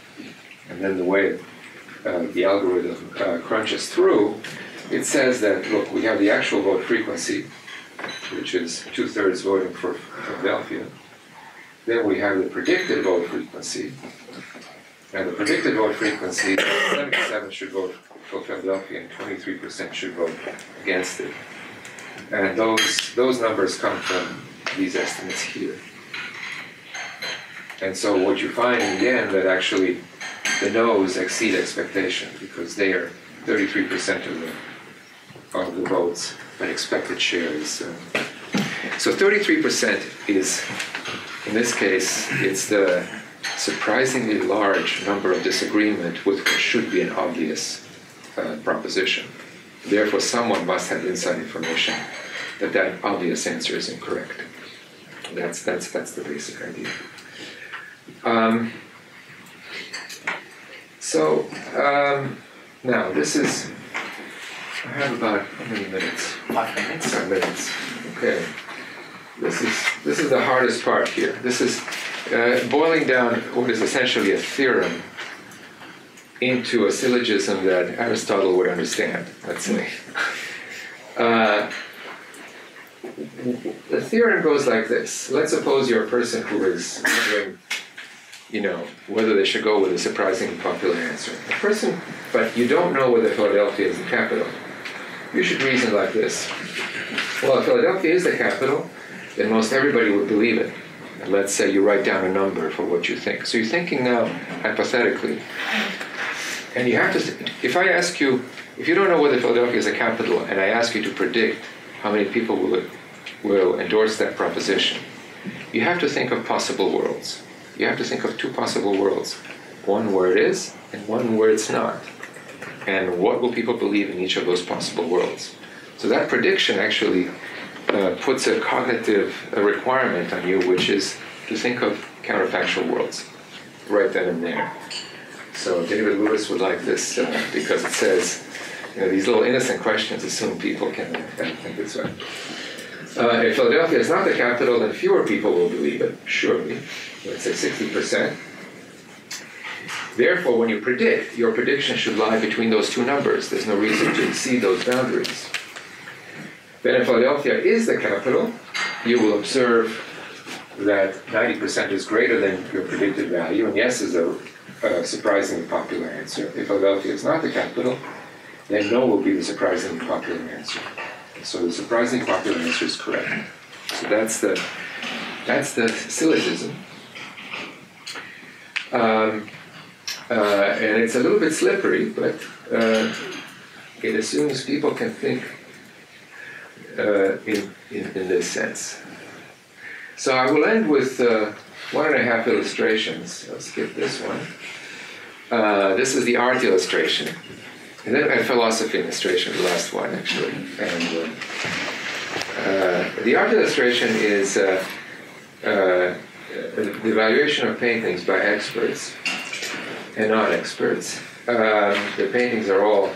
And then the way the algorithm crunches through, it says that, look, we have the actual vote frequency, which is 2/3 voting for Philadelphia. Then we have the predicted vote frequency. And the predicted vote frequency, 77 should vote for Philadelphia and 23% should vote against it. And those numbers come from these estimates here. And so what you find in the end that actually the no's exceed expectation because they are 33% of the votes, but expected share is. So 33% is, in this case, it's the surprisingly large number of disagreement with what should be an obvious proposition. Therefore, someone must have inside information that that obvious answer is incorrect. That's the basic idea. Now this is. I have about how many minutes? 5 minutes. 5 minutes. Okay. This is the hardest part here. This is boiling down what is essentially a theorem into a syllogism that Aristotle would understand, let's say. The theorem goes like this. Let's suppose you're a person who is wondering, whether they should go with a surprisingly popular answer. But you don't know whether Philadelphia is the capital. You should reason like this. Well, if Philadelphia is the capital, then most everybody would believe it. And let's say you write down a number for what you think. So you're thinking now hypothetically. And you have to, if I ask you, if you don't know whether Philadelphia is a capital, and I ask you to predict how many people will endorse that proposition, you have to think of possible worlds. You have to think of two possible worlds. One where it is, and one where it's not. And what will people believe in each of those possible worlds? So that prediction actually puts a cognitive requirement on you, which is to think of counterfactual worlds, right then and there. So David Lewis would like this because it says, these little innocent questions assume people can think this way. If Philadelphia is not the capital, then fewer people will believe it, surely. Let's say 60%. Therefore, when you predict, your prediction should lie between those two numbers. There's no reason to exceed those boundaries. Then if Philadelphia is the capital, you will observe that 90% is greater than your predicted value, and yes is a surprisingly popular answer. If Philadelphia is not the capital, then no will be the surprisingly popular answer. So the surprisingly popular answer is correct. So that's the syllogism. And it's a little bit slippery, but it assumes people can think in this sense. So I will end with 1.5 illustrations. I'll skip this one. This is the art illustration. And then I had philosophy illustration, the last one, actually. And the art illustration is the evaluation of paintings by experts and non-experts. The paintings are all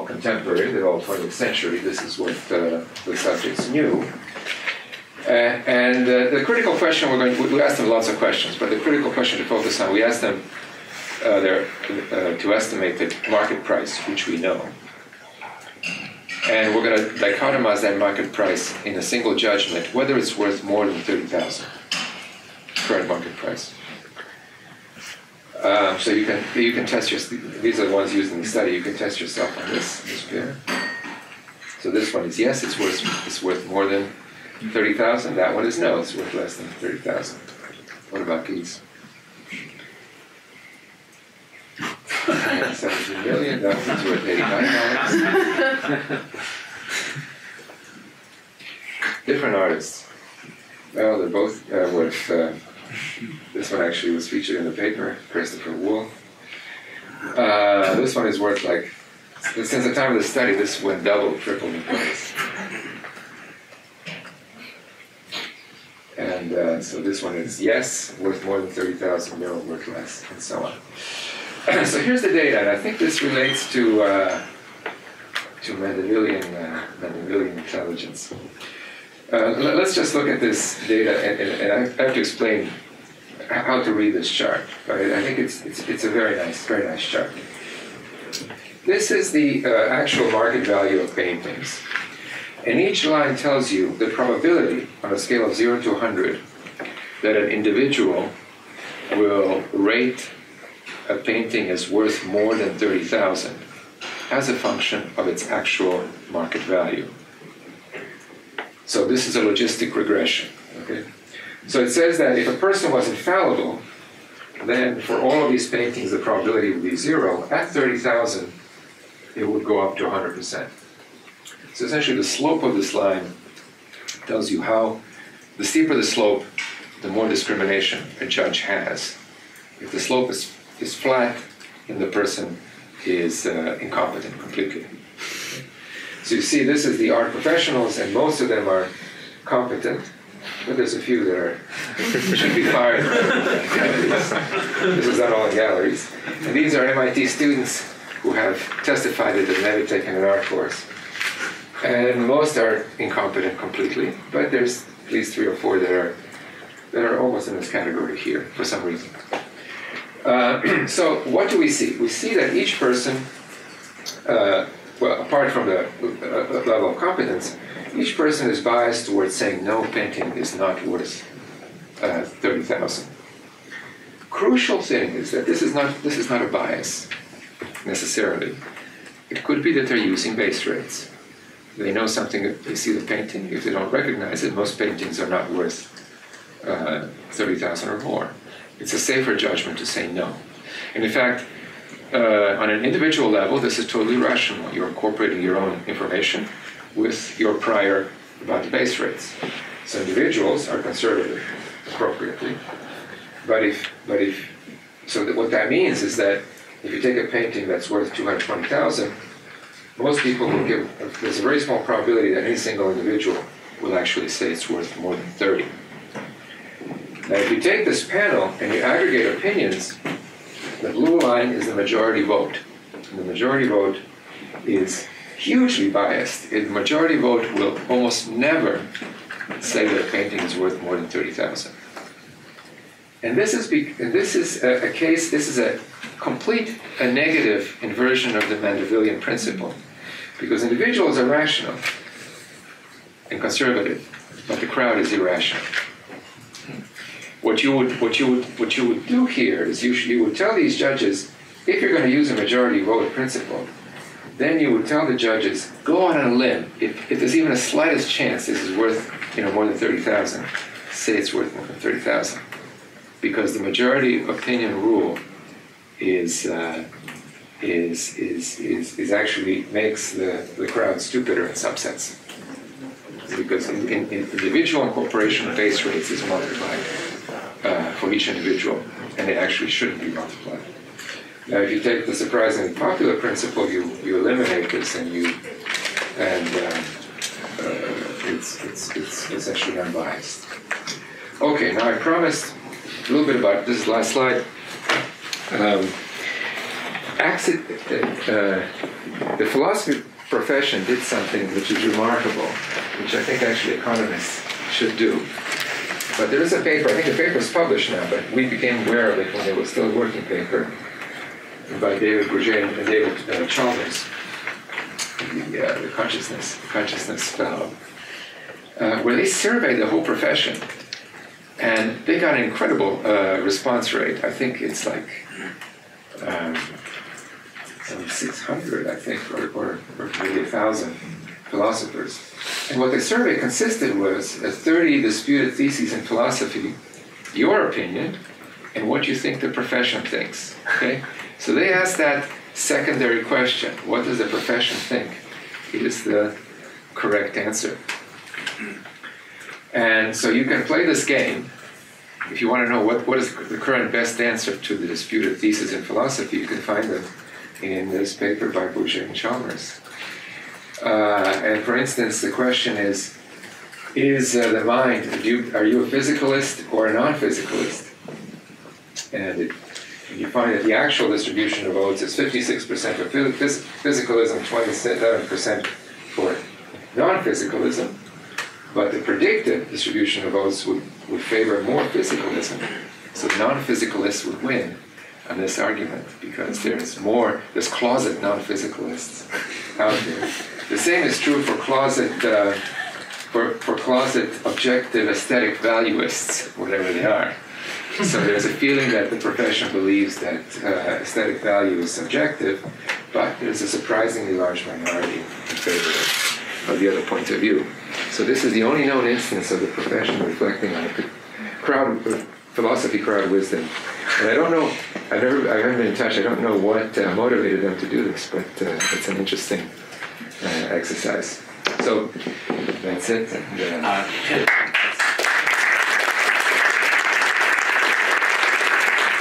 contemporary. They're all 20th century. This is what the subjects knew. And the critical question we asked them lots of questions, but the critical question to focus on, we asked them to estimate the market price, which we know. And we're going to dichotomize that market price in a single judgment, whether it's worth more than 30,000, current market price. So you can test these are the ones used in the study. You can test yourself on this pair. So this one is yes, it's worth more than 30,000. That one is no, it's worth less than 30,000. What about these? 17 million. That one's worth $89. Different artists. Well, they're both worth. This one actually was featured in the paper, Christopher Wool. This one is worth since the time of the study, this went double, triple in price. And so this one is yes, worth more than 30,000, no, worth less, and so on. So here's the data, and I think this relates to Mendelian intelligence. Let's just look at this data, and I have to explain how to read this chart. Right? I think it's a very nice chart. This is the actual market value of paintings, and each line tells you the probability on a scale of 0 to 100 that an individual will rate a painting as worth more than 30,000 as a function of its actual market value. So this is a logistic regression. Okay? So it says that if a person was infallible, then for all of these paintings the probability would be 0. At 30,000, it would go up to 100%. So essentially the slope of this line tells you how, the steeper the slope, the more discrimination a judge has. If the slope is flat, then the person is incompetent completely. So you see, this is the art professionals, and most of them are competent, but there's a few that are should be fired. This is not all in galleries. And these are MIT students who have testified that they've never taken an art course. And most are incompetent completely, but there's at least 3 or 4 that are almost in this category here for some reason. So what do we see? We see that each person, well, apart from the level of competence, each person is biased towards saying no, painting is not worth 30,000. Crucial thing is that this is not a bias necessarily. It could be that they're using base rates. They know something, they see the painting. If they don't recognize it, most paintings are not worth 30,000 or more. It's a safer judgment to say no. And in fact, on an individual level, this is totally rational. You're incorporating your own information with your prior about the base rates. So individuals are conservative appropriately. What that means is that if you take a painting that's worth 220,000, most people will give, there's a very small probability that any single individual will actually say it's worth more than 30. Now, if you take this panel and you aggregate opinions, the blue line is the majority vote. And the majority vote is hugely biased. The majority vote will almost never say that a painting is worth more than 30,000. And this is a case. This is a complete negative inversion of the Mandevillian principle, because individuals are rational and conservative, but the crowd is irrational. What you would do here is you would tell these judges, if you're going to use a majority vote principle, then you would tell the judges, go on a limb. If there's even a slightest chance this is worth more than 30,000, say it's worth more than 30,000, because the majority opinion rule is actually makes the crowd stupider in some sense, because in individual incorporation of base rates is multiplied for each individual, and it actually shouldn't be multiplied. Now, if you take the surprisingly popular principle, you eliminate this, and it's essentially unbiased. Okay, now I promised a little bit about this last slide. The philosophy profession did something which is remarkable, which I think actually economists should do. But there is a paper, I think the paper is published now, but we became aware of it when it was still a working paper, by David Bourget and David Chalmers, the consciousness fellow, where they surveyed the whole profession, and they got an incredible response rate. I think it's like 600, I think, or maybe 1,000 philosophers. And what the survey consisted was 30 disputed theses in philosophy, your opinion, and what you think the profession thinks. Okay? So they asked that secondary question, what does the profession think is the correct answer? And so you can play this game. If you want to know what is the current best answer to the disputed thesis in philosophy, you can find them in this paper by Bourget and Chalmers. And for instance, the question is the mind, are you a physicalist or a non-physicalist? And you find that the actual distribution of votes is 56% for physicalism, 27% for non-physicalism. But the predicted distribution of votes would favor more physicalism. So non-physicalists would win on this argument, because there's closet non-physicalists out there. The same is true for closet objective aesthetic valuists, whatever they are. So there's a feeling that the profession believes that aesthetic value is subjective, but there's a surprisingly large minority in favor of the other point of view. So this is the only known instance of the profession reflecting on a philosophy crowd wisdom. And I don't know, I haven't been in touch, I don't know what motivated them to do this, but it's an interesting exercise. So that's it.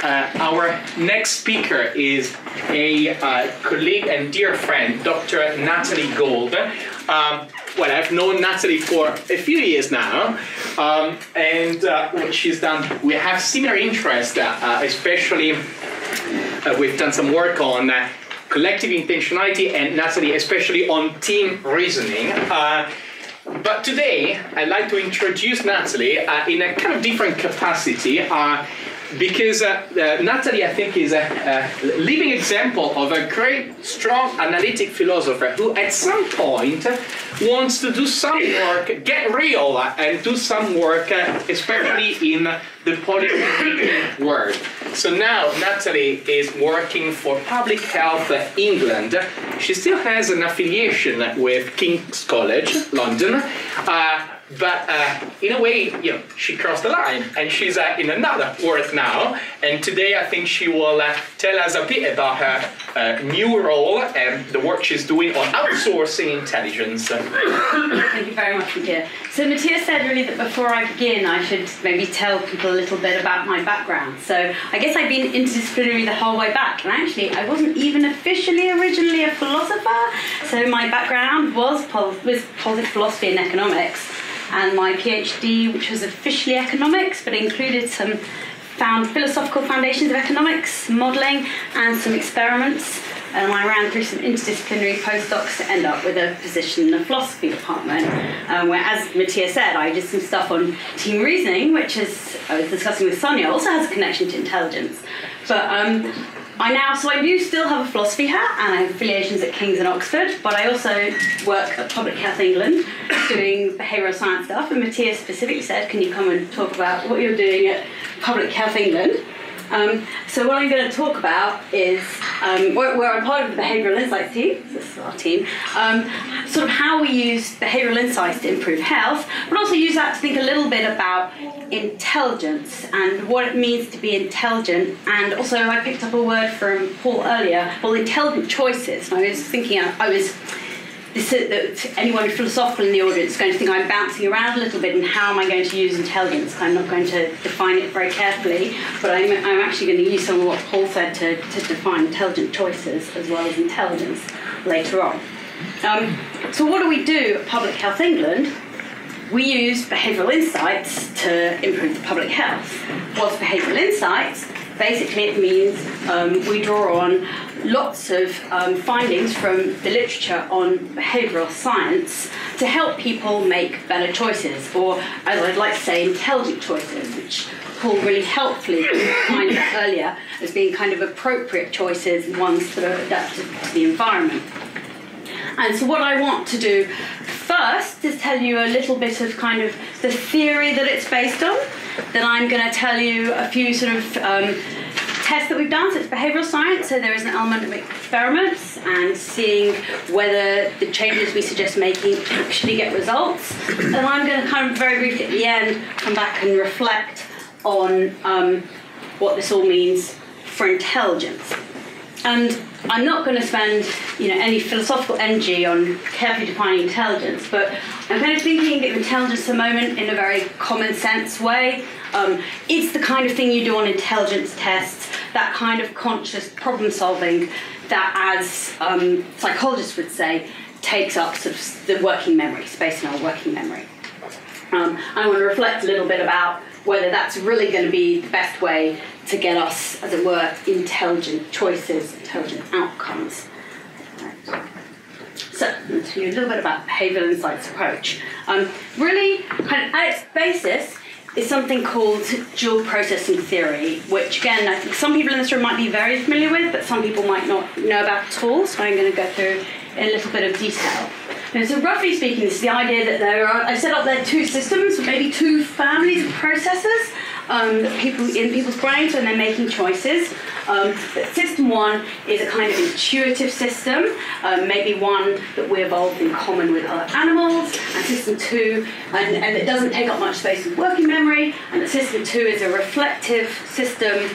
And, Our next speaker is a colleague and dear friend, Dr. Natalie Gold. Well, I've known Natalie for a few years now, and what she's done, we have similar interests, especially we've done some work on collective intentionality, and Natalie especially on team reasoning. But today, I'd like to introduce Natalie in a kind of different capacity, because Natalie, I think, is a living example of a great, strong, analytic philosopher who at some point wants to do some work, get real, and do some work, especially in the policy world. So now Natalie is working for Public Health England. She still has an affiliation with King's College, London. But in a way, she crossed the line, and she's in another world now. And today, I think she will tell us a bit about her new role and the work she's doing on outsourcing intelligence. Thank you very much, Mattia. So Mattia said really that before I begin, I should maybe tell people a little bit about my background. So I guess I've been interdisciplinary the whole way back, and actually I wasn't even officially originally a philosopher. So my background was positive philosophy and economics. And my PhD, which was officially economics, but included some philosophical foundations of economics, modelling, and some experiments. And I ran through some interdisciplinary postdocs to end up with a position in the philosophy department, where, as Mattia said, I did some stuff on team reasoning, which, as I was discussing with Sonia, also has a connection to intelligence. But I do still have a philosophy hat, and I have affiliations at King's and Oxford, but I also work at Public Health England doing behavioural science stuff, and Mattia specifically said, can you come and talk about what you're doing at Public Health England? So what I'm going to talk about is, where I'm part of the Behavioural Insights team, this is our team, sort of how we use behavioural insights to improve health, but also use that to think a little bit about intelligence and what it means to be intelligent. And also I picked up a word from Paul earlier, well, intelligent choices. And I was thinking, that anyone philosophical in the audience is going to think I'm bouncing around a little bit, and how am I going to use intelligence? I'm not going to define it very carefully, but I'm actually going to use some of what Paul said to define intelligent choices as well as intelligence later on. So what do we do at Public Health England? We use behavioural insights to improve the public health. What's behavioural insights? Basically, it means we draw on lots of findings from the literature on behavioural science to help people make better choices, or, as I'd like to say, intelligent choices, which Paul really helpfully defined earlier as being kind of appropriate choices, ones that are adapted to the environment. And so what I want to do first is tell you a little bit of kind of the theory that it's based on. Then I'm going to tell you a few sort of tests that we've done. So it's behavioural science, so there is an element of experiments and seeing whether the changes we suggest making actually get results. And I'm going to kind of very briefly at the end come back and reflect on what this all means for intelligence. And I'm not going to spend any philosophical energy on carefully defining intelligence, but I'm kind of thinking of intelligence at the moment in a very common sense way. It's the kind of thing you do on intelligence tests, that kind of conscious problem solving that, as psychologists would say, takes up sort of the working memory, space in our working memory. I want to reflect a little bit about whether that's really going to be the best way to get us, as it were, intelligent choices, intelligent outcomes. Right. So, I'm going to tell you a little bit about behavioural insights approach. Really, kind of at its basis, is something called dual processing theory, which, again, I think some people in this room might be very familiar with, but some people might not know about at all, so I'm going to go through in a little bit of detail. And so roughly speaking, this is the idea that I set up there two systems, maybe two families of processes in people's brains when they're making choices. System one is a kind of intuitive system, maybe one that we evolved in common with other animals. And system two, and it doesn't take up much space in working memory. And system two is a reflective system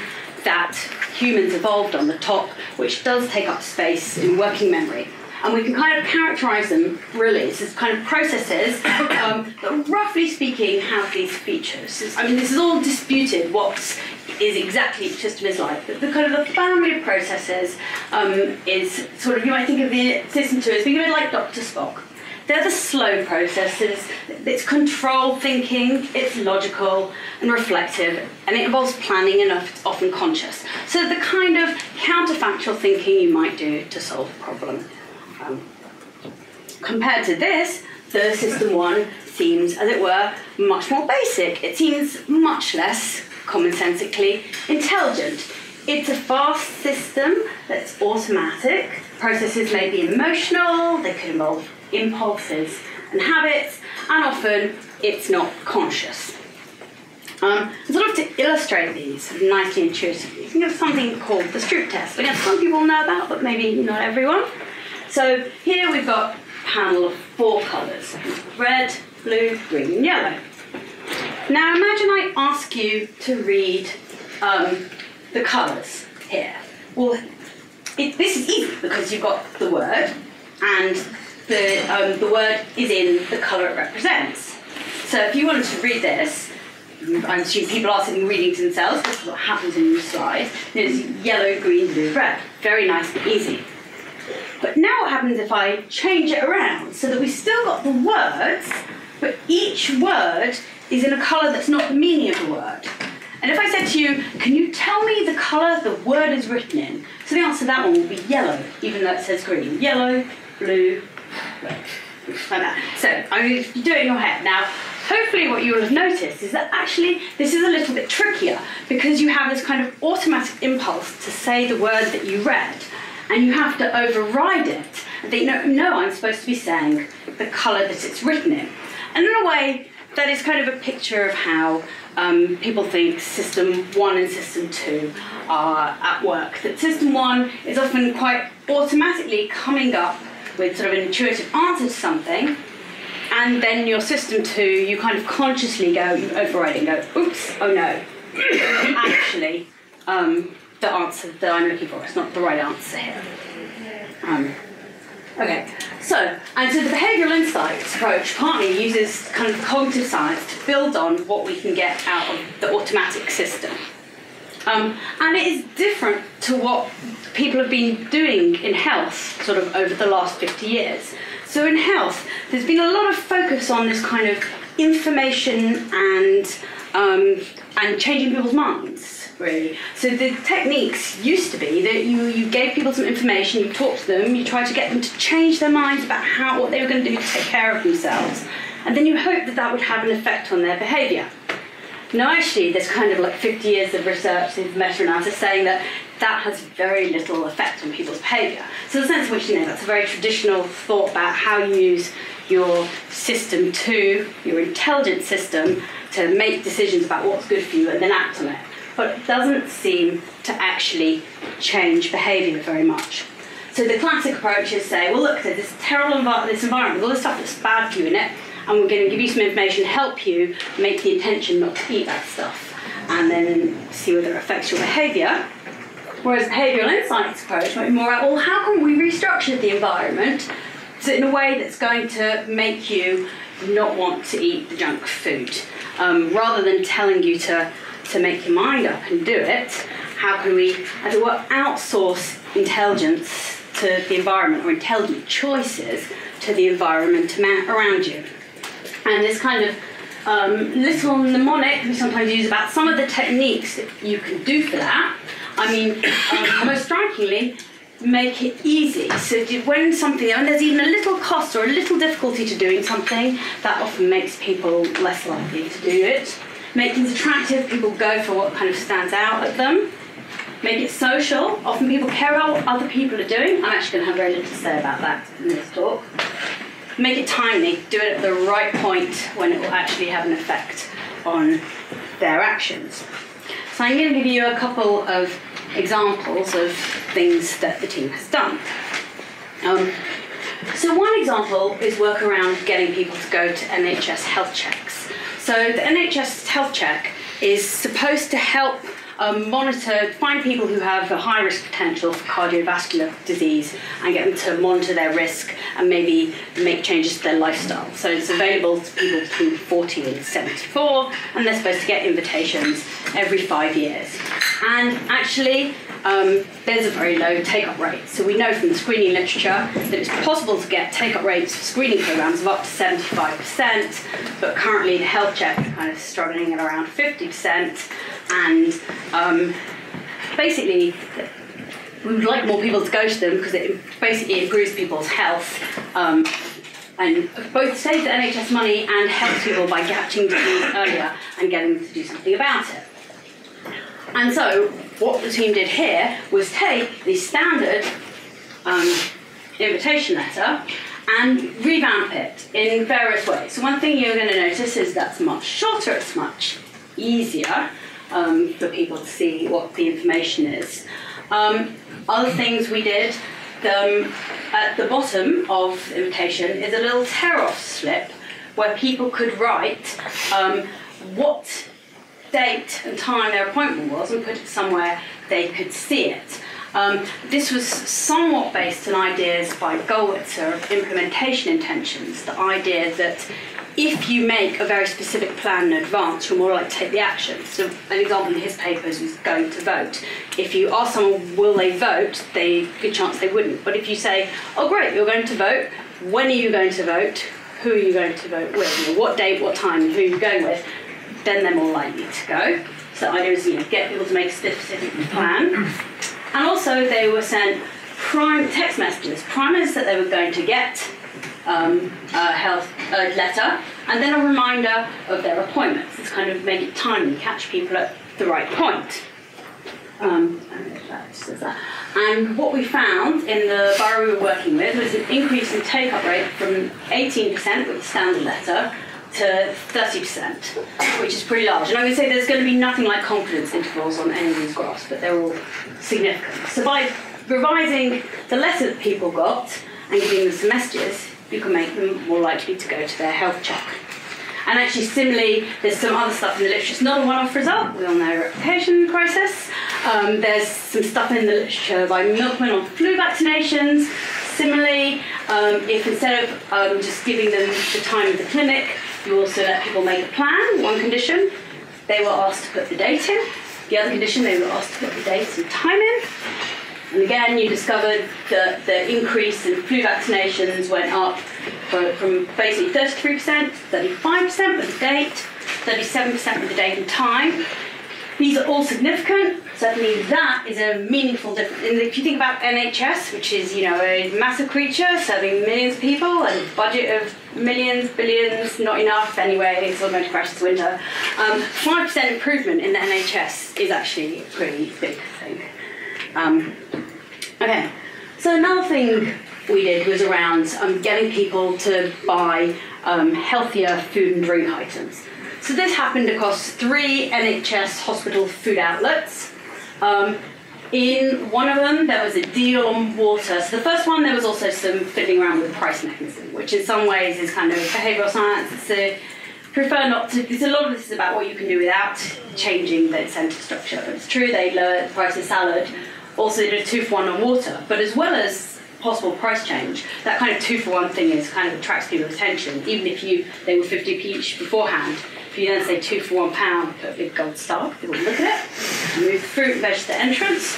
that humans evolved on the top, which does take up space in working memory. And we can kind of characterise them, really, as kind of processes that, roughly speaking, have these features. I mean, this is all disputed, what's is exactly what the system is like. But the kind of the family of processes is sort of, you might think of the system 2 as being a bit like Dr. Spock. They're the slow processes. It's controlled thinking, it's logical and reflective, and it involves planning and often conscious. So the kind of counterfactual thinking you might do to solve a problem. Compared to this, the system 1 seems, as it were, much more basic. It seems much less commonsensically intelligent. It's a fast system that's automatic. Processes may be emotional, they could involve impulses and habits, and often it's not conscious. Sort of to illustrate these nicely intuitively, think of something called the Stroop test. Again, some people know about, but maybe not everyone. So here we've got a panel of 4 colours: red, blue, green, and yellow. Now imagine I ask you to read the colours here. Well, this is easy because you've got the word, and the word is in the colour it represents. So if you wanted to read this, I'm assuming people are sitting reading to themselves. This is what happens in the slide. There's yellow, green, blue, red. Very nice and easy. But now what happens if I change it around so that we've still got the words, but each word is in a colour that's not the meaning of the word. And if I said to you, can you tell me the colour the word is written in? So the answer to that one will be yellow, even though it says green. Yellow, blue, red. Like that. So you do it in your head. Now, hopefully what you will have noticed is that actually this is a little bit trickier because you have this kind of automatic impulse to say the word that you read, and you have to override it and think, no, I'm supposed to be saying the colour that it's written in. And in a way, that is kind of a picture of how people think System 1 and System 2 are at work. That System 1 is often quite automatically coming up with sort of an intuitive answer to something, and then your System 2, you kind of consciously go, you override it and go, oops, oh no, actually, the answer that I'm looking for is not the right answer here. Okay, so the behavioural insights approach partly uses kind of cognitive science to build on what we can get out of the automatic system. And it is different to what people have been doing in health sort of over the last 50 years. So in health, there's been a lot of focus on this kind of information and changing people's minds, really. So the techniques used to be that you gave people some information, you talked to them, you tried to get them to change their minds about what they were going to do to take care of themselves, and then you hoped that that would have an effect on their behaviour. Now actually, there's kind of like 50 years of research and meta-analysis saying that that has very little effect on people's behaviour. So the sense in which, that's a very traditional thought about how you use your System 2, your intelligent system, to make decisions about what's good for you and then act on it. But it doesn't seem to actually change behaviour very much. So the classic approach is say, well look, there's this terrible this environment with all this stuff that's bad for you in it, and we're going to give you some information to help you make the intention not to eat that stuff, and then see whether it affects your behaviour. Whereas behavioural insights approach might be more about, well, how can we restructure the environment so in a way that's going to make you not want to eat the junk food? Rather than telling you to make your mind up and do it, how can we, as it were, outsource intelligence to the environment, or intelligent choices to the environment around you? And this kind of little mnemonic we sometimes use about some of the techniques that you can do for that. I mean, most strikingly, make it easy. So when there's even a little cost or a little difficulty to doing something, that often makes people less likely to do it. Make things attractive, people go for what kind of stands out at them. Make it social, often people care about what other people are doing. I'm actually going to have very little to say about that in this talk. Make it timely, do it at the right point when it will actually have an effect on their actions. So I'm going to give you a couple of examples of things that the team has done. So one example is work around getting people to go to NHS health checks. So the NHS health check is supposed to help find people who have a high risk potential for cardiovascular disease and get them to monitor their risk and maybe make changes to their lifestyle. So it's available to people between 40 and 74, and they're supposed to get invitations every 5 years. And actually, there's a very low take-up rate. So we know from the screening literature that it's possible to get take-up rates for screening programs of up to 75%, but currently the health check is kind of struggling at around 50%. And basically, we would like more people to go to them because it basically improves people's health and both saves the NHS money and helps people by catching disease earlier and getting them to do something about it. And so what the team did here was take the standard invitation letter and revamp it in various ways. So one thing you're going to notice is that's much shorter, it's much easier for people to see what the information is. Other things we did, at the bottom of the invitation is a little tear-off slip where people could write what date and time their appointment was and put it somewhere they could see it. This was somewhat based on ideas by Goldwitzer of implementation intentions, the idea that if you make a very specific plan in advance, you're more likely to take the action. So an example in his papers was going to vote. If you ask someone, will they vote, good chance they wouldn't. But if you say, oh great, you're going to vote, when are you going to vote, who are you going to vote with, what date, what time, who are you going with, then they're more likely to go. So the idea is, get people to make a specific plan. And also they were sent text messages, primers that they were going to get a health letter, and then a reminder of their appointments. It's kind of make it timely, catch people at the right point. And what we found in the borough we were working with was an increase in take-up rate from 18% with the standard letter to 30%, which is pretty large. And I'm going to say there's going to be nothing like confidence intervals on any of these graphs, but they're all significant. So by revising the letter that people got and giving them some messages, you can make them more likely to go to their health check. And actually, similarly, there's some other stuff in the literature. It's not a one-off result. We all know replication crisis. There's some stuff in the literature by Milkman on flu vaccinations. Similarly, if instead of just giving them the time of the clinic, you also let people make a plan, one condition, they were asked to put the date in. The other condition, they were asked to put the dates and time in. And again, you discovered that the increase in flu vaccinations went up from basically 33% to 35% with the date, 37% with the date and time. These are all significant. Certainly that is a meaningful difference. And if you think about NHS, which is, a massive creature serving millions of people and a budget of millions, billions, not enough anyway, it's all going to crash this winter. 5% improvement in the NHS is actually a pretty big thing. Okay, so another thing we did was around getting people to buy healthier food and drink items. So this happened across 3 NHS hospital food outlets. In one of them, there was a deal on water. So the first one, there was also some fiddling around with the price mechanism, which in some ways is kind of behavioural science. Prefer not to, because a lot of this is about what you can do without changing the incentive structure. It's true they lowered the price of salad, also did a 2-for-1 on water, but as well as possible price change, that kind of 2-for-1 thing is kind of attracts people's attention, even if they were 50p each beforehand. If you then say 2 for £1, put a big gold star, people look at it. Move fruit and veg to the entrance.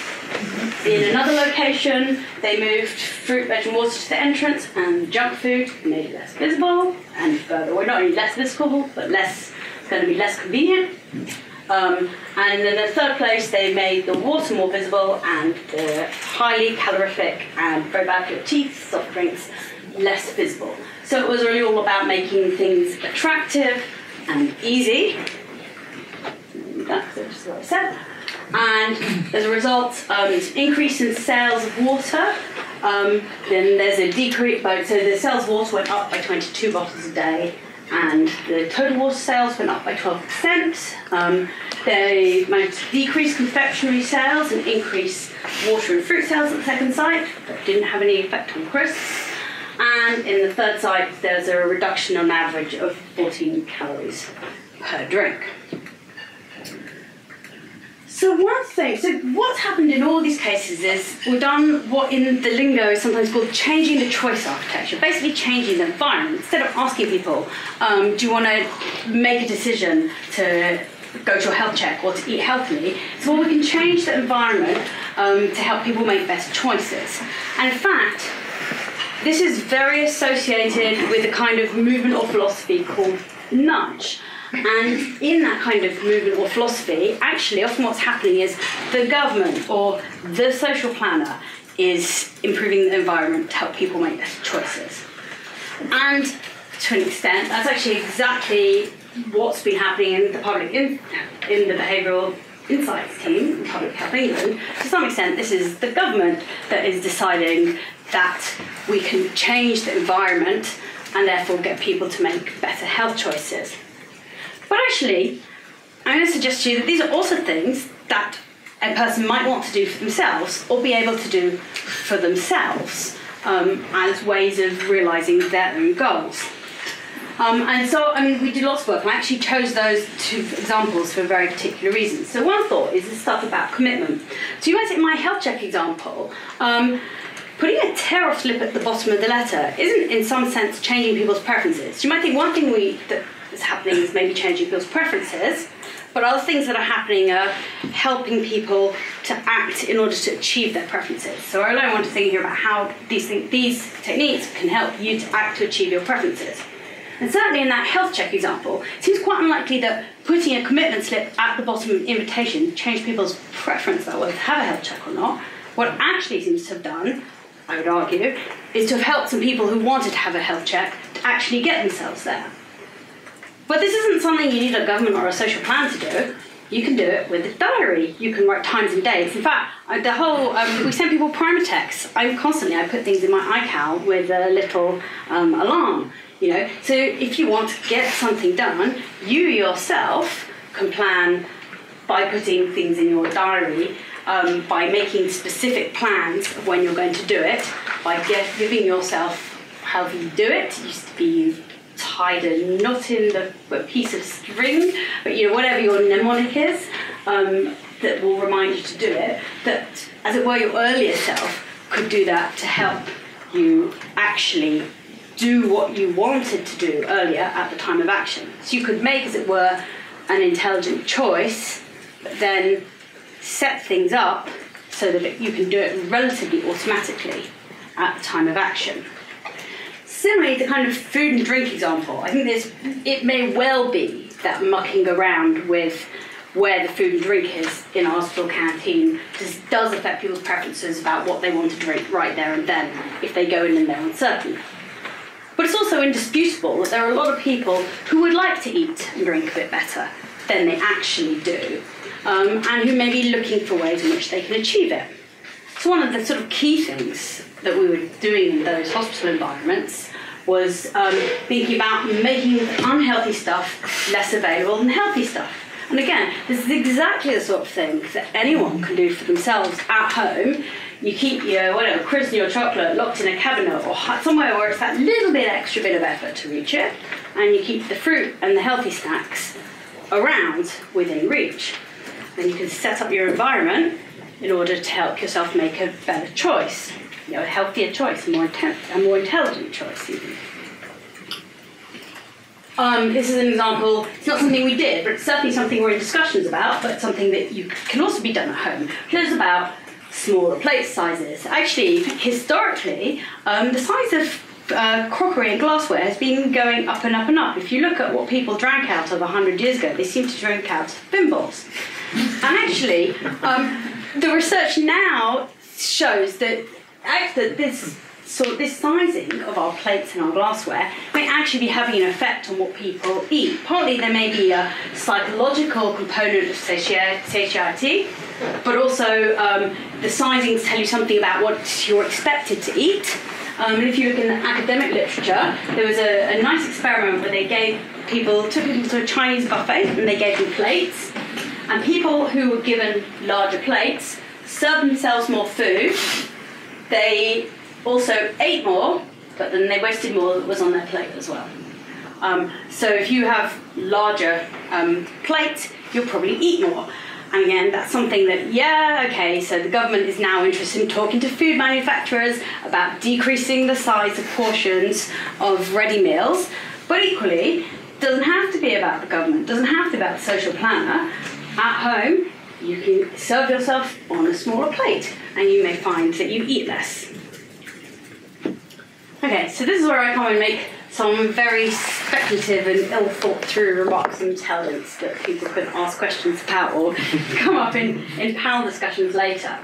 In another location, they moved fruit, veg and water to the entrance, and junk food made it less visible, and further, well, not only less visible, but it's going to be less convenient. And in the third place, they made the water more visible and the highly calorific and very bad for your teeth soft drinks less visible. So it was really all about making things attractive and easy. That's just what I said. And as a result, there's an increase in sales of water. Then there's a decrease, so the sales of water went up by 22 bottles a day, and the total water sales went up by 12%. They managed to decrease confectionery sales and increase water and fruit sales at the second site, but didn't have any effect on crisps. And in the third site, there's a reduction on average of 14 calories per drink. So what's happened in all these cases is we've done what in the lingo is sometimes called changing the choice architecture, basically changing the environment. Instead of asking people, do you want to make a decision to go to a health check or to eat healthily, so we can change the environment to help people make better choices. And in fact, this is very associated with a kind of movement or philosophy called nudge. And in that kind of movement or philosophy, actually often what's happening is the government or the social planner is improving the environment to help people make better choices. And to an extent, that's actually exactly what's been happening in the public in the behavioural insights team in Public Health England. To some extent, this is the government that is deciding that we can change the environment and therefore get people to make better health choices. But actually, I'm going to suggest to you that these are also things that a person might want to do for themselves or be able to do for themselves as ways of realising their own goals. And so, we did lots of work, and I actually chose those two examples for very particular reasons. So one thought is the stuff about commitment. So you might take my health check example. Putting a tear-off slip at the bottom of the letter isn't, in some sense, changing people's preferences. You might think one thing that is happening is maybe changing people's preferences, but other things that are happening are helping people to act in order to achieve their preferences. So I really want to think here about how these techniques can help you to act to achieve your preferences. And certainly in that health check example, it seems quite unlikely that putting a commitment slip at the bottom of an invitation changed people's preference about whether to have a health check or not. What it actually seems to have done, I would argue, is to have helped some people who wanted to have a health check to actually get themselves there. But this isn't something you need a government or a social plan to do. You can do it with a diary. You can write times and dates. In fact, we send people primer texts. I put things in my iCal with a little alarm. So if you want to get something done, you yourself can plan by putting things in your diary, by making specific plans of when you're going to do it, by giving yourself however you do it. It used to be you tied a knot in a piece of string, but whatever your mnemonic is, that will remind you to do it, that, as it were, your earlier self could do that to help you actually do what you wanted to do earlier at the time of action. So you could make, as it were, an intelligent choice, but then set things up so that you can do it relatively automatically at the time of action. Similarly, the kind of food and drink example, I think it may well be that mucking around with where the food and drink is in our hospital canteen does affect people's preferences about what they want to drink right there and then, if they go in and they're uncertain. But it's also indisputable that there are a lot of people who would like to eat and drink a bit better than they actually do, and who may be looking for ways in which they can achieve it. So one of the sort of key things that we were doing in those hospital environments was thinking about making unhealthy stuff less available than healthy stuff. And again, this is exactly the sort of thing that anyone can do for themselves at home. You keep your crisps and your chocolate locked in a cabinet or somewhere where it's that little bit extra bit of effort to reach it, and you keep the fruit and the healthy snacks around within reach. Then you can set up your environment in order to help yourself make a better choice, a healthier choice, a more intelligent choice even. This is an example. It's not something we did, but it's certainly something we're in discussions about, but something that can also be done at home. It's about smaller plate sizes. Actually, historically, the size of crockery and glassware has been going up and up and up. If you look at what people drank out of 100 years ago, they seem to drink out of thimbles. And actually, the research now shows that this sizing of our plates and our glassware may actually be having an effect on what people eat. Partly there may be a psychological component of satiety, but also the sizings tell you something about what you're expected to eat. And if you look in the academic literature, there was a nice experiment where they took people to a Chinese buffet and they gave them plates. And people who were given larger plates served themselves more food. They also ate more, but then they wasted more that was on their plate as well. So if you have larger plates, you'll probably eat more. And again, that's something that, yeah, okay, so the government is now interested in talking to food manufacturers about decreasing the size of portions of ready meals, but equally, doesn't have to be about the government, doesn't have to be about the social planner. At home, you can serve yourself on a smaller plate, and you may find that you eat less. Okay, so this is where I come and make some very speculative and ill-thought-through remarks on intelligence that people can ask questions about or come up in panel discussions later.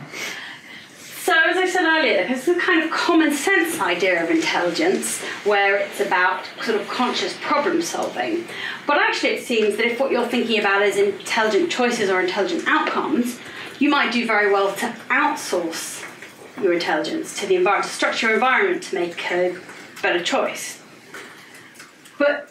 So, as I said earlier, there's a kind of common sense idea of intelligence where it's about sort of conscious problem solving. But actually it seems that if what you're thinking about is intelligent choices or intelligent outcomes, you might do very well to outsource your intelligence to the environment, to structure your environment to make a better choice. But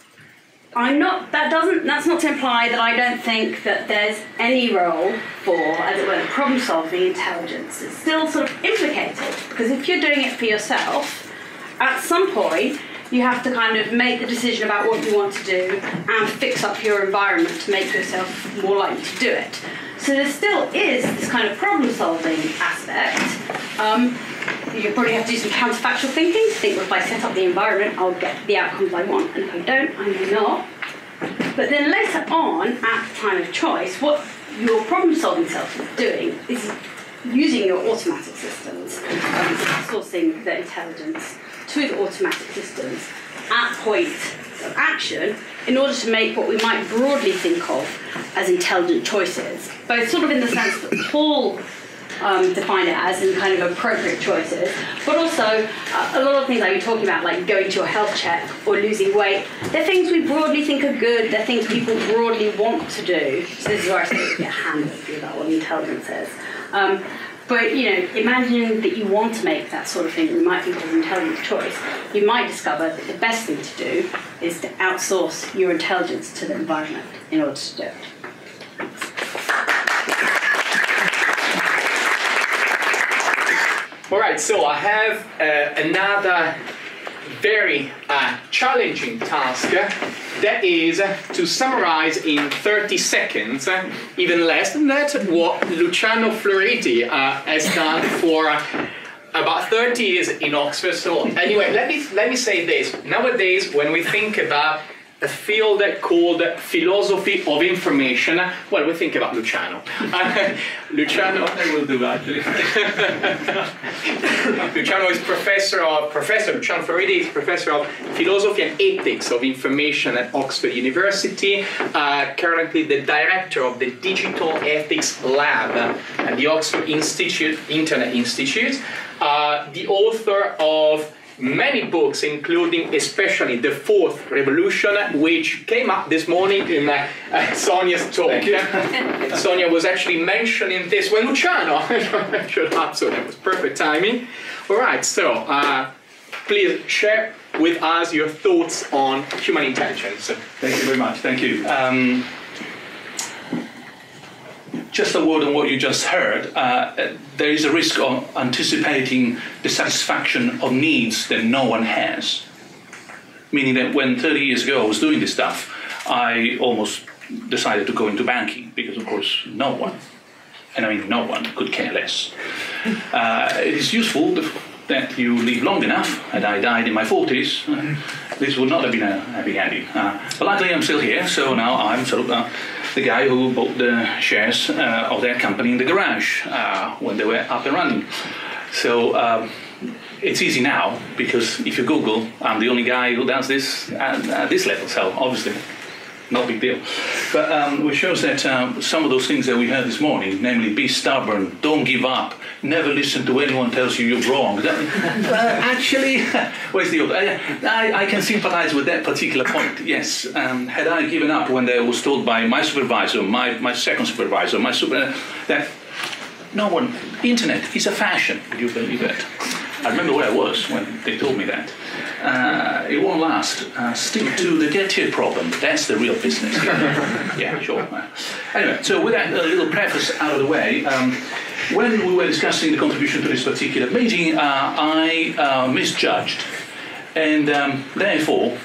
that's not to imply that I don't think that there's any role for, as it were, problem-solving intelligence. It's still sort of implicated, because if you're doing it for yourself, at some point you have to kind of make the decision about what you want to do and fix up your environment to make yourself more likely to do it. So there still is this kind of problem-solving aspect. You probably have to do some counterfactual thinking to think, well, if I set up the environment, I'll get the outcomes I want, and if I don't, I may not. But then later on, at the time of choice, what your problem-solving self is doing is using your automatic systems, sourcing the intelligence to the automatic systems at point of action in order to make what we might broadly think of as intelligent choices, both sort of in the sense that Paul define it as in kind of appropriate choices, but also a lot of things I've been talking about, like going to a health check or losing weight, they're things we broadly think are good, they're things people broadly want to do. So this is where I start to get handy about what intelligence is. But, you know, imagine that you want to make that sort of thing that we might think of as an intelligent choice. You might discover that the best thing to do is to outsource your intelligence to the environment in order to do it. All right, so I have another very challenging task, that is to summarize in 30 seconds, even less than that, what Luciano Floridi has done for about 30 years in Oxford. So anyway, let me say this. Nowadays, when we think about a field called philosophy of information, well, we think about Luciano. Luciano, I will do actually. Luciano is Luciano Floridi is professor of philosophy and ethics of information at Oxford University, currently the director of the Digital Ethics Lab at the Oxford Internet Institute, the author of many books, including especially The Fourth Revolution, which came up this morning in Sonia's talk. Sonia was actually mentioning this when Luciano showed up, so that was perfect timing. All right, so please share with us your thoughts on human intelligence. Thank you very much. Thank you. Just a word on what you just heard. There is a risk of anticipating the satisfaction of needs that no one has. Meaning that when 30 years ago I was doing this stuff, I almost decided to go into banking because, of course, no one, and I mean no one, could care less. It is useful that you live long enough, and I died in my 40s. This would not have been a happy ending. But luckily I'm still here, so now I'm sort of the guy who bought the shares of their company in the garage when they were up and running. So it's easy now, because if you Google, I'm the only guy who does this at this level, so obviously no big deal. But which shows that some of those things that we heard this morning, namely be stubborn, don't give up, never listen to anyone tells you you're wrong. Actually, where's the other? I can sympathize with that particular point, yes. Had I given up when I was told by my supervisor, my second supervisor, that no one, internet is a fashion, would you believe that? I remember where I was when they told me that. It won't last. Stick to the get here problem. That's the real business. Yeah, sure. Anyway, so with that little preface out of the way, when we were discussing the contribution to this particular meeting, I misjudged. And therefore,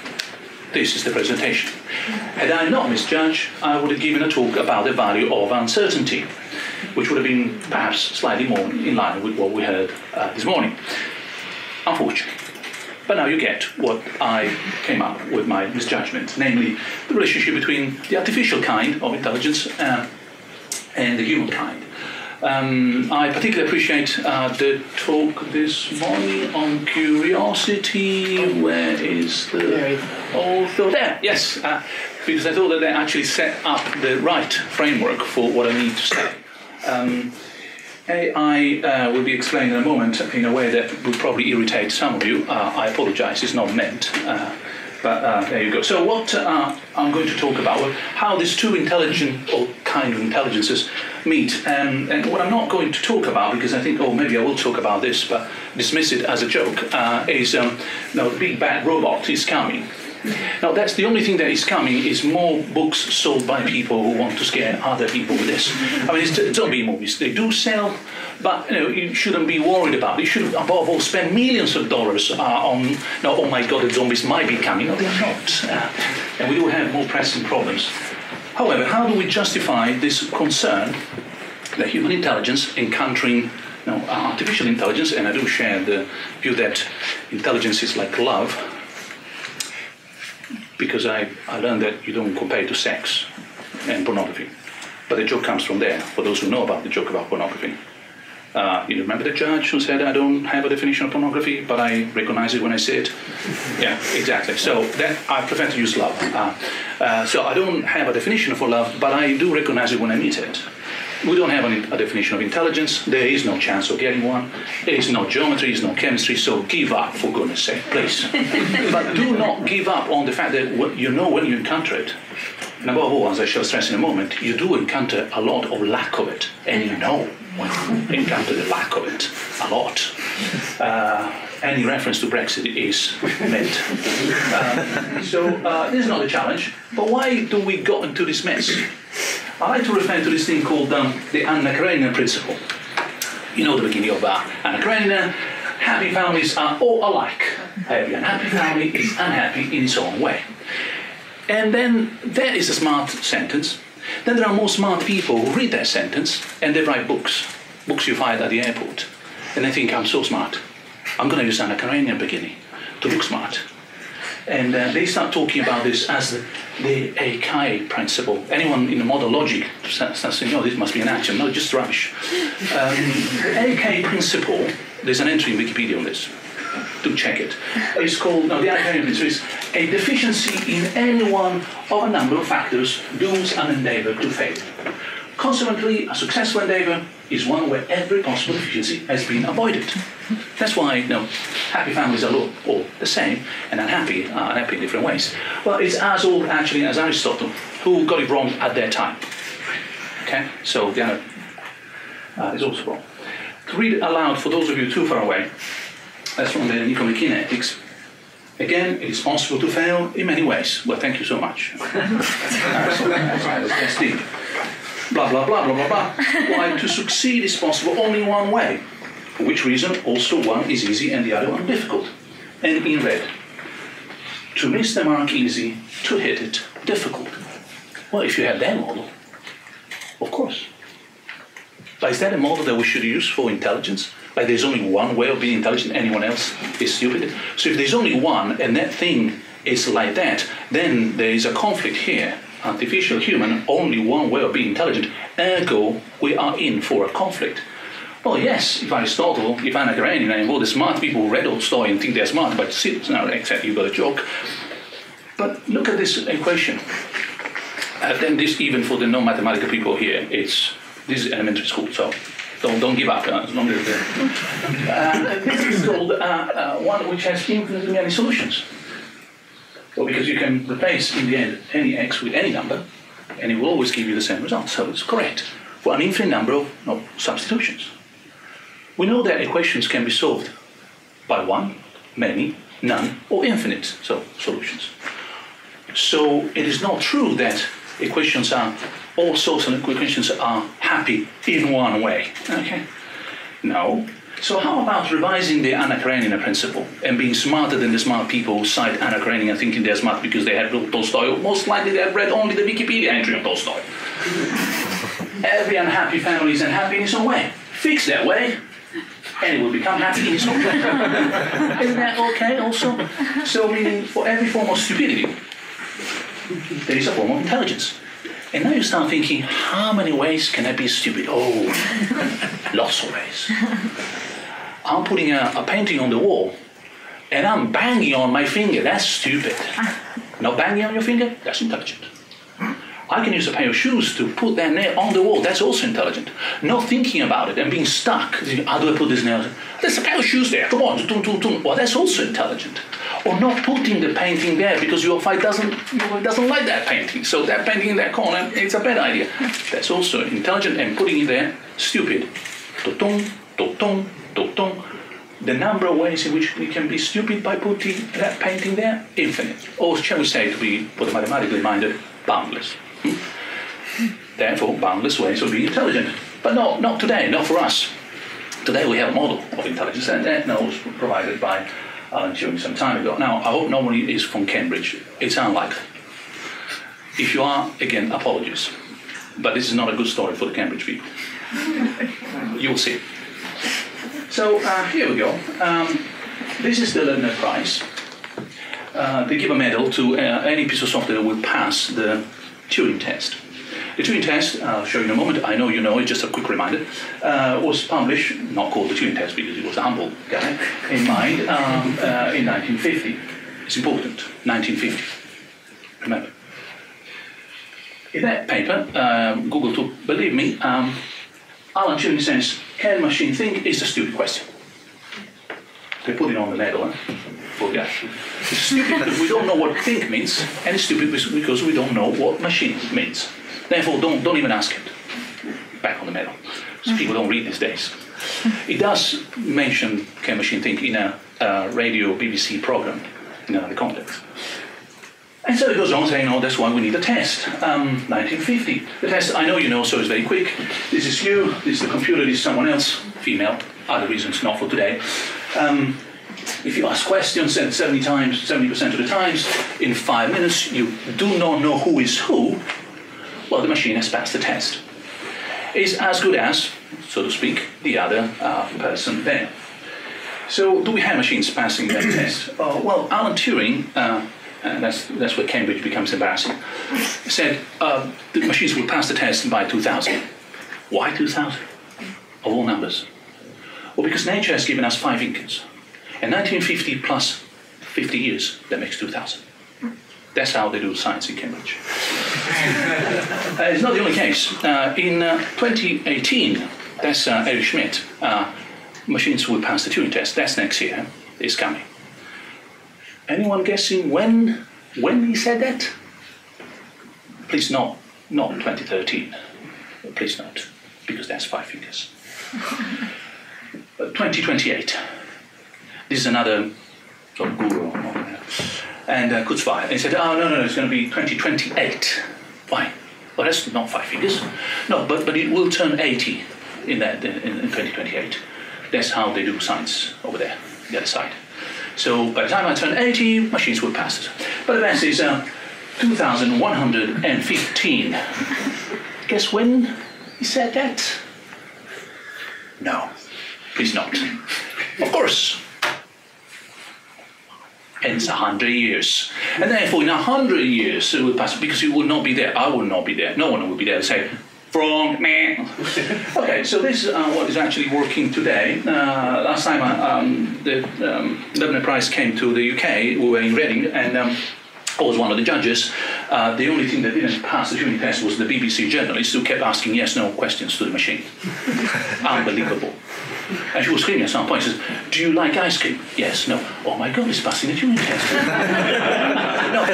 this is the presentation. Had I not misjudged, I would have given a talk about the value of uncertainty, which would have been perhaps slightly more in line with what we heard this morning. Unfortunately. But now you get what I came up with my misjudgment, namely the relationship between the artificial kind of intelligence and the human kind. I particularly appreciate the talk this morning on curiosity. Where is the author? There, yes, because I thought that they actually set up the right framework for what I need to say. AI will be explained in a moment in a way that will probably irritate some of you. I apologize, it's not meant. But there you go. So what I'm going to talk about, how these two intelligent or kind of intelligences meet. And what I'm not going to talk about, because I think, oh, maybe I will talk about this, but dismiss it as a joke, is no, the big bad robot is coming. Now, that's the only thing that is coming is more books sold by people who want to scare other people with this. I mean, it's zombie movies. They do sell, but you shouldn't be worried about it. You should, above all, spend millions of dollars on, no, oh my God, the zombies might be coming. No, they are not. And we do have more pressing problems. However, how do we justify this concern that human intelligence encountering artificial intelligence, and I do share the view that intelligence is like love, because I learned that you don't compare it to sex and pornography. But the joke comes from there, for those who know about the joke about pornography. You remember the judge who said, I don't have a definition of pornography, but I recognize it when I see it? Yeah, exactly. So that I prefer to use love. So I don't have a definition for love, but I do recognize it when I meet it. We don't have a definition of intelligence. There is no chance of getting one. There is no geometry, there is no chemistry, so give up, for goodness sake, please. But do not give up on the fact that you know when you encounter it. And above all, as I shall stress in a moment, you do encounter a lot of lack of it. And you know when you encounter the lack of it a lot. Any reference to Brexit is meant. So this is not a challenge. But why do we go into this mess? I like to refer to this thing called the Anna Karenina principle. You know the beginning of Anna Karenina. Happy families are all alike. Every unhappy family is unhappy in its own way. And then there is a smart sentence. Then there are more smart people who read that sentence and they write books you find at the airport. And they think, I'm so smart. I'm going to use Anna Karenina beginning to look smart. And they start talking about this as the AKI principle. Anyone in the modern logic starts saying, oh, this must be an action. No, just rubbish. The AKI principle, there's an entry in Wikipedia on this. Do check it. It's called, the AKI principle is a deficiency in any one of a number of factors dooms an endeavor to fail. Consequently, a successful endeavor is one where every possible deficiency has been avoided. That's why happy families are all the same, and unhappy are unhappy in different ways. Well, it's as old actually as Aristotle, who got it wrong at their time. Okay, so the other is also wrong. To read it aloud for those of you too far away, that's from the Neuro-economics. Again, it is possible to fail in many ways. Well, thank you so much. That's deep. Blah, blah, blah, blah, blah, blah. Why, to succeed is possible only one way. For which reason, also one is easy and the other one difficult. And in red. To miss the mark easy, to hit it difficult. Well, if you have that model, of course. But is that a model that we should use for intelligence? Like there's only one way of being intelligent, anyone else is stupid? So if there's only one, and that thing is like that, then there is a conflict here. Artificial, human, only one way of being intelligent, ergo we are in for a conflict. Well, yes, if Aristotle, if Anna Karenina, and all the smart people who read Tolstoy and think they're smart, but now except you got a joke. But look at this equation. Then this, even for the non-mathematical people here, this is elementary school, so don't give up as long as this is called one which has infinitely many solutions. Well, because you can replace, in the end, any x with any number, and it will always give you the same result. So it's correct for an infinite number of substitutions. We know that equations can be solved by one, many, none, or infinite solutions. So it is not true that all sorts of equations are happy in one way. Okay? No. So how about revising the Anna Karenina principle and being smarter than the smart people who cite Anna Karenina thinking they're smart because they have read Tolstoy, or most likely they have read only the Wikipedia entry of Tolstoy. Every unhappy family is unhappy in its own way. Fix their way, and it will become happy in its own way. Isn't that okay also? So meaning for every form of stupidity, there is a form of intelligence. And now you start thinking, how many ways can I be stupid? Oh, lots of ways. I'm putting a painting on the wall, and I'm banging on my finger. That's stupid. Not banging on your finger? That's intelligent. I can use a pair of shoes to put that nail on the wall. That's also intelligent. Not thinking about it and being stuck. How do I put this nail? There's a pair of shoes there. Come on. Well, that's also intelligent. Or not putting the painting there because your wife doesn't like that painting. So that painting in that corner, it's a bad idea. That's also intelligent, and putting it there, stupid. The number of ways in which we can be stupid by putting that painting there, infinite. Or shall we say, to be for the mathematically minded, boundless. Therefore, boundless ways of being intelligent. But not today, not for us. Today we have a model of intelligence, and that was provided by Alan Turing some time ago. Now, I hope nobody is from Cambridge. It's unlikely. If you are, again, apologies. But this is not a good story for the Cambridge people. You'll see. So here we go. This is the Learner Prize. They give a medal to any piece of software that will pass the Turing test. The Turing test, I'll show you in a moment, I know you know it, just a quick reminder, was published, not called the Turing test because he was a humble guy, in mind, in 1950. It's important, 1950. Remember. In that paper, Google took, believe me, Alan Turing says, can machine think is a stupid question. They put it on the medal, poor guy. It's stupid because we don't know what think means, and it's stupid because we don't know what machine means. Therefore, don't even ask it. Back on the medal. So people don't read these days. It does mention can machine think in a radio BBC program in another context. And so it goes on saying, oh, that's why we need a test. 1950. The test, I know you know, so it's very quick. This is you, this is the computer, this is someone else, female, other reasons not for today. If you ask questions, and 70% of the times, in 5 minutes, you do not know who is who, well, the machine has passed the test. It's as good as, so to speak, the other person there. So do we have machines passing that test? Well, Alan Turing, and that's where Cambridge becomes embarrassing, said the machines will pass the test by 2000. Why 2000? Of all numbers. Well, because nature has given us 5 incomes. And 1950 plus 50 years, that makes 2000. That's how they do science in Cambridge. It's not the only case. In 2018, that's Eric Schmidt, machines will pass the Turing test. That's next year. It's coming. Anyone guessing when he said that? Please not 2013. Please not, because that's 5 fingers. 2028. This is another sort of guru. And Kurzweil. And he said, oh, no, it's going to be 2028. Why? Well, that's not 5 fingers. No, but it will turn 80 in 2028. That's how they do science over there, the other side. So by the time I turn 80, machines will pass it. But the best is 2115. Guess when he said that? No, please not. Of course. Hence 100 years. And therefore in 100 years it will pass, because you will not be there. I will not be there. No one will be there to say, wrong, man. Okay, so this is what is actually working today. Last time the Leibniz Prize came to the UK, we were in Reading, and I was one of the judges. The only thing that didn't pass the Turing test was the BBC journalist who kept asking yes/no questions to the machine. Unbelievable. And she was screaming at some point, she says, do you like ice cream? Yes, no. Oh my God, it's passing the Turing test. No, I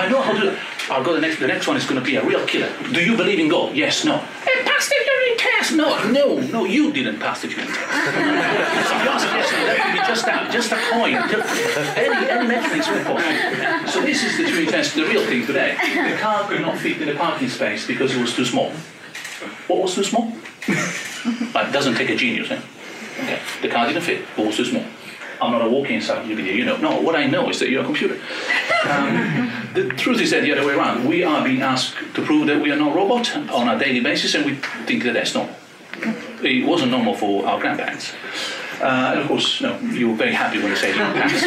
know how to do it. I'll go the next one is going to be a real killer. Do you believe in God? Yes, no. It passed the Turing test. No, you didn't pass the Turing test. If you ask yes, no, that would be just a coin. Any metrics will fall. So this is the Turing test, the real thing today. The car could not fit in the parking space because it was too small. What was too small? It doesn't take a genius, eh? Okay, the car didn't fit, balls too small. I'm not a walking encyclopedia, you know. No, what I know is that you're a computer. The truth is that the other way around. We are being asked to prove that we are not a robot on a daily basis, and we think that that's normal. It wasn't normal for our grandparents. And of course, no, you were very happy when you say your parents.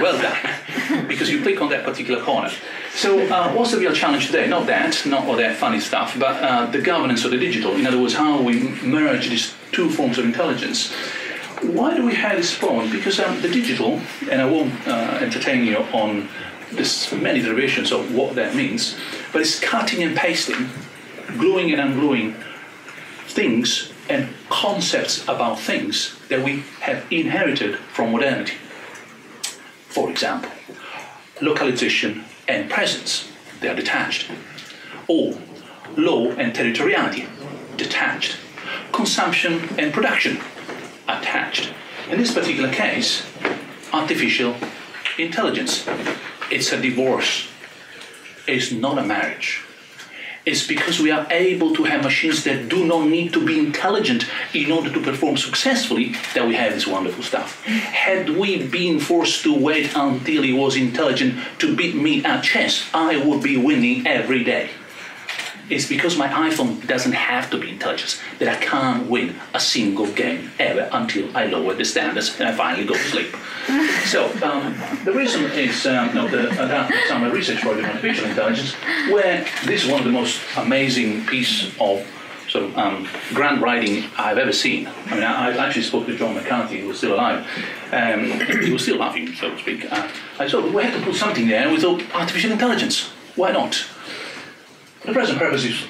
Well done, because you click on that particular corner. So what's the real challenge today? Not all that funny stuff, but the governance of the digital. In other words, how we merge these two forms of intelligence. Why do we have this problem? Because the digital, and I won't entertain you on this many derivations of what that means, but it's cutting and pasting, gluing and ungluing things and concepts about things that we have inherited from modernity. For example, localization and presence, they are detached. Or law and territoriality, detached. Consumption and production, attached. In this particular case, artificial intelligence, it's a divorce. It's not a marriage. It's because we are able to have machines that do not need to be intelligent in order to perform successfully that we have this wonderful stuff. Had we been forced to wait until he was intelligent to beat me at chess, I would be winning every day. It's because my iPhone doesn't have to be intelligent that I can't win a single game ever until I lower the standards and I finally go to sleep. So the reason is some research project on artificial intelligence, where this is one of the most amazing pieces of sort of grant writing I've ever seen. I mean, I actually spoke to John McCarthy, who was still alive. He was still laughing, so to speak. I thought we had to put something there, and we thought artificial intelligence. Why not? The present purpose is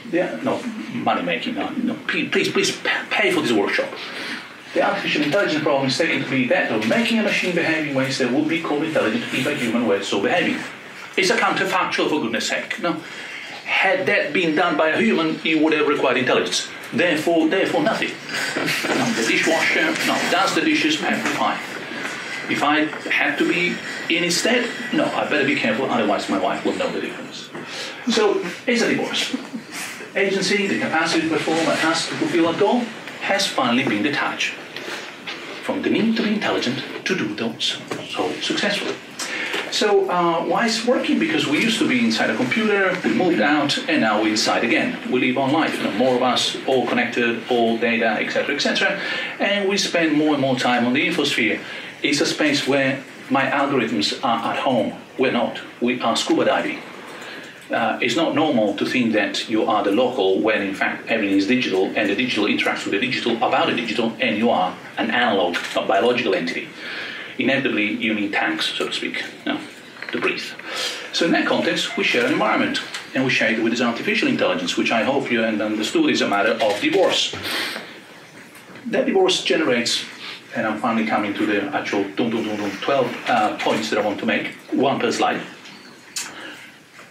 money making. No, please pay for this workshop. The artificial intelligence problem is taken to be that of making a machine behave in ways that would be called intelligent if a human were so behaving. It's a counterfactual, for goodness sake. No, had that been done by a human, it would have required intelligence. Therefore nothing. The dishwasher does the dishes perfectly fine. If I had to be in instead, no, I better be careful, otherwise my wife will know the difference. So, it's a divorce. Agency, the capacity to perform a task to fulfill a goal, has finally been detached from the need to be intelligent to do those so successfully. So, why is it working? Because we used to be inside a computer, we moved out, and now we're inside again. We live on life, more of us, all connected, all data, etc., and we spend more and more time on the infosphere. It's a space where my algorithms are at home. We're not. We are scuba diving. It's not normal to think that you are the local when in fact everything is digital and the digital interacts with the digital about the digital, and you are an analog, a biological entity. Inevitably, you need tanks, so to speak, to breathe. So in that context, we share an environment, and we share it with this artificial intelligence, which I hope you understood is a matter of divorce. That divorce generates, and I'm finally coming to the actual 12 points that I want to make, one per slide.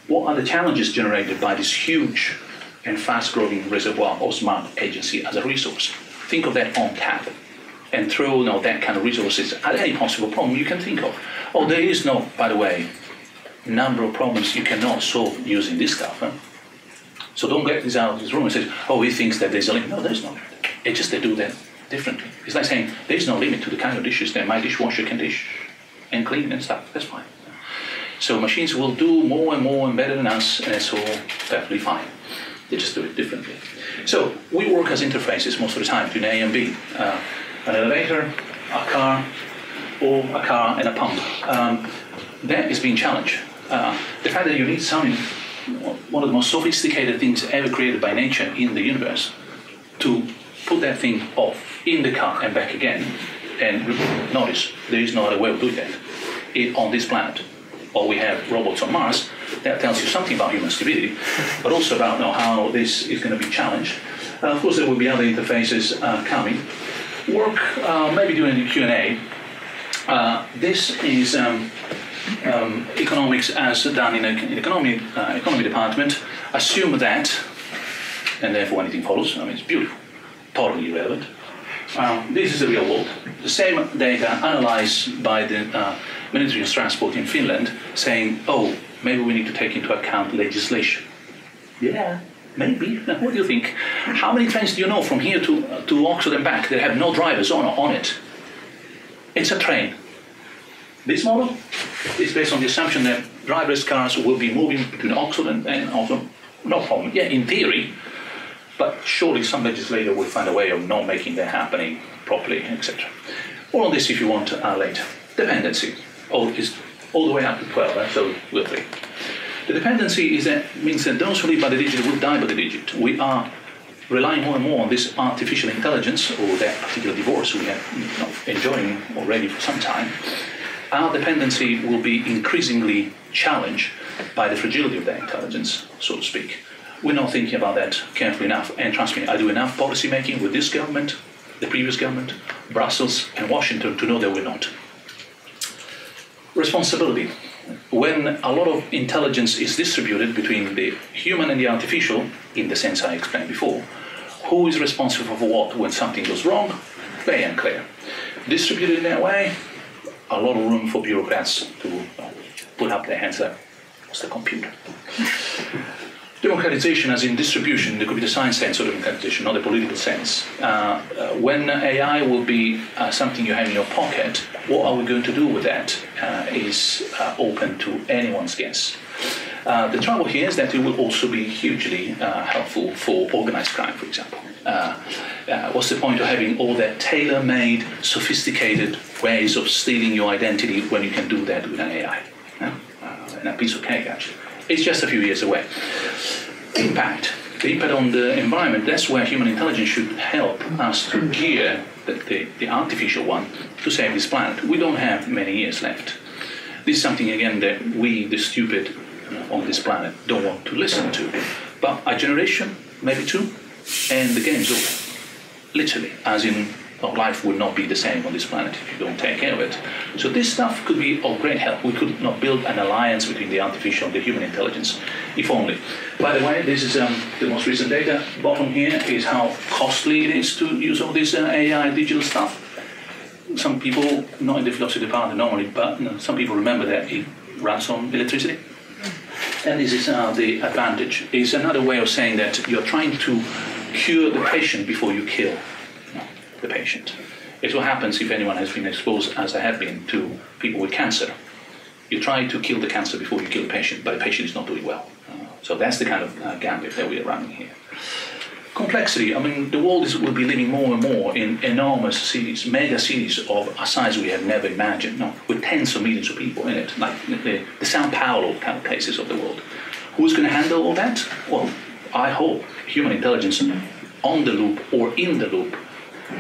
What are the challenges generated by this huge and fast-growing reservoir of smart agency as a resource? Think of that on tap, and throw that kind of resources at any possible problem you can think of. Oh, there is no, by the way, number of problems you cannot solve using this stuff. Huh? So don't get this out of this room and say, oh, he thinks that there's a limit. No, there's no limit. It's just they do that differently. It's like saying there's no limit to the kind of dishes that my dishwasher can dish and clean and stuff. That's fine. So machines will do more and more and better than us, and it's all perfectly fine. They just do it differently. So we work as interfaces most of the time between A and B. An elevator, a car, or a car and a pump. That is being challenged. The fact that you need something, one of the most sophisticated things ever created by nature in the universe, to put that thing off in the car and back again, and notice there is no other way of doing that on this planet. Or we have robots on Mars. That tells you something about human stupidity, but also about how this is going to be challenged. Of course, there will be other interfaces coming. Work maybe during the Q&A. This is economics as done in the economy department. Assume that, and therefore anything follows. I mean, it's beautiful, totally irrelevant. This is the real world. The same data analyzed by the Ministry of Transport in Finland, saying, oh, maybe we need to take into account legislation. Yeah, Maybe. What do you think? How many trains do you know from here to Oxford and back that have no drivers on it? It's a train. This model is based on the assumption that driverless cars will be moving between Oxford and Oxford. No problem. Yeah, in theory, but surely some legislator will find a way of not making that happening properly, etc. All of this, if you want, later. Dependency is all the way up to 12, so we're free. The dependency means that those who live by the digit will die by the digit. We are relying more and more on this artificial intelligence, or that particular divorce we have enjoying already for some time. Our dependency will be increasingly challenged by the fragility of that intelligence, so to speak. We're not thinking about that carefully enough, and trust me, I do enough policy making with this government, the previous government, Brussels and Washington to know that we're not. Responsibility. When a lot of intelligence is distributed between the human and the artificial, in the sense I explained before, who is responsible for what when something goes wrong? Very unclear. Distributed in that way, a lot of room for bureaucrats to put up their hands up. What's the computer? Democratization, as in distribution, in the computer science sense of democratization, not the political sense. When AI will be something you have in your pocket, what are we going to do with that is open to anyone's guess. The trouble here is that it will also be hugely helpful for organized crime, for example. What's the point of having all that tailor-made, sophisticated ways of stealing your identity when you can do that with an AI? And a piece of cake, actually. It's just a few years away. The impact on the environment, that's where human intelligence should help us to gear the artificial one to save this planet. We don't have many years left. This is something, again, that we, the stupid on this planet, don't want to listen to. But a generation, maybe two, and the game's over. Literally, as in, life would not be the same on this planet if you don't take care of it. So this stuff could be of great help. We could build an alliance between the artificial and the human intelligence, if only. By the way, this is the most recent data. Bottom here is how costly it is to use all this AI digital stuff. Some people, not in the philosophy department normally, but some people remember that it runs on electricity. And this is the advantage. It's another way of saying that you're trying to cure the patient before you kill the patient. It's what happens if anyone has been exposed, as I have been, to people with cancer. You try to kill the cancer before you kill the patient, but the patient is not doing well. So that's the kind of gambit that we are running here. Complexity. I mean, the world will be living more and more in enormous cities, mega cities of a size we have never imagined, with tens of millions of people in it, like the Sao Paulo kind of places of the world. Who's going to handle all that? Well, I hope human intelligence on the loop or in the loop,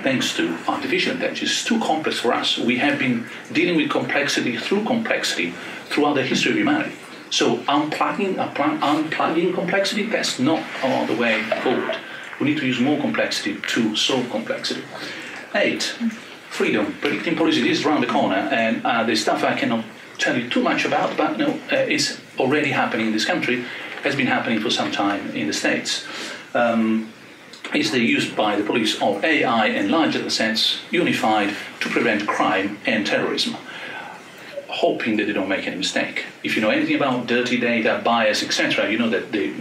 thanks to artificial intelligence. It's too complex for us. We have been dealing with complexity throughout the history of humanity. So unplugging complexity, that's not the way forward. We need to use more complexity to solve complexity. 8, freedom. Predicting policy is around the corner, and the stuff I cannot tell you too much about, but it's already happening in this country, has been happening for some time in the States. Is the use by the police of AI and large data sets unified to prevent crime and terrorism, hoping that they don't make any mistake. If you know anything about dirty data, bias, etc., you know that the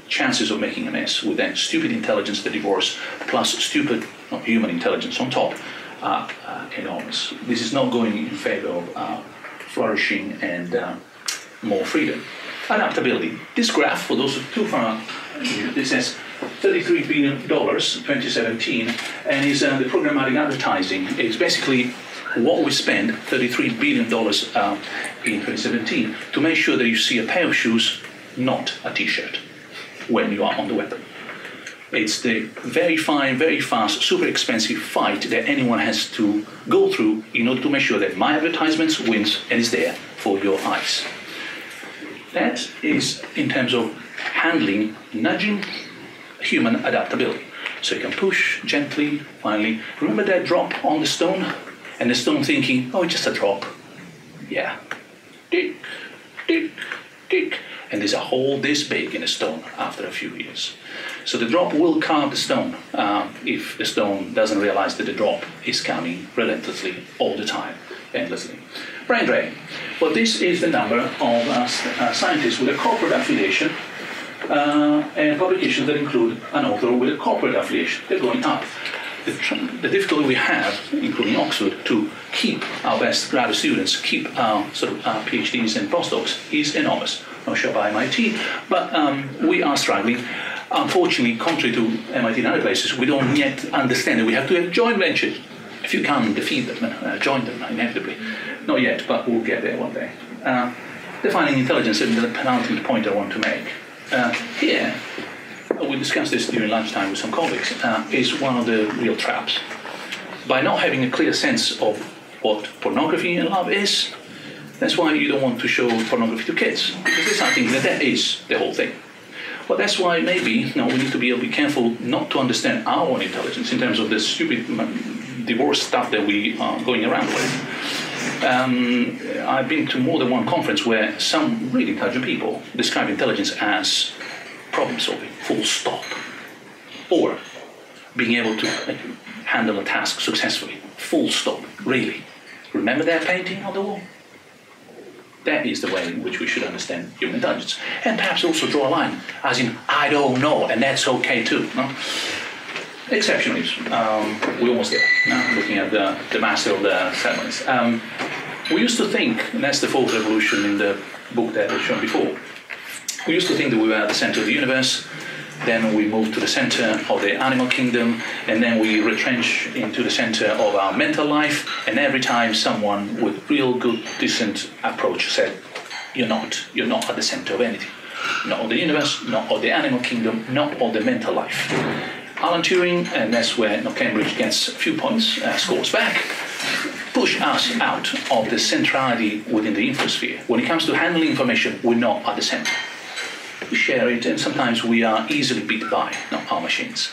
chances of making a mess with that stupid intelligence, the divorce, plus stupid human intelligence on top are enormous. This is not going in favor of flourishing and more freedom. Adaptability. This graph, for those too far, this says $33 billion 2017, and is the programmatic advertising. It's basically what we spend, $33 billion in 2017, to make sure that you see a pair of shoes, not a t-shirt, when you are on the web. It's the very fine, very fast, super expensive fight that anyone has to go through in order to make sure that my advertisements wins and is there for your eyes. That is in terms of handling, nudging, human adaptability. So you can push gently, finally. Remember that drop on the stone? And the stone thinking, oh, it's just a drop. Yeah. Tick, tick, tick. And there's a hole this big in a stone after a few years. So the drop will carve the stone if the stone doesn't realize that the drop is coming relentlessly all the time, endlessly. Brain drain. Well, this is the number of scientists with a corporate affiliation and publications that include an author with a corporate affiliation. They're going up. The difficulty we have, including Oxford, to keep our best graduate students, keep our PhDs and postdocs, is enormous. Not sure about MIT, but we are struggling. Unfortunately, contrary to MIT and other places, we don't yet understand that we have to have joint ventures. If you can't defeat them, join them inevitably. Not yet, but we'll get there one day. Defining intelligence is the penultimate point I want to make. Here, we discussed this during lunchtime with some colleagues, is one of the real traps. By not having a clear sense of what pornography and love is, that's why you don't want to show pornography to kids, because it's something that is the whole thing. Well, that's why maybe we need to be a bit careful not to understand our own intelligence in terms of the stupid divorce stuff that we are going around with. I've been to more than one conference where some really intelligent people describe intelligence as problem solving, full stop, or being able to handle a task successfully, full stop, really. Remember that painting on the wall? That is the way in which we should understand human intelligence. And perhaps also draw a line, as in, I don't know, and that's okay too. No? Exceptionalism. We're almost there, looking at the master of the ceremonies. We used to think, and that's the fourth revolution in the book that was shown before, we used to think that we were at the center of the universe, then we moved to the center of the animal kingdom, and then we retrench into the center of our mental life, and every time someone with real good, decent approach said, you're not at the center of anything. Not of the universe, not of the animal kingdom, not of the mental life. Alan Turing, and that's where Cambridge gets a few points, scores back, push us out of the centrality within the infosphere. When it comes to handling information, we're not at the center. We share it, and sometimes we are easily beat by our machines.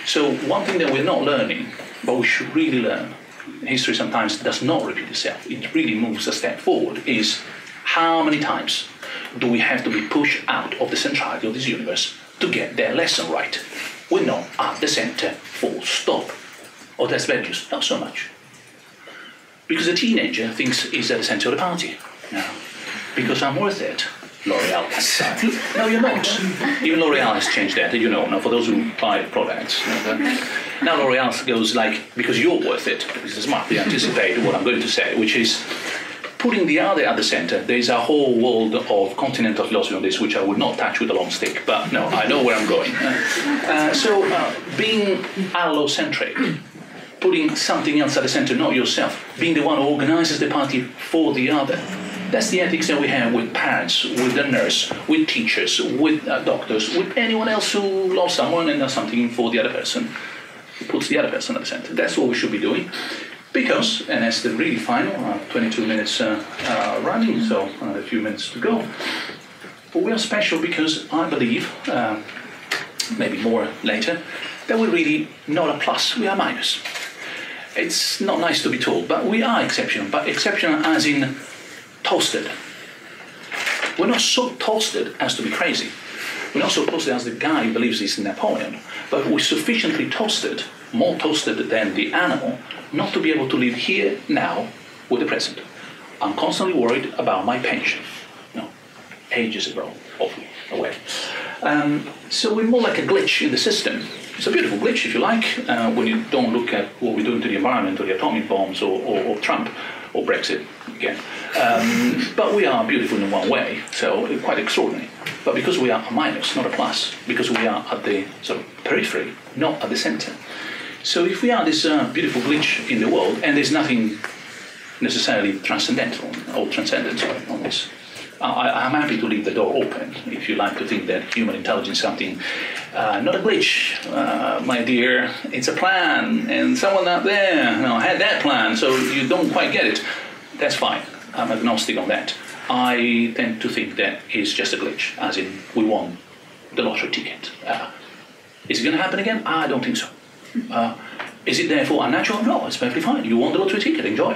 So one thing that we're not learning, but we should really learn, history sometimes does not repeat itself, it really moves a step forward, is how many times do we have to be pushed out of the centrality of this universe to get their lesson right? We're not at the center, full stop. Or that's bad news, not so much. Because a teenager thinks he's at the center of the party. No. Because I'm worth it. L'Oreal can start. No, you're not. Even L'Oreal has changed that, now for those who buy products. Now L'Oreal goes like, because you're worth it, because it's smart, they anticipate what I'm going to say, which is putting the other at the center. There is a whole world of continental philosophy on this, which I would not touch with a long stick, but no, I know where I'm going. So being allocentric, putting something else at the center, not yourself, being the one who organizes the party for the other. That's the ethics that we have with parents, with the nurse, with teachers, with doctors, with anyone else who loves someone and does something for the other person, who puts the other person at the center. That's what we should be doing. Because, and that's the really final, 22 minutes running, so a few minutes to go. But we are special because I believe, maybe more later, that we're really not a plus, we are minus. It's not nice to be told, but we are exceptional, but exceptional as in toasted. We're not so toasted as to be crazy. We're not so toasted as the guy who believes he's Napoleon, but we're sufficiently toasted, more toasted than the animal, not to be able to live here, now, with the present. I'm constantly worried about my pension. Ages ago, hopefully, away. So we're more like a glitch in the system. It's a beautiful glitch, if you like, when you don't look at what we're doing to the environment, or the atomic bombs, or Trump, or Brexit, again. But we are beautiful in one way, so quite extraordinary. But because we are a minus, not a plus, because we are at the periphery, not at the center. So if we are this beautiful glitch in the world, and there's nothing necessarily transcendental or transcendent on this, I'm happy to leave the door open if you like to think that human intelligence is something, not a glitch, my dear, it's a plan, and someone out there had that plan, so you don't quite get it. That's fine, I'm agnostic on that. I tend to think that it's just a glitch, as in we won the lottery ticket. Is it going to happen again? I don't think so. Is it therefore unnatural? No, it's perfectly fine. You won the lottery ticket, enjoy.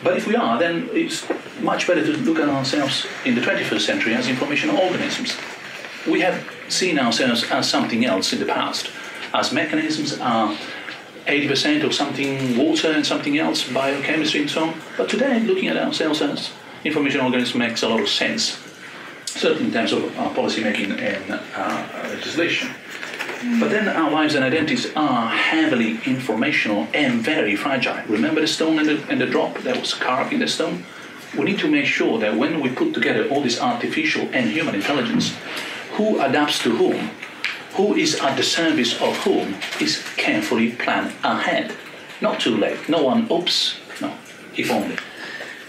But if we are, then it's much better to look at ourselves in the 21st century as informational organisms. We have seen ourselves as something else in the past, as mechanisms are 80% or something water and something else, biochemistry and so on. But today, looking at ourselves as information organisms makes a lot of sense. certainly in terms of policy making and legislation. But then our lives and identities are heavily informational and very fragile. Remember the stone and the drop that was carved in the stone? We need to make sure that when we put together all this artificial and human intelligence, who adapts to whom, who is at the service of whom, is carefully planned ahead. Not too late. No one, oops, no, if only.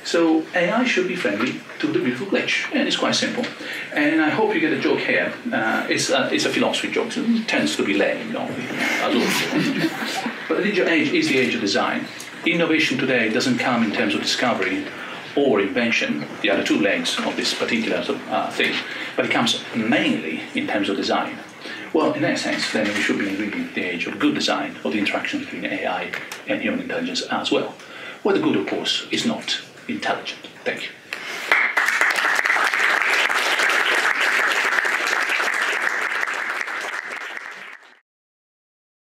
So AI should be friendly to the beautiful glitch, and it's quite simple. And I hope you get a joke here. It's a philosophy joke, so it tends to be lame, but the digital age is the age of design. Innovation today doesn't come in terms of discovery or invention, the other two legs of this particular thing, but it comes mainly in terms of design. Well, in that sense, then we should be really the age of good design, of the interaction between AI and human intelligence as well. Well, the good, of course, is not intelligent. Thank you.